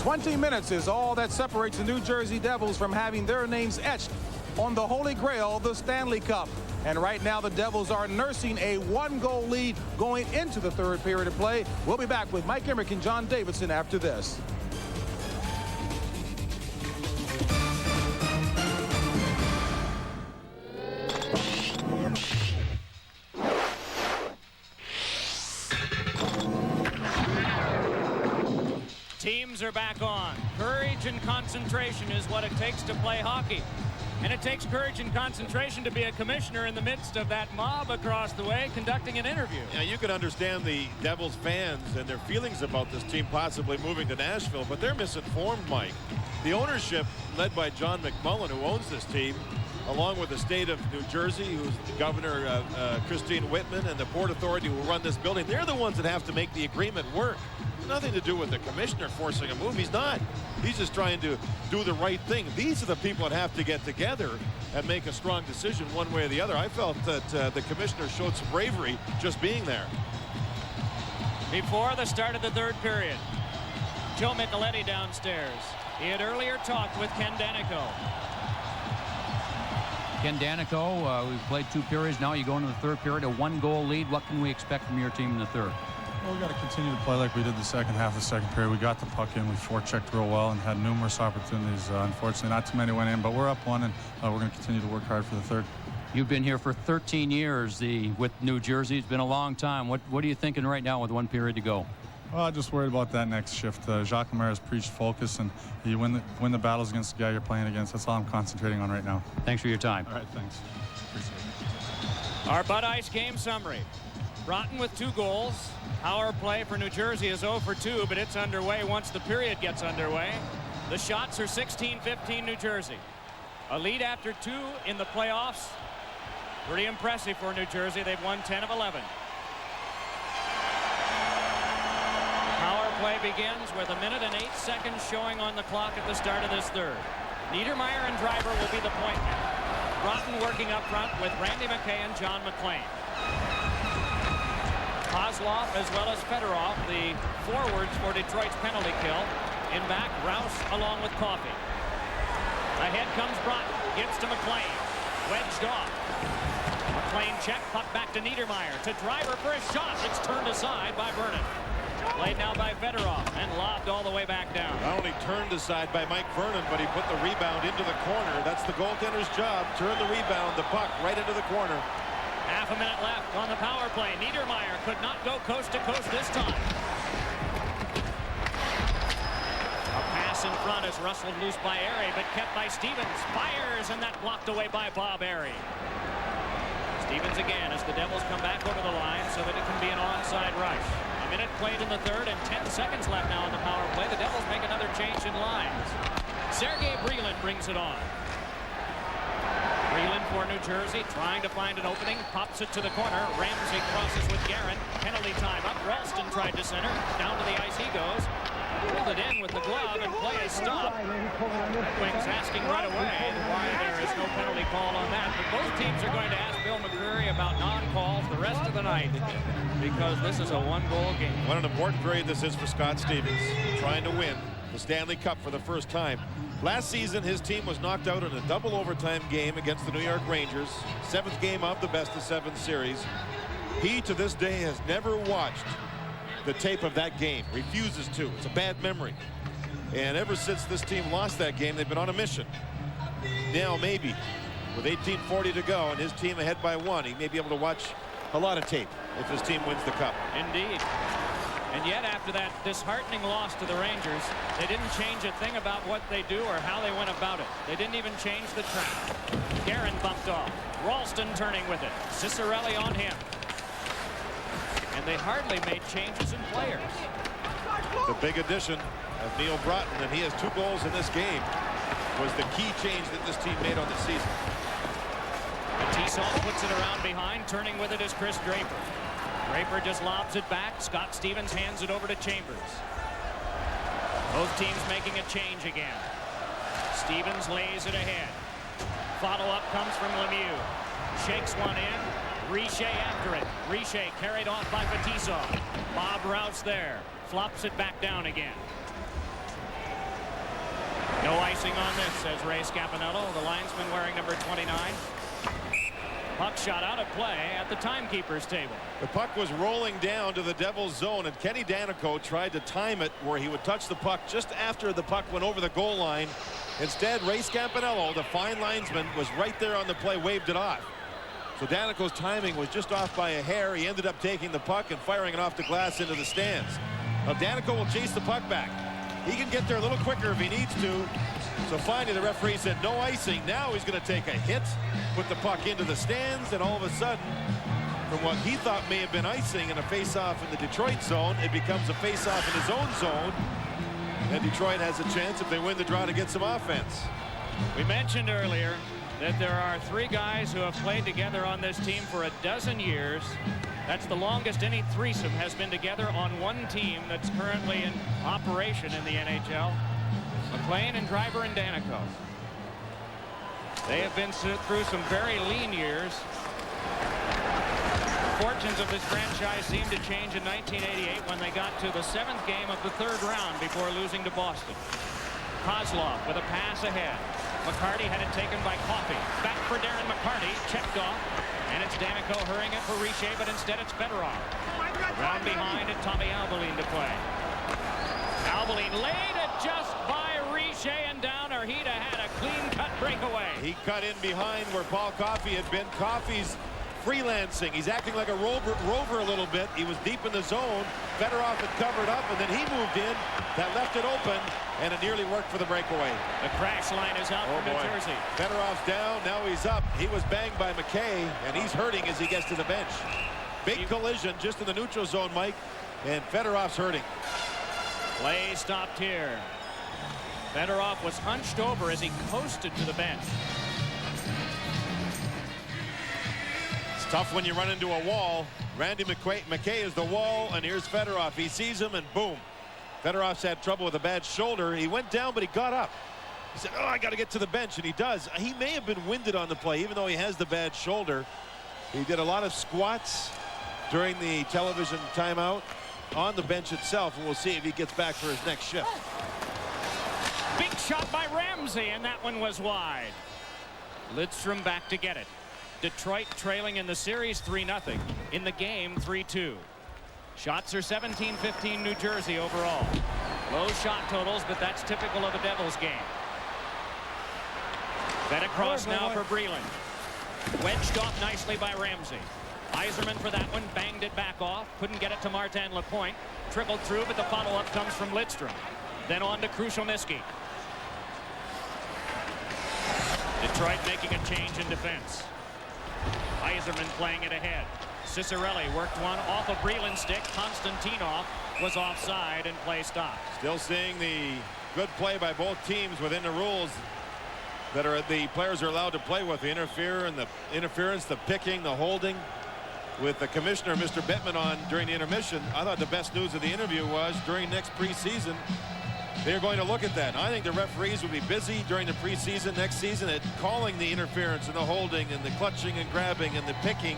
S3: "20 minutes is all that separates the New Jersey Devils from having their names etched on the Holy Grail, the Stanley Cup. And right now the Devils are nursing a 1-goal lead going into the third period of play. We'll be back with Mike Emmerich and John Davidson after this.
S8: Teams are back on. Courage and concentration is what it takes to play hockey. And it takes courage and concentration to be a commissioner in the midst of that mob across the way conducting an interview.
S9: Yeah, you can understand the Devils fans and their feelings about this team possibly moving to Nashville, but they're misinformed, Mike. The ownership, led by John McMullen, who owns this team, along with the state of New Jersey, who's the governor, Christine Whitman, and the Port Authority who run this building, they're the ones that have to make the agreement work. Nothing to do with the commissioner forcing a move. He's not. He's just trying to do the right thing. These are the people that have to get together and make a strong decision one way or the other. I felt that the commissioner showed some bravery just being there.
S8: Before the start of the third period, Joe Micheletti downstairs. He had earlier talked with Ken Danico.
S5: Ken Danico, we've played 2 periods now. You go into the third period, a 1-goal lead. What can we expect from your team in the third?
S20: Well, we got to continue to play like we did the second half of the second period. We got the puck in, we forechecked real well, and had numerous opportunities. Unfortunately, not too many went in, but we're up 1, and we're going to continue to work hard for the third.
S5: You've been here for 13 years with New Jersey. It's been a long time. What are you thinking right now with 1 period to go?
S20: Well, I'm just worried about that next shift. Jacques Lemaire has preached focus, and you win the battles against the guy you're playing against. That's all I'm concentrating on right now.
S5: Thanks for your time.
S20: All right, thanks. Appreciate it.
S8: Our Bud Ice game summary. Broughton with 2 goals. Power play for New Jersey is 0 for 2, but it's underway once the period gets underway. The shots are 16-15 New Jersey. A lead after 2 in the playoffs. Pretty impressive for New Jersey. They've won 10 of 11. Power play begins with 1 minute and 8 seconds showing on the clock at the start of this third. Niedermeyer and Driver will be the point man. Broughton working up front with Randy McKay and John McLean. Kozlov as well as Fedorov, the forwards for Detroit's penalty kill. In back, Rouse along with Coffey. Ahead comes Broughton, gets to McLean. Wedged off. McLean check, puck back to Niedermeyer. To Driver for a shot. It's turned aside by Vernon. Played now by Fedorov and lobbed all the way back down.
S9: Not only turned aside by Mike Vernon, but he put the rebound into the corner. That's the goaltender's job. Turn the rebound, the puck right into the corner.
S8: Half a minute left on the power play. Niedermeyer could not go coast to coast this time. A pass in front is rustled loose by Airy, but kept by Stevens. Fires, and that blocked away by Bob Airy. Stevens again as the Devils come back over the line so that it can be an onside rush. A minute played in the third and 10 seconds left now on the power play. The Devils make another change in lines. Sergei Brylin brings it on. Brylin for New Jersey, trying to find an opening, pops it to the corner. Ramsey crosses with Guerin. Penalty time up. Ralston tried to center. Down to the ice he goes. Pulled it in with the glove, and play is stopped. Red Wings asking right away why there is no penalty call on that. But both teams are going to ask Bill McCreary about non-calls the rest of the night because this is a 1-goal game.
S9: What an important period this is for Scott Stevens, trying to win the Stanley Cup for the first time. Last season, his team was knocked out in a double overtime game against the New York Rangers, 7th game of the best-of-7 series. He, to this day, has never watched the tape of that game. Refuses to. It's a bad memory. And ever since this team lost that game, they've been on a mission. Now, maybe, with 18:40 to go and his team ahead by 1, he may be able to watch a lot of tape if his team wins the Cup.
S8: Indeed. And yet, after that disheartening loss to the Rangers, they didn't change a thing about what they do or how they went about it. They didn't even change the track. Guerin bumped off. Ralston turning with it. Cicerelli on him. And they hardly made changes in players.
S9: The big addition of Neil Broughton, and he has 2 goals in this game, was the key change that this team made on the season.
S8: Tisson puts it around behind. Turning with it is Chris Draper. Draper just lobs it back. Scott Stevens hands it over to Chambers. Both teams making a change again. Stevens lays it ahead. Follow-up comes from Lemieux. Shakes one in. Richer after it. Richer carried off by Fetisov. Bob Rouse there. Flops it back down again. No icing on this, says Ray Scapanello, the linesman wearing number 29. Puck shot out of play at the timekeeper's table.
S9: The puck was rolling down to the Devils' zone, and Kenny Danico tried to time it where he would touch the puck just after the puck went over the goal line. Instead, Ray Scapanello, the fine linesman, was right there on the play, waved it off. So Danico's timing was just off by a hair. He ended up taking the puck and firing it off the glass into the stands. Now Danico will chase the puck back. He can get there a little quicker if he needs to. So finally the referee said no icing. Now he's going to take a hit, put the puck into the stands, and all of a sudden, from what he thought may have been icing in a face-off in the Detroit zone, it becomes a face-off in his own zone. And Detroit has a chance, if they win the draw, to get some offense.
S8: We mentioned earlier that there are 3 guys who have played together on this team for a dozen years. That's the longest any threesome has been together on one team that's currently in operation in the NHL. McLean and Driver and Danico. They have been through some very lean years. The fortunes of this franchise seemed to change in 1988 when they got to the 7th game of the 3rd round before losing to Boston. Kozlov with a pass ahead. McCarty had it taken by Coffey. Back for Darren McCarty, checked off. And it's Danico hurrying it for Richer, but instead it's Fedorov. Round behind and Tommy Albaline to play. Albaline laid it just by Richer, and Downer Hita had a clean-cut breakaway.
S9: He cut in behind where Paul Coffey had been. Coffey's freelancing. He's acting like a rover a little bit. He was deep in the zone. Fedorov had covered up, and then he moved in. That left it open, and it nearly worked for the breakaway.
S8: The crash line is out for New Jersey.
S9: Fedorov's down. Now he's up. He was banged by McKay, and he's hurting as he gets to the bench. Big collision just in the neutral zone, Mike, and Fedorov's hurting.
S8: Play stopped here. Fedorov was hunched over as he coasted to the bench.
S9: Tough when you run into a wall. Randy McKay is the wall, and here's Fedorov. He sees him, and boom. Fedorov's had trouble with a bad shoulder. He went down, but he got up. He said, oh, I got to get to the bench, and he does. He may have been winded on the play, even though he has the bad shoulder. He did a lot of squats during the television timeout on the bench itself, and we'll see if he gets back for his next shift.
S8: Big shot by Ramsey, and that one was wide. Lidstrom back to get it. Detroit trailing in the series 3-0. In the game 3-2. Shots are 17-15 New Jersey overall. Low shot totals, but that's typical of a Devils game. Fed across now for Breland. Wedged off nicely by Ramsey. Yzerman for that one, banged it back off. Couldn't get it to Martin Lapointe. Trickled through, but the follow-up comes from Lidstrom. Then on to Krushelnyski. Detroit making a change in defense. Yzerman playing it ahead. Cicerelli worked one off a Breland stick. Konstantinov was offside and play stopped.
S9: Still seeing the good play by both teams within the rules that are the players are allowed to play with. The interference, the picking, the holding. With the commissioner, Mr. Bettman, on during the intermission, I thought the best news of the interview was during next preseason, they're going to look at that. I think the referees will be busy during the preseason next season at calling the interference and the holding and the clutching and grabbing and the picking.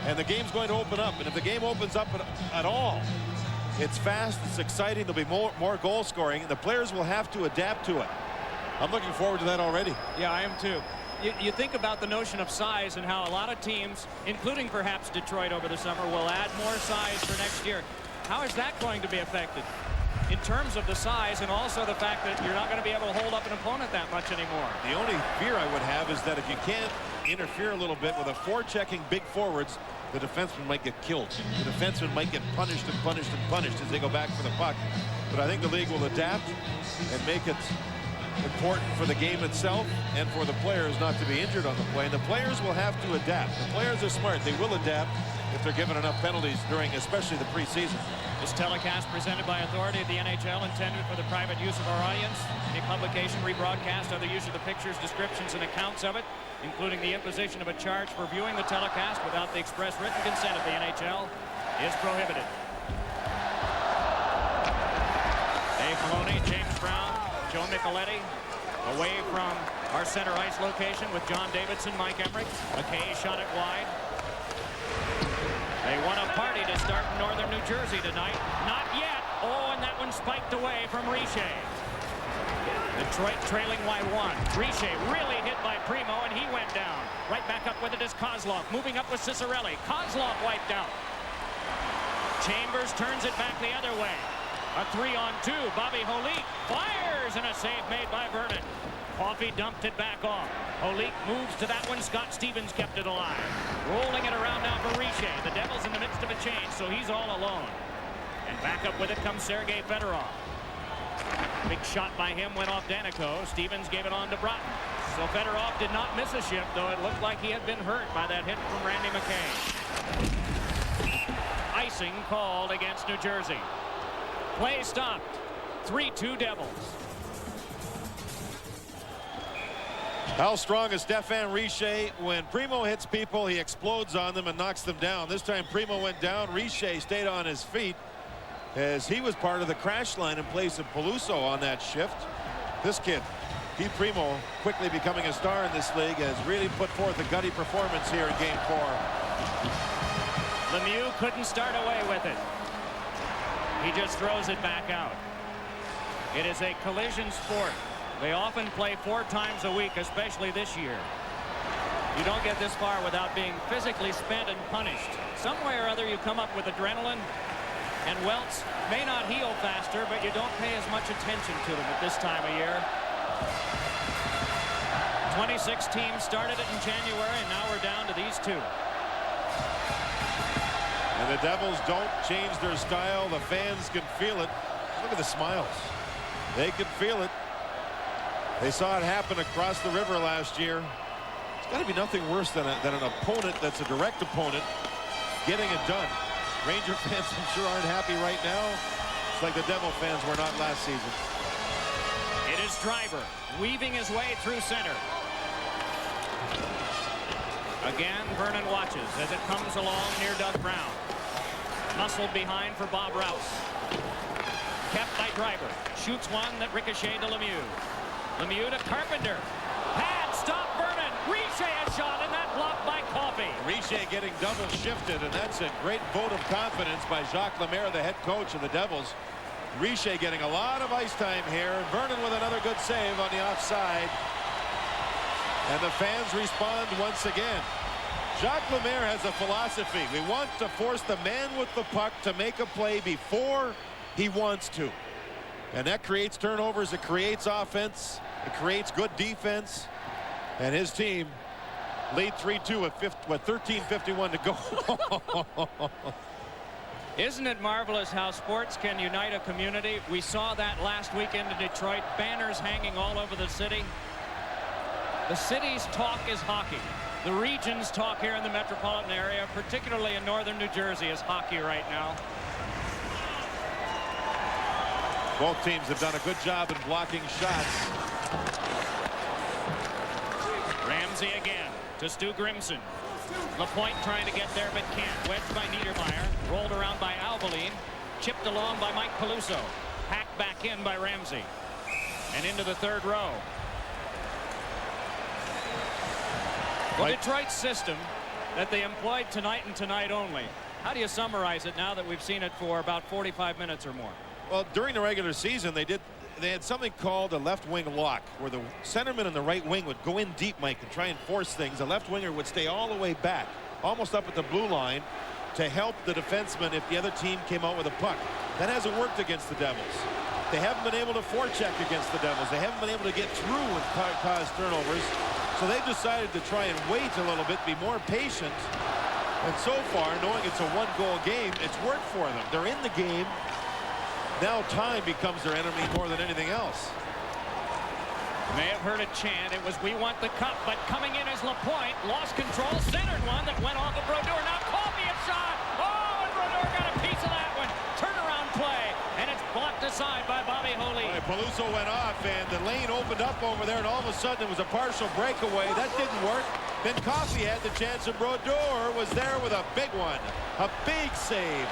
S9: And the game's going to open up. And if the game opens up at all, it's fast, it's exciting, there'll be more goal scoring, and the players will have to adapt to it. I'm looking forward to that already.
S8: Yeah, I am too. You think about the notion of size and how a lot of teams, including perhaps Detroit over the summer, will add more size for next year. How is that going to be affected? In terms of the size and also the fact that you're not going to be able to hold up an opponent that much anymore.
S9: The only fear I would have is that if you can't interfere a little bit with a forechecking big forwards, the defenseman might get killed. The defenseman might get punished and punished and punished as they go back for the puck. But I think the league will adapt and make it important for the game itself and for the players not to be injured on the play. And the players will have to adapt. The players are smart. They will adapt if they're given enough penalties during especially the preseason.
S8: This telecast presented by authority of the NHL, intended for the private use of our audience. Any publication, rebroadcast, other use of the pictures, descriptions, and accounts of it, including the imposition of a charge for viewing the telecast without the express written consent of the NHL, is prohibited. Dave Maloney, James Brown, Joe Micheletti, away from our center ice location with John Davidson, Mike Emmerich. McKay shot it wide. They want a party to start in northern New Jersey tonight. Not yet. Oh, and that one spiked away from Richer. Detroit trailing by 1. Richer really hit by Primo, and he went down. Right back up with it is Kozlov. Moving up with Cicerelli. Kozlov wiped out. Chambers turns it back the other way. A 3-on-2. Bobby Holik fires, and a save made by Vernon. Coffey dumped it back off. Holik moves to that one. Scott Stevens kept it alive. Rolling it around now for Richer. The Devils in the midst of a change, so he's all alone. And back up with it comes Sergei Fedorov. Big shot by him went off Danico. Stevens gave it on to Broughton. So Fedorov did not miss a shift, though it looked like he had been hurt by that hit from Randy McKay. Icing called against New Jersey. Play stopped. 3-2 Devils.
S9: How strong is Stéphane Richer? When Primo hits people, he explodes on them and knocks them down. This time Primo went down. Richer stayed on his feet as he was part of the crash line in place of Peluso on that shift. This kid, Di Primo, quickly becoming a star in this league, has really put forth a gutty performance here in Game 4.
S8: Lemieux couldn't start away with it. He just throws it back out. It is a collision sport. They often play 4 times a week, especially this year. You don't get this far without being physically spent and punished. Some way or other you come up with adrenaline, and welts may not heal faster, but you don't pay as much attention to them at this time of year. 26 teams started it in January, and now we're down to these 2.
S9: And the Devils don't change their style. The fans can feel it. Look at the smiles. They can feel it. They saw it happen across the river last year. It's got to be nothing worse than an opponent that's a direct opponent getting it done. Ranger fans, I'm sure, aren't happy right now. It's like the Devil fans were not last season.
S8: It is Driver weaving his way through center. Again, Vernon watches as it comes along near Doug Brown. Muscled behind for Bob Rouse. Kept by Driver. Shoots one that ricocheted to Lemieux. Lemieux to Carpenter. Pad, stop Vernon. Richer a shot, and that blocked by Coffey.
S9: Richer getting double shifted, and that's a great vote of confidence by Jacques Lemaire, the head coach of the Devils. Richer getting a lot of ice time here. Vernon with another good save on the offside. And the fans respond once again. Jacques Lemaire has a philosophy. We want to force the man with the puck to make a play before he wants to. And that creates turnovers. It creates offense. It creates good defense. And his team lead 3-2 with 13:51 to go.
S8: Isn't it marvelous how sports can unite a community? We saw that last weekend in Detroit. Banners hanging all over the city. The city's talk is hockey. The region's talk here in the metropolitan area, particularly in northern New Jersey, is hockey right now.
S9: Both teams have done a good job in blocking shots.
S8: Ramsey again to Stu Grimson. Lapointe trying to get there but can't. Wedged by Niedermeyer. Rolled around by Alvaline. Chipped along by Mike Peluso. Hacked back in by Ramsey. And into the third row. Well, Detroit's system that they employed tonight and tonight only. How do you summarize it now that we've seen it for about 45 minutes or more?
S9: Well, during the regular season, they had something called a left wing lock, where the centerman and the right wing would go in deep, Mike, and try and force things. The left winger would stay all the way back, almost up at the blue line, to help the defenseman if the other team came out with a puck. That hasn't worked against the Devils. They haven't been able to forecheck against the Devils. They haven't been able to get through and cause turnovers. So they've decided to try and wait a little bit, be more patient. And so far, knowing it's a one-goal game, it's worked for them. They're in the game. Now time becomes their enemy more than anything else.
S8: You may have heard a chant. It was "We want the cup," but coming in as Lapointe lost control, centered one that went off of Brodeur. Now Coffey a shot. Oh, and Brodeur got a piece of that one. Turnaround play, and it's blocked aside by Bobby Holy.
S9: Right, Peluso went off, and the lane opened up over there, and all of a sudden it was a partial breakaway. That didn't work. Then Coffey had the chance, and Brodeur was there with a big one, a big save.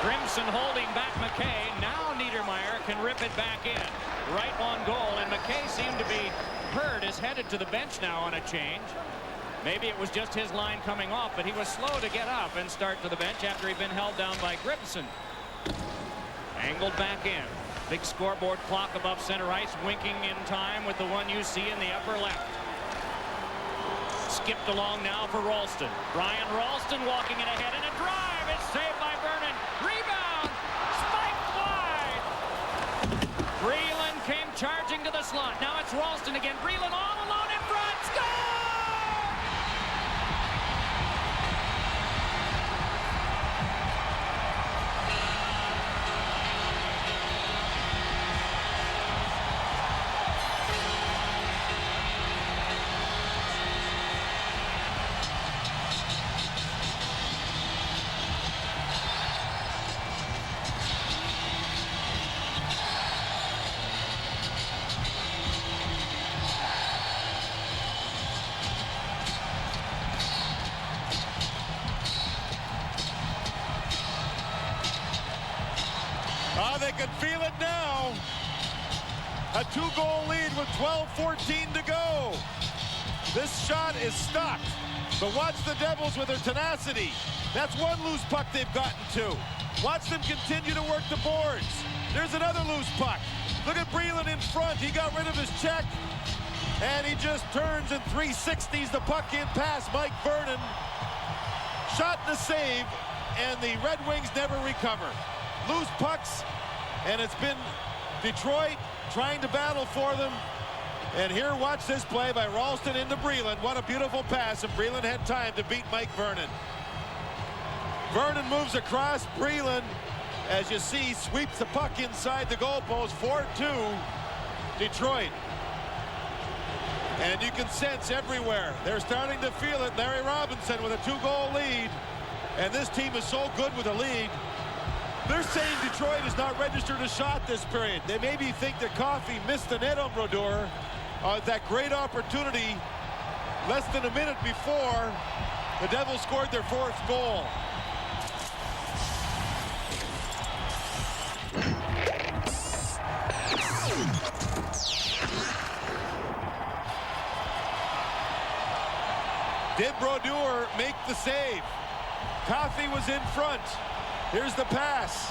S8: Grimson holding back McKay. Now Niedermeyer can rip it back in. Right on goal, and McKay seemed to be hurt, is headed to the bench now on a change. Maybe it was just his line coming off, but he was slow to get up and start to the bench after he'd been held down by Grimson. Angled back in. Big scoreboard clock above center ice, winking in time with the one you see in the upper left. Skipped along now for Ralston. Brian Ralston walking it ahead, and a drive. It's saved by Vernon. Rebound. Spiked wide. Breland came charging to the slot. Now it's Ralston again. Breland all alone in front. Score!
S9: they can feel it now. A 2-goal lead with 12:14 to go. This shot is stopped. But watch the Devils with their tenacity. That's one loose puck they've gotten to. Watch them continue to work the boards. There's another loose puck. Look at Breland in front. He got rid of his check. And he just turns and 360s the puck in past Mike Vernon. Shot and a save. And the Red Wings never recover. Loose pucks. And it's been Detroit trying to battle for them. And here, watch this play by Ralston into Breland. What a beautiful pass, and Breland had time to beat Mike Vernon. Vernon moves across. Breland, as you see, sweeps the puck inside the goalpost. 4-2, Detroit. And you can sense everywhere, they're starting to feel it. Larry Robinson with a 2-goal lead. And this team is so good with a lead. They're saying Detroit has not registered a shot this period. They maybe think that Coffey missed the net on Brodeur. That great opportunity less than a minute before the Devils scored their 4th goal. Did Brodeur make the save? Coffey was in front. Here's the pass.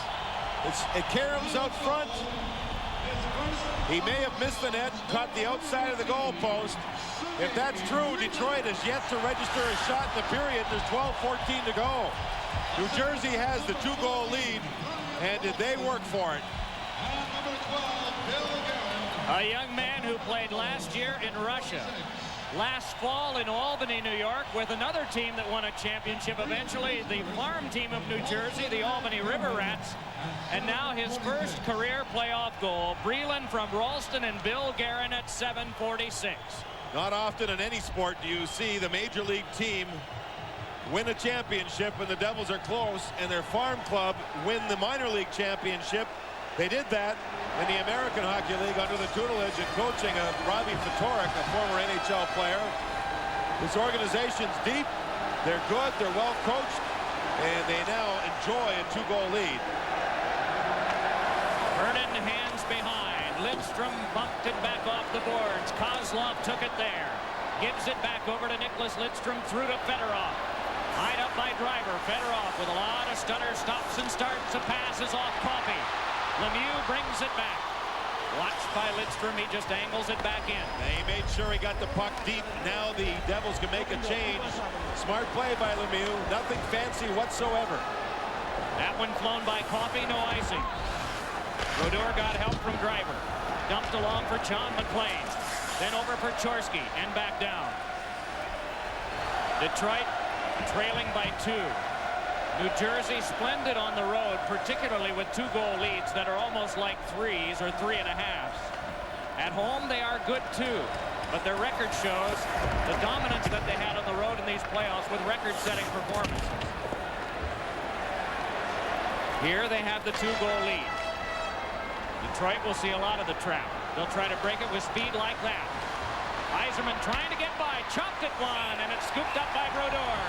S9: It Karam's out front. He may have missed the net, caught the outside of the goalpost. If that's true, Detroit has yet to register a shot in the period. There's 12:14 to go. New Jersey has the 2-goal lead, and did they work for it?
S8: A young man who played last year in Russia, last fall in Albany, New York, with another team that won a championship eventually, the farm team of New Jersey, the Albany River Rats. And now his first career playoff goal. Breland from Ralston and Bill Guerin at 7:46.
S9: Not often in any sport do you see the major league team win a championship and the Devils are close, and their farm club win the minor league championship. They did that in the American Hockey League under the tutelage and coaching of Robbie Fatorik, a former NHL player. This organization's deep, they're good, they're well coached, and they now enjoy a 2-goal lead.
S8: Vernon hands behind. Lidstrom bumped it back off the boards. Kozlov took it there. Gives it back over to Nicholas Lidstrom, through to Fedorov. Tied up by Driver. Fedorov with a lot of stutter, stops and starts. A pass is off Coffey. Lemieux brings it back. Watched by Lidstrom. He just angles it back in.
S9: He made sure he got the puck deep. Now the Devils can make a change. Smart play by Lemieux. Nothing fancy whatsoever.
S8: That one flown by Coffey. No icing. Brodeur got help from Driver. Dumped along for John McLean. Then over for Chorsky and back down. Detroit trailing by 2. New Jersey splendid on the road, particularly with 2-goal leads that are almost like 3s or 3.5s. At home, they are good too, but their record shows the dominance that they had on the road in these playoffs with record-setting performances. Here they have the 2-goal lead. Detroit will see a lot of the trap. They'll try to break it with speed like that. Yzerman trying to get by, chopped at one, and it's scooped up by Brodeur.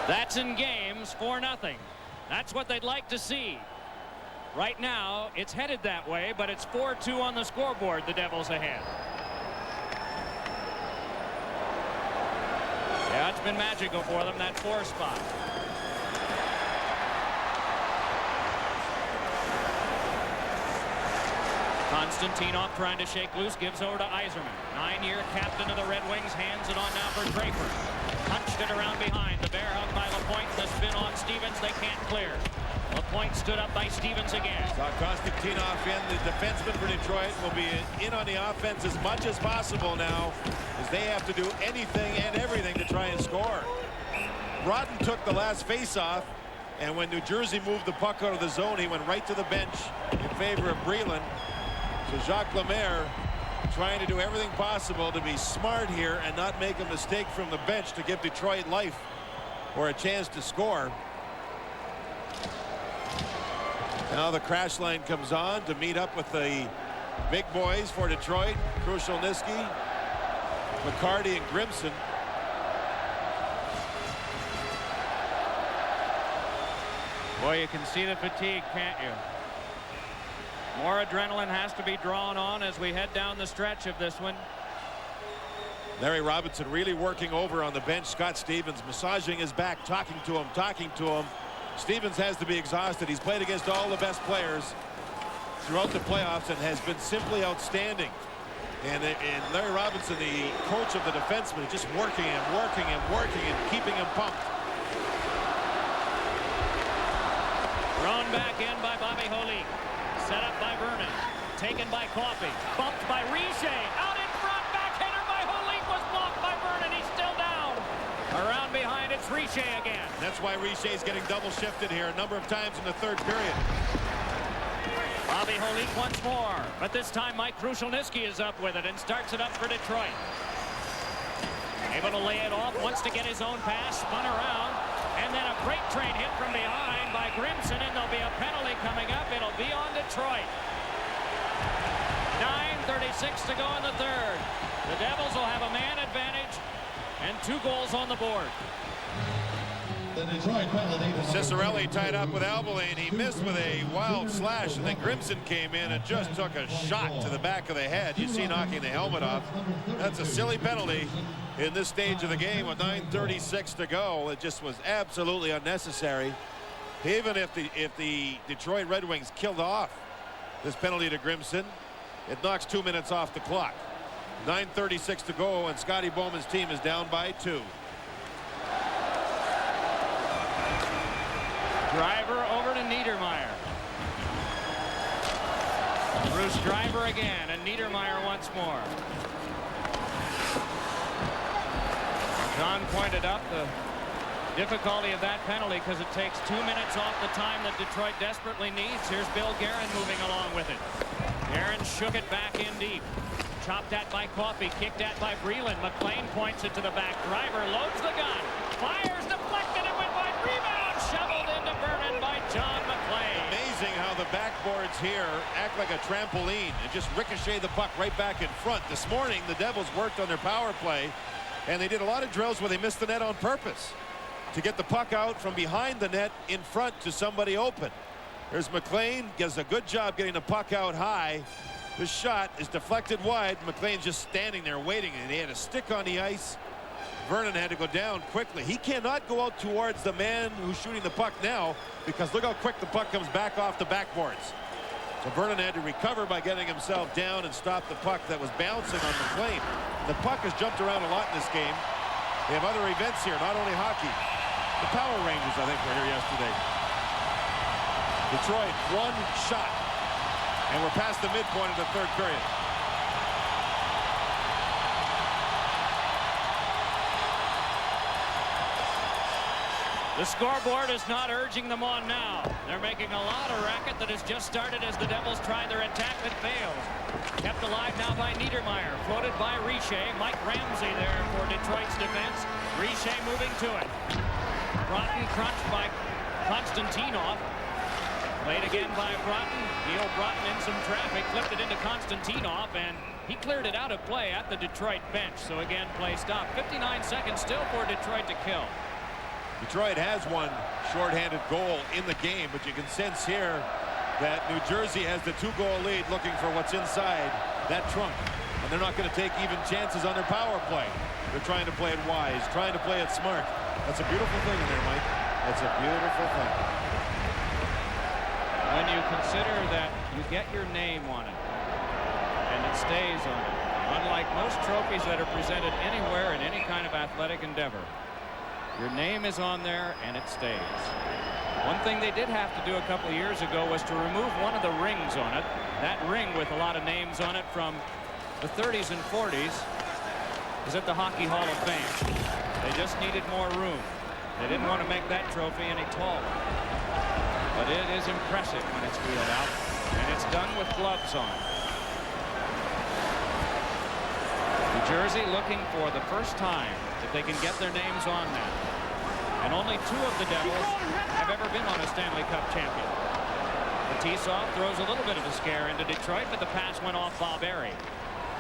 S8: That's in games 4-0. That's what they'd like to see. Right now, it's headed that way, but it's 4-2 on the scoreboard. The Devils ahead. Yeah, it's been magical for them, that 4 spot. Konstantinov trying to shake loose, gives over to Yzerman. 9-year captain of the Red Wings, hands it on now for Draper. Punched it around behind. The bear hug by Lapointe. The spin on Stevens. They can't clear. Lapointe stood up by Stevens again.
S9: Saw Konstantinov in. The defenseman for Detroit will be in on the offense as much as possible now, as they have to do anything and everything to try and score. Broughton took the last face-off, and when New Jersey moved the puck out of the zone, he went right to the bench in favor of Breland. So Jacques Lemaire trying to do everything possible to be smart here and not make a mistake from the bench to give Detroit life or a chance to score. Now the crash line comes on to meet up with the Big boys for Detroit. Krushelnyski, McCarty, and Grimson.
S8: Boy, you can see the fatigue, can't you? More adrenaline has to be drawn on as we head down the stretch of this one.
S9: Larry Robinson really working over on the bench. Scott Stevens massaging his back, talking to him. Stevens has to be exhausted. He's played against all the best players throughout the playoffs and has been simply outstanding. And Larry Robinson, the coach of the defenseman, is just working and keeping him pumped.
S8: Thrown back in by Bobby Holik. Set up by Vernon. Taken by Coffey. Bumped by Richer. Out in front. Backhander by Holik was blocked by Vernon. He's still down. Around behind, it's Richer again.
S9: That's why Richer's getting double shifted here a number of times in the third period.
S8: Bobby Holik once more. But this time Mike Krushelnyski is up with it and starts it up for Detroit. Able to lay it off. Wants to get his own pass. Spun around. And then a freight train hit from behind by Grimson, and there'll be a penalty coming up. It'll be on Detroit. 9:36 to go in the third. The Devils will have a man advantage and 2 goals on the board.
S9: Cicerelli tied up with Albalane. He missed with a wild slash, and then Grimson came in and just took a shot to the back of the head. You see knocking the helmet off. That's a silly penalty in this stage of the game with 9:36 to go. It just was absolutely unnecessary. Even if the Detroit Red Wings killed off this penalty to Grimson, it knocks 2 minutes off the clock. 9:36 to go, and Scotty Bowman's team is down by 2.
S8: Driver over to Niedermeyer. Bruce Driver again, and Niedermeyer once more. John pointed out the difficulty of that penalty because it takes 2 minutes off the time that Detroit desperately needs. Here's Bill Guerin moving along with it. Guerin shook it back in deep. Chopped at by Coffey, kicked at by Breland. McLean points it to the back. Driver loads the gun. Fires, deflected, and went wide. Rebound, shoveled into Vernon by John McLean.
S9: Amazing how the backboards here act like a trampoline and just ricochet the puck right back in front. This morning, the Devils worked on their power play, and they did a lot of drills where they missed the net on purpose to get the puck out from behind the net in front to somebody open. There's McLean, does a good job getting the puck out high. This shot is deflected wide. McLean's just standing there waiting, and he had a stick on the ice. Vernon had to go down quickly. He cannot go out towards the man who's shooting the puck now, because look how quick the puck comes back off the backboards. So Vernon had to recover by getting himself down and stop the puck that was bouncing on McLean. The puck has jumped around a lot in this game. They have other events here, not only hockey. The Power Rangers, I think, were here yesterday. Detroit, 1 shot. And we're past the midpoint of the third period.
S8: The scoreboard is not urging them on now. They're making a lot of racket that has just started as the Devils try their attack that fails. Kept alive now by Niedermeyer. Floated by Richer. Mike Ramsey there for Detroit's defense. Richer moving to it. Broughton crunched by Konstantinov. Played again by Broughton. Neil Broughton in some traffic. Flipped it into Konstantinov, and he cleared it out of play at the Detroit bench. So again, play stopped. 59 seconds still for Detroit to kill.
S9: Detroit has one shorthanded goal in the game, but you can sense here that New Jersey has the 2-goal lead, looking for what's inside that trunk. And they're not going to take even chances on their power play. They're trying to play it wise, trying to play it smart. That's a beautiful thing in there, Mike. That's a beautiful thing.
S8: When you consider that you get your name on it and it stays on it, unlike most trophies that are presented anywhere in any kind of athletic endeavor, your name is on there and it stays. One thing they did have to do a couple of years ago was to remove one of the rings on it. That ring with a lot of names on it from the 30s and 40s is at the Hockey Hall of Fame. They just needed more room. They didn't want to make that trophy any taller. But it is impressive when it's wheeled out, and it's done with gloves on. New Jersey looking for the first time that they can get their names on that. And only 2 of the Devils have ever been on a Stanley Cup champion. Tisov throws a little bit of a scare into Detroit, but the pass went off Bob Airy.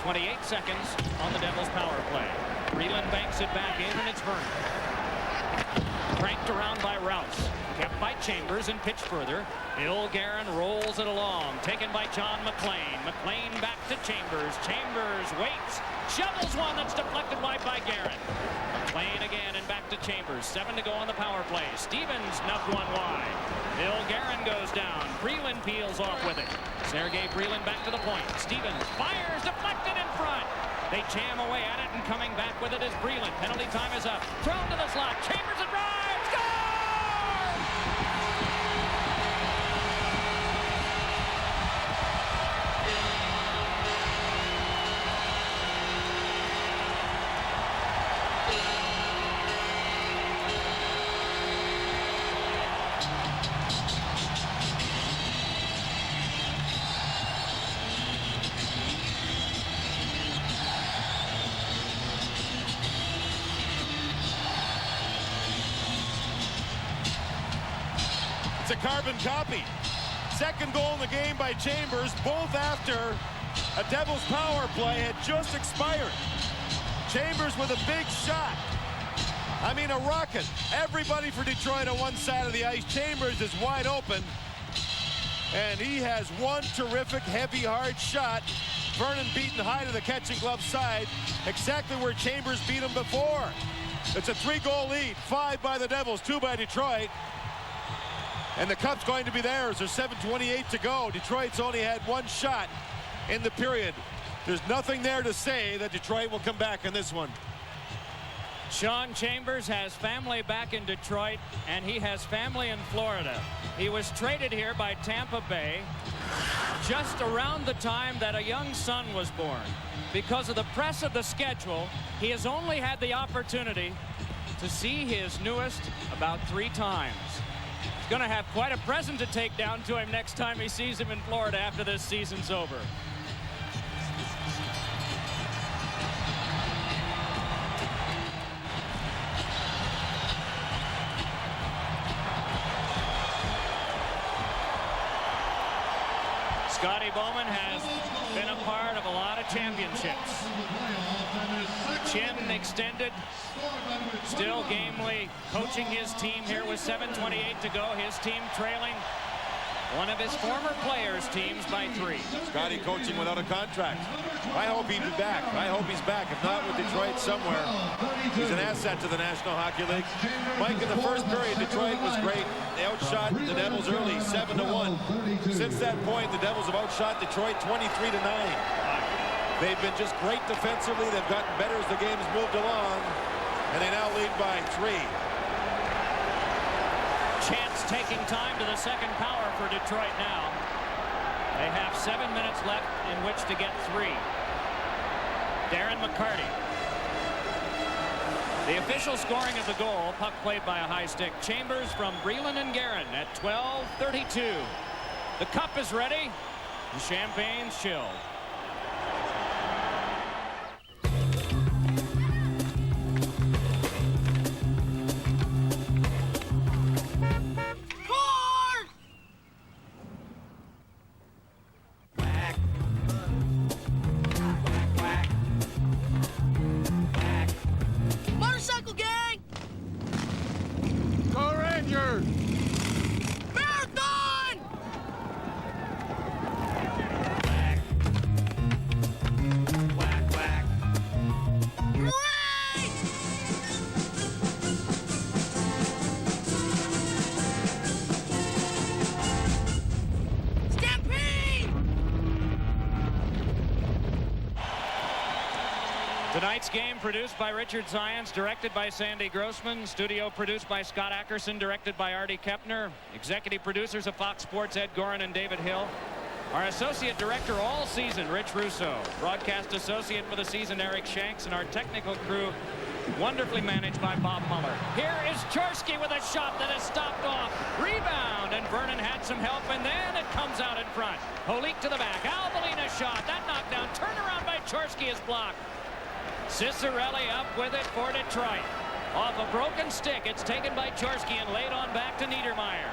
S8: 28 seconds on the Devils power play. Breland banks it back in, and it's Vernon. Cranked around by Rouse. Kept by Chambers and pitched further. Bill Guerin rolls it along. Taken by John McLean. McLean back to Chambers. Chambers waits. Shovels one that's deflected wide by Guerin. McLean again and back to Chambers. 7 to go on the power play. Stevens snubbed one wide. Bill Guerin goes down. Breland peels off with it. Sergei Breland back to the point. Stevens fires. Deflected in front. They jam away at it, and coming back with it is Breland. Penalty time is up. Thrown to the slot. Chambers and drives. Score!
S9: It's a carbon copy. Second goal in the game by Chambers, both after a Devils power play had just expired. Chambers with a big shot. I mean, a rocket. Everybody for Detroit on one side of the ice. Chambers is wide open. And he has one terrific, heavy, hard shot. Vernon beaten high to the catching glove side. Exactly where Chambers beat him before. It's a 3-goal lead. 5 by the Devils, 2 by Detroit. And the cup's going to be theirs. There's 7:28 to go. Detroit's only had one shot in the period. There's nothing there to say that Detroit will come back in this one.
S8: Sean Chambers has family back in Detroit, and he has family in Florida. He was traded here by Tampa Bay just around the time that a young son was born. Because of the press of the schedule, he has only had the opportunity to see his newest about 3 times. He's going to have quite a present to take down to him next time he sees him in Florida after this season's over. Scotty Bowman has been a part of a lot of championships. Chin extended, still gamely coaching his team here with 7:28 to go. His team trailing one of his former players' teams by 3.
S9: Scotty coaching without a contract. I hope he'll be back. I hope he's back. If not with Detroit somewhere, he's an asset to the National Hockey League. Mike, in the first period, Detroit was great. They outshot the Devils early, 7-1. Since that point, the Devils have outshot Detroit 23-9. They've been just great defensively. They've gotten better as the game has moved along, and they now lead by 3.
S8: Chance taking time to the second power for Detroit now. They have 7 minutes left in which to get 3. Darren McCarty. The official scoring of the goal, puck played by a high stick. Chambers from Breland and Guerin at 12:32. The cup is ready. The champagne's chilled.
S11: Motorcycle gang!
S3: Go Rangers!
S11: Marathon! Whack, whack. Hooray! Stampede!
S8: Tonight's game produced by Richard Zions, directed by Sandy Grossman, studio produced by Scott Ackerson, directed by Artie Kepner, executive producers of Fox Sports Ed Gorin and David Hill, our associate director all season Rich Russo, broadcast associate for the season Eric Shanks, and our technical crew wonderfully managed by Bob Muller. Here is Chorsky with a shot that is stopped off. Rebound, and Vernon had some help, and then it comes out in front. Holik to the back. Albalina shot. That knocked down. Turnaround by Chorsky is blocked. Cicerelli up with it for Detroit. Off a broken stick, it's taken by Chorsky and laid on back to Niedermeyer.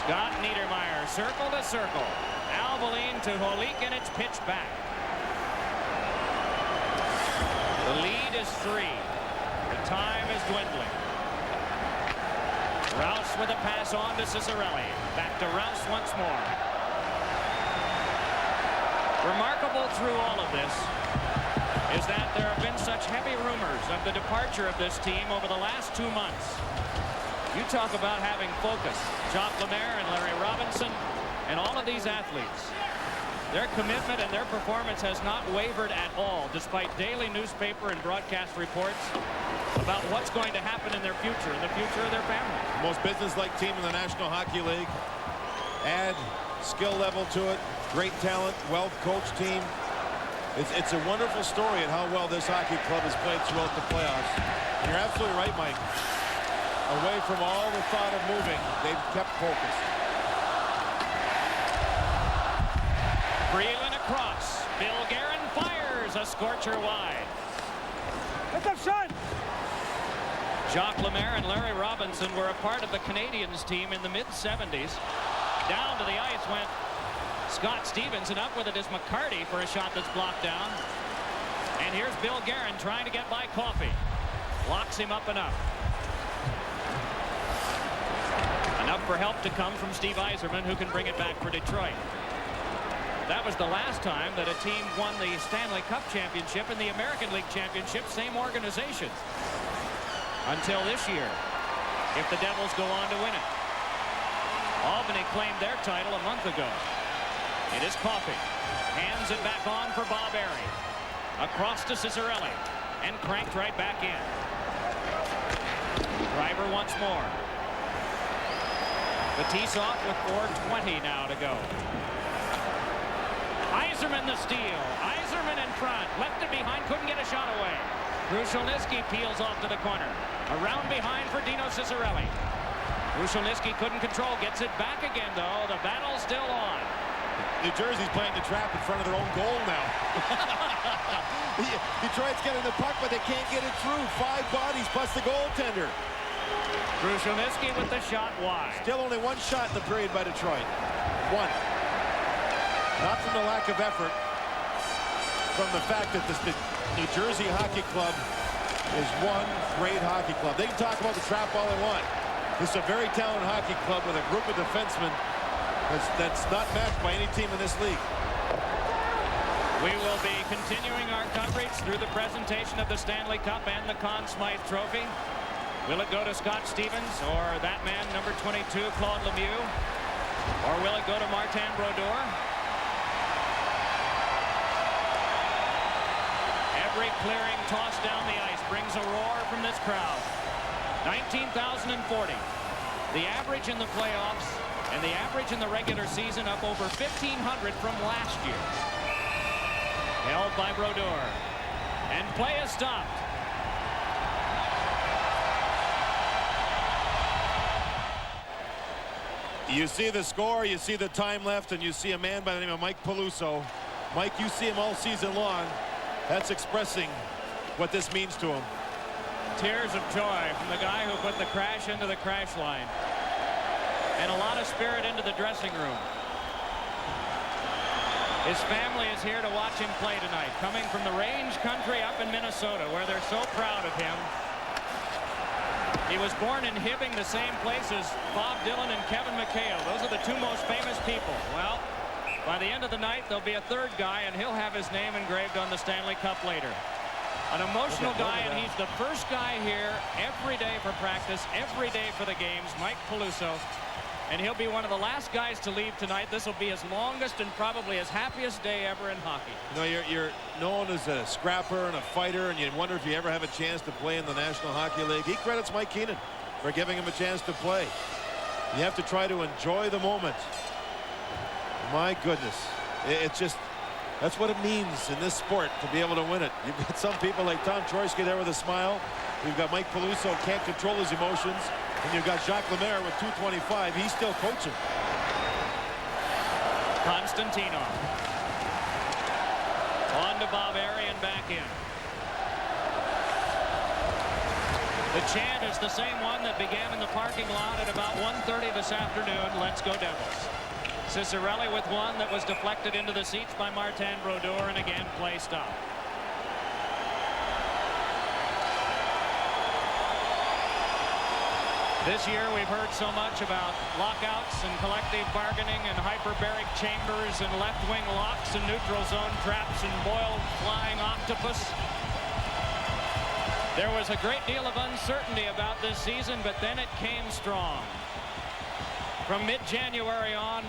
S8: Scott Niedermeyer circle to circle. Alvaline to Holik, and it's pitched back. The lead is 3. The time is dwindling. Rouse with a pass on to Ciccarelli. Back to Rouse once more. Remarkable through all of this is that there have been such heavy rumors of the departure of this team over the last 2 months. You talk about having focus. Jacques Lemaire and Larry Robinson and all of these athletes. Their commitment and their performance has not wavered at all, despite daily newspaper and broadcast reports about what's going to happen in their future and the future of their family.
S9: The most business-like team in the National Hockey League. Add skill level to it. Great talent, well-coached team. It's a wonderful story at how well this hockey club has played throughout the playoffs. And you're absolutely right, Mike. Away from all the thought of moving, they've kept focused.
S8: Breland across. Bill Guerin fires a scorcher wide.
S4: Get the shot!
S8: Jacques Lemaire and Larry Robinson were a part of the Canadiens team in the mid-70s. Down to the ice went Scott Stevens, and up with it is McCarty for a shot that's blocked down. And here's Bill Guerin trying to get by Coffey. Locks him up and up. Enough for help to come from Steve Yzerman, who can bring it back for Detroit. That was the last time that a team won the Stanley Cup Championship and the American League Championship, same organization. Until this year, if the Devils go on to win it. Albany claimed their title a month ago. It is Coffey. Hands it back on for Bob Airy. Across to Ciccarelli. And cranked right back in. Driver once more. Batiste off with 4:20 now to go. Yzerman the steal. Yzerman in front. Left it behind. Couldn't get a shot away. Krushelnyski peels off to the corner. Around behind for Dino Ciccarelli. Krushelnyski couldn't control. Gets it back again, though. The battle's still on.
S9: New Jersey's playing the trap in front of their own goal now. Detroit's getting the puck, but they can't get it through. 5 bodies plus the goaltender.
S8: Krushelnyski with the shot wide.
S9: Still only 1 shot in the period by Detroit. 1. Not from the lack of effort, from the fact that the New Jersey Hockey Club is one great hockey club. They can talk about the trap all they want. It's a very talented hockey club with a group of defensemen that's not matched by any team in this league.
S8: We will be continuing our coverage through the presentation of the Stanley Cup and the Conn Smythe Trophy. Will it go to Scott Stevens or that man, number 22, Claude Lemieux? Or will it go to Martin Brodeur? Every clearing tossed down the ice brings a roar from this crowd. 19,040. The average in the playoffs and the average in the regular season up over 1,500 from last year. Held by Brodeur. And play is stopped.
S9: You see the score, you see the time left, and you see a man by the name of Mike Peluso. Mike, you see him all season long. That's expressing what this means to him.
S8: Tears of joy from the guy who put the crash into the crash line. And a lot of spirit into the dressing room. His family is here to watch him play tonight, coming from the range country up in Minnesota, where they're so proud of him. He was born in Hibbing, the same place as Bob Dylan and Kevin McHale. Those are the 2 most famous people. Well, by the end of the night, there'll be a 3rd guy, and he'll have his name engraved on the Stanley Cup later. An emotional guy, and he's the first guy here every day for practice, every day for the games, Mike Peluso. And he'll be one of the last guys to leave tonight. This will be his longest and probably his happiest day ever in hockey.
S9: You know, you're known as a scrapper and a fighter, and you wonder if you ever have a chance to play in the National Hockey League. He credits Mike Keenan for giving him a chance to play. You have to try to enjoy the moment. My goodness. It's just, that's what it means in this sport to be able to win it. You've got some people like Tom Troisky there with a smile. You've got Mike Peluso, can't control his emotions. And you've got Jacques Lemaire with 225. He's still coaching.
S8: Konstantinov. On to Bob Airy and back in. The chant is the same one that began in the parking lot at about 1:30 this afternoon. Let's go Devils. Cicerelli with one that was deflected into the seats by Martin Brodeur, and again play stop. This year we've heard so much about lockouts and collective bargaining and hyperbaric chambers and left wing locks and neutral zone traps and boiled flying octopus. There was a great deal of uncertainty about this season, but then it came strong. From mid-January on,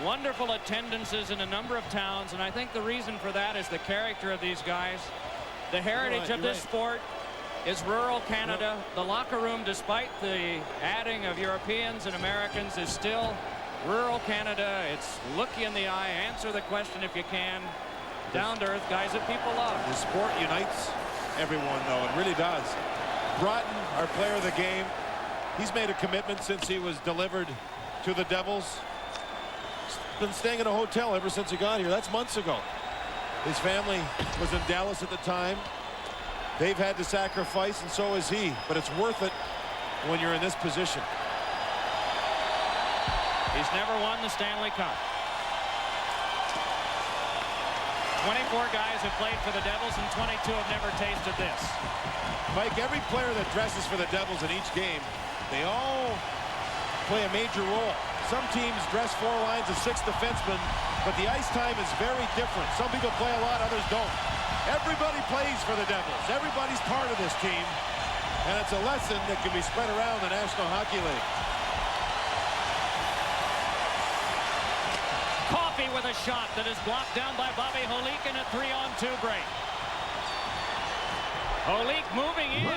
S8: wonderful attendances in a number of towns, and I think the reason for that is the character of these guys. The heritage of this sport is rural Canada. The locker room, despite the adding of Europeans and Americans, is still rural Canada. It's look you in the eye, answer the question if you can. Down to earth guys that people love.
S9: The sport unites everyone, though. It really does. Broughton, our player of the game, he's made a commitment since he was delivered to the Devils. He's been staying in a hotel ever since he got here. That's months ago. His family was in Dallas at the time. They've had to sacrifice, and so has he. But it's worth it when you're in this position.
S8: He's never won the Stanley Cup. 24 guys have played for the Devils, and 22 have never tasted this.
S9: Mike, every player that dresses for the Devils in each game, they all play a major role. Some teams dress 4 lines of 6 defensemen, but the ice time is very different. Some people play a lot, others don't. Everybody plays for the Devils. Everybody's part of this team, and it's a lesson that can be spread around the National Hockey League.
S8: Coffey with a shot that is blocked down by Bobby Holik in a 3-on-2 break. Holik moving in.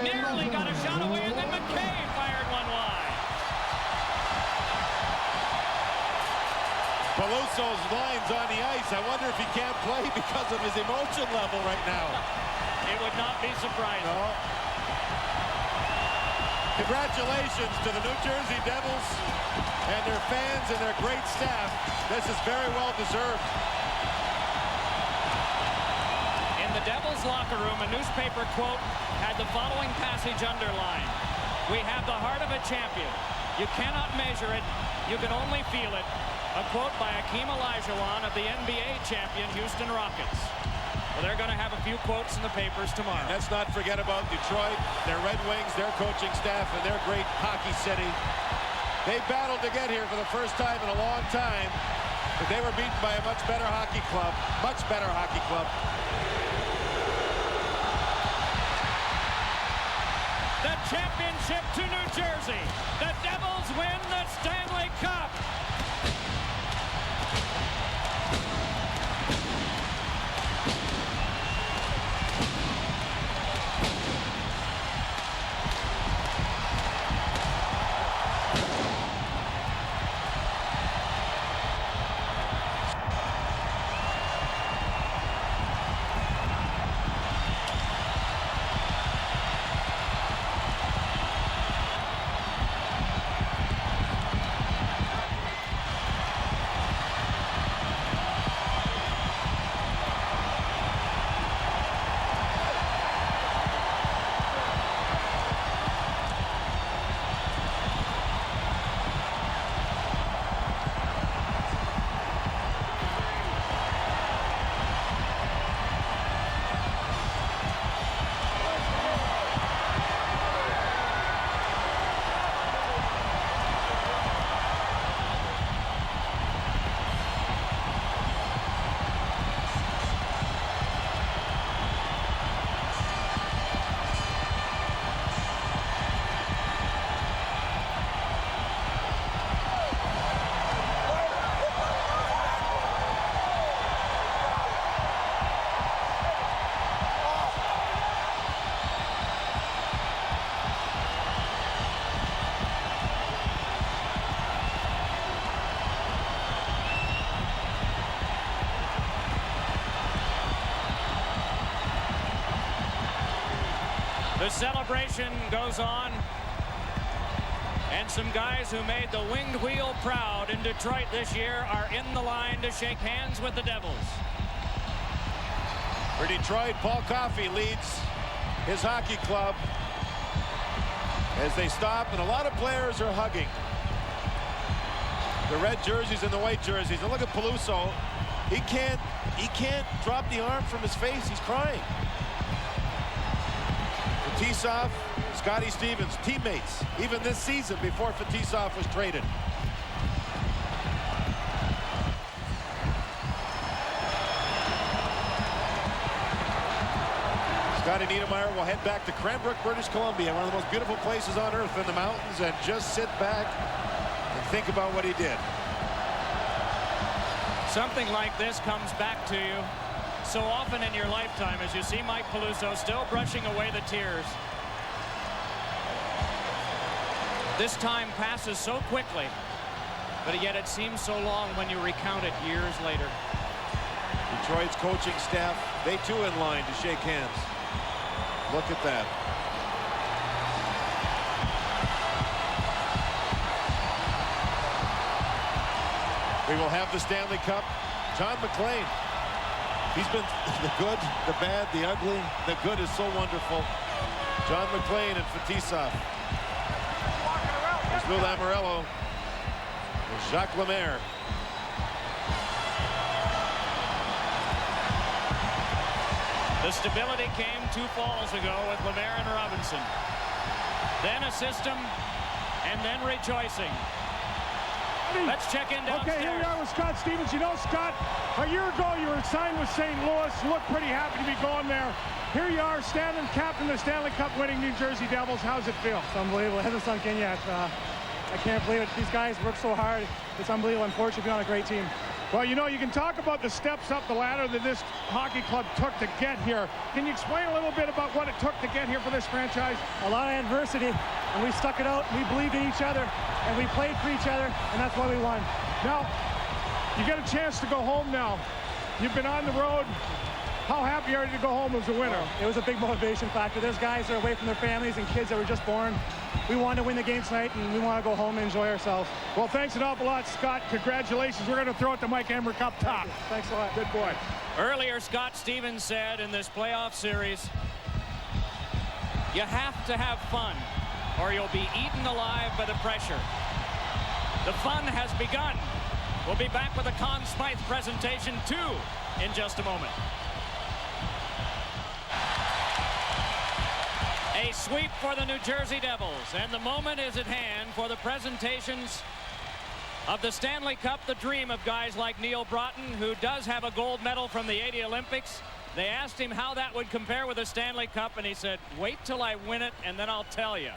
S8: Nearly got a shot away, and then McKay fired one wide.
S9: Peluso's lines on the ice. I wonder if he can't play because of his emotion level right now.
S8: It would not be surprising.
S9: No. Congratulations to the New Jersey Devils and their fans and their great staff. This is very well deserved.
S8: In the Devils locker room, a newspaper quote had the following passage underlined. We have the heart of a champion. You cannot measure it. You can only feel it. A quote by Akeem Olajuwon of the NBA champion Houston Rockets. Well, they're going to have a few quotes in the papers tomorrow.
S9: And let's not forget about Detroit, their Red Wings, their coaching staff, and their great hockey city. They battled to get here for the first time in a long time, but they were beaten by a much better hockey club. Much better hockey club.
S8: The championship to New Jersey. The Devils win the Stanley Cup. The celebration goes on, and some guys who made the winged wheel proud in Detroit this year are in the line to shake hands with the Devils.
S9: For Detroit, Paul Coffey leads his hockey club as they stop, and a lot of players are hugging. The red jerseys and the white jerseys. And look at Peluso. He can't drop the arm from his face. He's crying. Fetisov, Scotty Stevens, teammates, even this season before Fetisov was traded. Scotty Niedermayer will head back to Cranbrook, British Columbia, one of the most beautiful places on earth in the mountains, and just sit back and think about what he did.
S8: Something like this comes back to you so often in your lifetime as you see Mike Peluso still brushing away the tears. This time passes so quickly, but yet it seems so long when you recount it years later.
S9: Detroit's coaching staff, they too in line to shake hands. Look at that. We will have the Stanley Cup. John McClain. He's been the good, the bad, the ugly. The good is so wonderful. John McClain and Fetisov. There's Lou Lamoriello and Jacques Lemaire.
S8: The stability came 2 falls ago with Lemaire and Robinson. Then a system, and then rejoicing. Let's check in downstairs.
S4: Okay, here we are with Scott Stevens. You know, Scott, a year ago you were signed with St. Louis. Looked pretty happy to be going there. Here you are, standing captain of the Stanley Cup winning New Jersey Devils. How's it feel?
S21: It's unbelievable. It hasn't sunk in yet. I can't believe it. These guys work so hard. It's unbelievable. Unfortunately, to be on a great team.
S4: Well, you know, you can talk about the steps up the ladder that this hockey club took to get here. Can you explain a little bit about what it took to get here for this franchise?
S21: A lot of adversity, and we stuck it out. We believed in each other, and we played for each other, and that's why we won.
S4: Now, you get a chance to go home now. You've been on the road. How happy are you to go home as a winner?
S21: Well, it was a big motivation factor. There's guys that are away from their families and kids that were just born. We wanted to win the game tonight, and we want to go home and enjoy ourselves.
S4: Well, thanks an awful lot, Scott. Congratulations. We're going to throw it to Mike Emmerich up top.
S21: Thanks a lot.
S4: Good boy.
S8: Earlier, Scott Stevens said in this playoff series, you have to have fun, or you'll be eaten alive by the pressure. The fun has begun. We'll be back with a Conn Smythe presentation, too, in just a moment. A sweep for the New Jersey Devils, and the moment is at hand for the presentations of the Stanley Cup, the dream of guys like Neil Broughton, who does have a gold medal from the '80 Olympics. They asked him how that would compare with the Stanley Cup, and he said, wait till I win it, and then I'll tell you.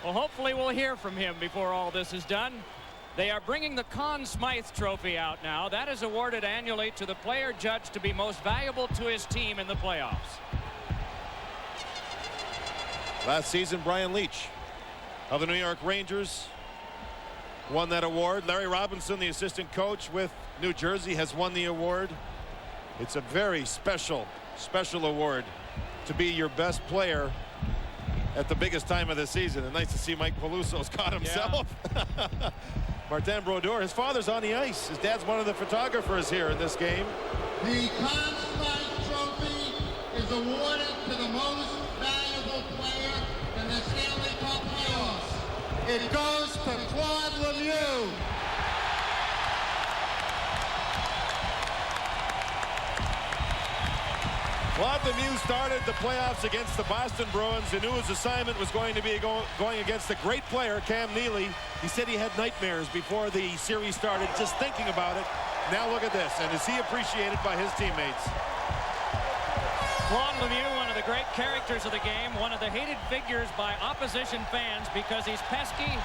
S8: Well, hopefully we'll hear from him before all this is done. They are bringing the Conn Smythe Trophy out now. That is awarded annually to the player judged to be most valuable to his team in the playoffs.
S9: Last season, Brian Leetch of the New York Rangers won that award. Larry Robinson, the assistant coach with New Jersey, has won the award. It's a very special award to be your best player at the biggest time of the season. And nice to see Mike Peluso's caught himself. Yeah. Martin Brodeur, his father's on the ice. His dad's one of the photographers here in this game.
S22: The Conn Smythe Trophy is awarded to the most valuable player in the Stanley Cup playoffs. It goes to Claude Lemieux.
S9: Claude Lemieux started the playoffs against the Boston Bruins and knew his assignment was going to be going against the great player, Cam Neely. He said he had nightmares before the series started, just thinking about it. Now look at this, and is he appreciated by his teammates?
S8: Claude Lemieux, one of the great characters of the game, one of the hated figures by opposition fans because he's pesky,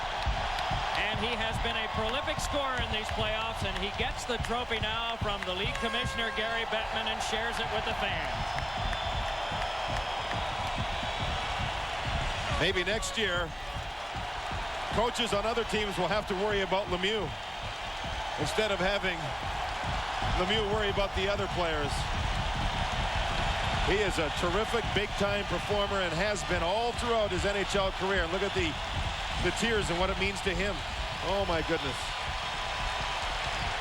S8: and he has been a prolific scorer in these playoffs, and he gets the trophy now from the league commissioner, Gary Bettman, and shares it with the fans.
S9: Maybe next year, coaches on other teams will have to worry about Lemieux instead of having Lemieux worry about the other players. He is a terrific big-time performer and has been all throughout his NHL career. Look at the tears and what it means to him. Oh, my goodness.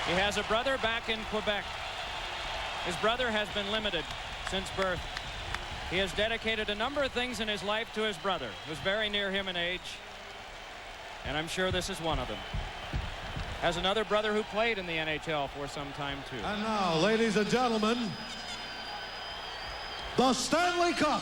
S8: He has a brother back in Quebec. His brother has been limited since birth. He has dedicated a number of things in his life to his brother, who's very near him in age, and I'm sure this is one of them. Has another brother who played in the NHL for some time, too.
S1: And now, ladies and gentlemen, the Stanley Cup.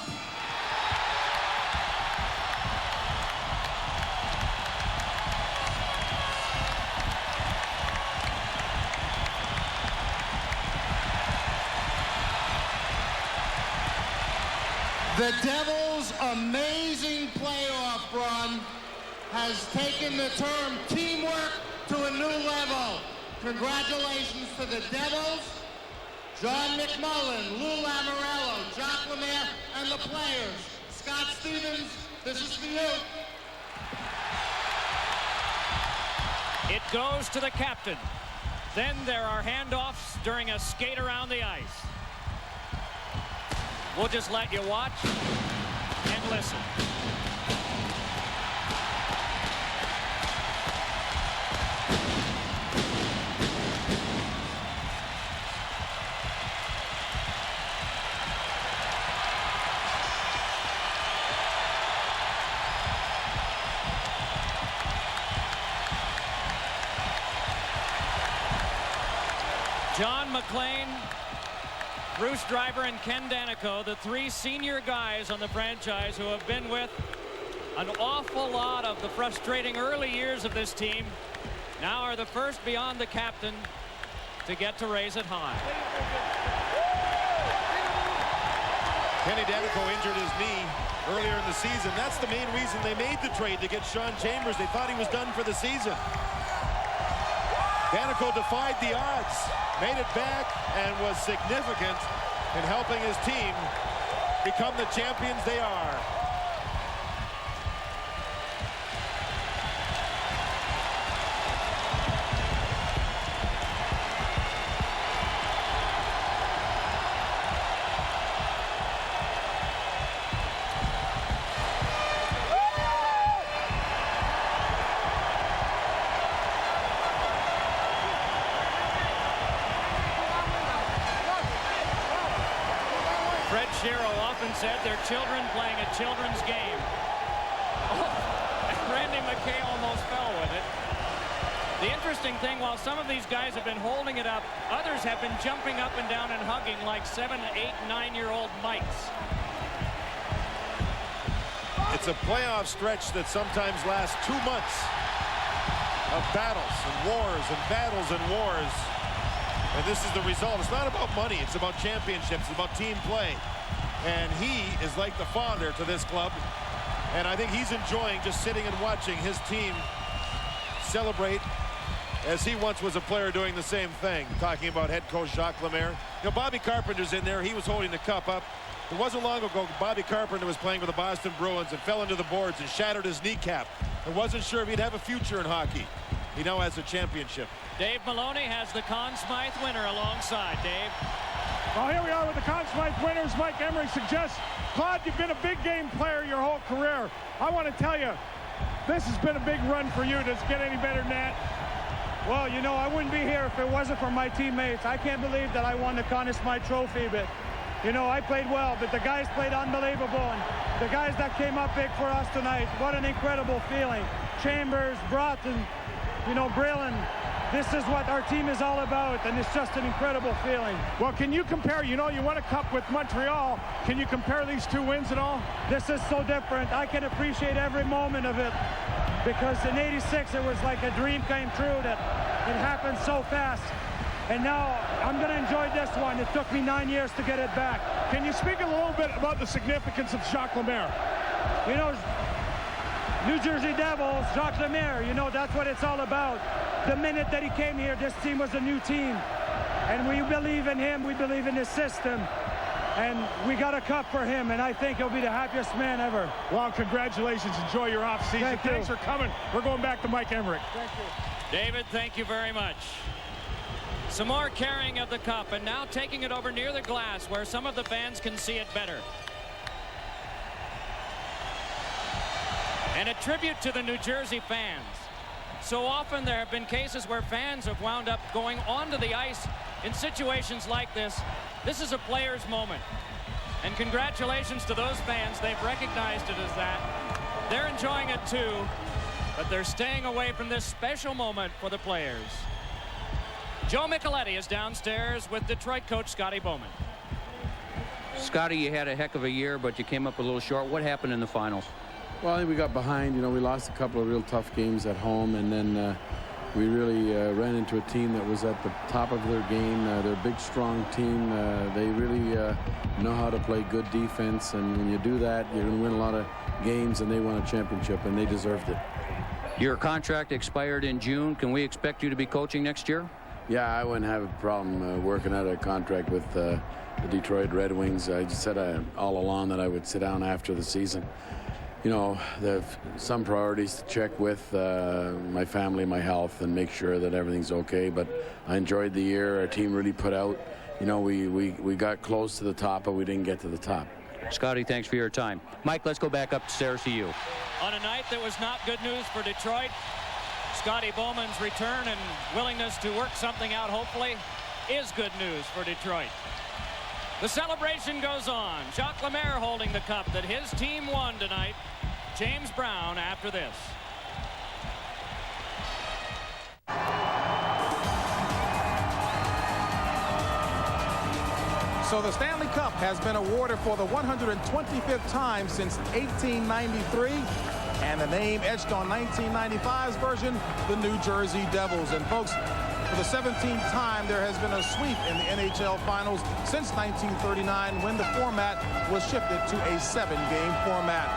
S22: The Devils' amazing playoff run has taken the term teamwork to a new level. Congratulations to the Devils, John McMullen, Lou Lamoriello, Jacques Lemaire, and the players. Scott Stevens, this is for you.
S8: It goes to the captain. Then there are handoffs during a skate around the ice. We'll just let you watch and listen. John McLean, Bruce Driver, and Ken Danico, the three senior guys on the franchise who have been with an awful lot of the frustrating early years of this team, now are the first beyond the captain to get to raise it high.
S9: Kenny Danico injured his knee earlier in the season. That's the main reason they made the trade, to get Sean Chambers. They thought he was done for the season. Danico defied the odds, made it back, and was significant in helping his team become the champions they are.
S8: Said they're children playing a children's game. Oh, and Randy McKay almost fell with it. The interesting thing, while some of these guys have been holding it up, others have been jumping up and down and hugging like 7, 8, 9-year-old mites.
S9: It's a playoff stretch that sometimes lasts 2 months of battles and wars and battles and wars. And this is the result. It's not about money. It's about championships. It's about team play. And he is like the father to this club. And I think he's enjoying just sitting and watching his team celebrate, as he once was a player doing the same thing. Talking about head coach Jacques Lemaire. You know, Bobby Carpenter's in there. He was holding the cup up. It wasn't long ago Bobby Carpenter was playing with the Boston Bruins and fell into the boards and shattered his kneecap and wasn't sure if he'd have a future in hockey. He now has a championship.
S8: Dave Maloney has the Conn Smythe winner alongside. Dave.
S4: Well, here we are with the Conn Smythe winners. Mike Emery suggests, Claude, you've been a big game player your whole career. I want to tell you, this has been a big run for you. Does it get any better than that? Well, you know, I wouldn't be here if it wasn't for my teammates. I can't believe that I won the Conn Smythe trophy, but, you know, I played well, but the guys played unbelievable. And the guys that came up big for us tonight, what an incredible feeling. Chambers, Broughton, you know, Brillin. This is what our team is all about, and it's just an incredible feeling. Well, can you compare, you know, you won a cup with Montreal. Can you compare these two wins at all?
S21: This is so different. I can appreciate every moment of it, because in '86 it was like a dream came true that it happened so fast. And now I'm going to enjoy this one. It took me 9 years to get it back.
S4: Can you speak a little bit about the significance of Jacques Lemaire?
S21: You know, New Jersey Devils, Jacques Lemaire, you know, that's what it's all about. The minute that he came here, this team was a new team. And we believe in him, we believe in his system. And we got a cup for him, and I think he'll be the happiest man ever.
S4: Well, congratulations. Enjoy your off-season. Thanks for coming. We're going back to Mike Emmerich.
S21: Thank you.
S8: David, thank you very much. Some more carrying of the cup, and now taking it over near the glass where some of the fans can see it better. And a tribute to the New Jersey fans. So often there have been cases where fans have wound up going onto the ice in situations like this. This is a player's moment. And congratulations to those fans. They've recognized it as that. They're enjoying it too. but they're staying away from this special moment for the players. Joe Micheletti is downstairs with Detroit coach Scotty Bowman.
S5: Scotty, you had a heck of a year, but you came up a little short. What happened in the finals?
S6: Well, I think we got behind. You know, we lost a couple of real tough games at home, and then we really ran into a team that was at the top of their game. They're a big, strong team. They really know how to play good defense, and when you do that, you're going to win a lot of games, and they won a championship, and they deserved it.
S5: Your contract expired in June. Can we expect you to be coaching next year?
S6: Yeah, I wouldn't have a problem working out a contract with the Detroit Red Wings. I just said all along that I would sit down after the season. You know, there's some priorities to check with my family, my health, and make sure that everything's okay. But I enjoyed the year. Our team really put out. You know, we got close to the top, but we didn't get to the top.
S5: Scotty, thanks for your time. Mike, let's go back upstairs to you.
S8: On a night that was not good news for Detroit, Scotty Bowman's return and willingness to work something out, hopefully, is good news for Detroit. The celebration goes on. Jacques Lemaire holding the cup that his team won tonight. James Brown after this.
S3: So the Stanley Cup has been awarded for the 125th time since 1893. And the name etched on 1995's version, the New Jersey Devils. And folks, for the 17th time, there has been a sweep in the NHL Finals since 1939 when the format was shifted to a 7-game format.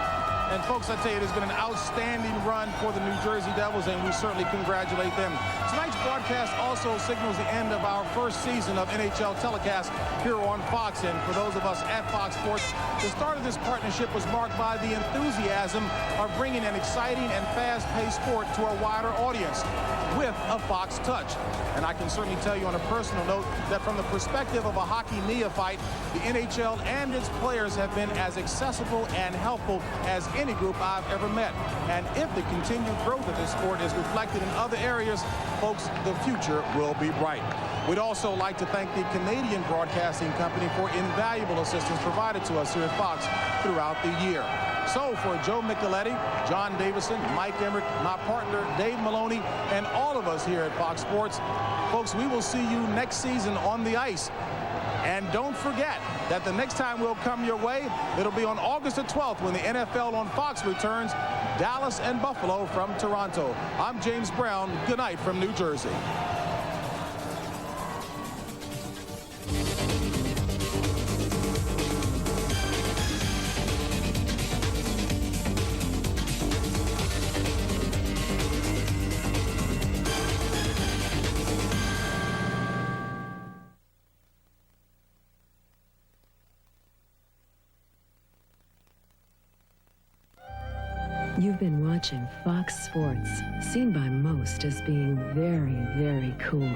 S3: And folks, I tell you, it has been an outstanding run for the New Jersey Devils, and we certainly congratulate them. Tonight's broadcast also signals the end of our first season of NHL telecast here on Fox. And for those of us at Fox Sports, the start of this partnership was marked by the enthusiasm of bringing an exciting and fast-paced sport to a wider audience with a Fox touch. And I can certainly tell you on a personal note that from the perspective of a hockey neophyte, the NHL and its players have been as accessible and helpful as any group I've ever met. And if the continued growth of this sport is reflected in other areas, folks, the future will be bright. We'd also like to thank the Canadian Broadcasting Company for invaluable assistance provided to us here at Fox throughout the year. So for Joe Micheletti, John Davison, Mike Emmerich, my partner Dave Maloney, and all of us here at Fox Sports, folks, we will see you next season on the ice. And don't forget that the next time we'll come your way, it'll be on August the 12th when the NFL on Fox returns, Dallas and Buffalo from Toronto. I'm James Brown. Good night from New Jersey.
S7: You've been watching Fox Sports, seen by most as being very, very cool.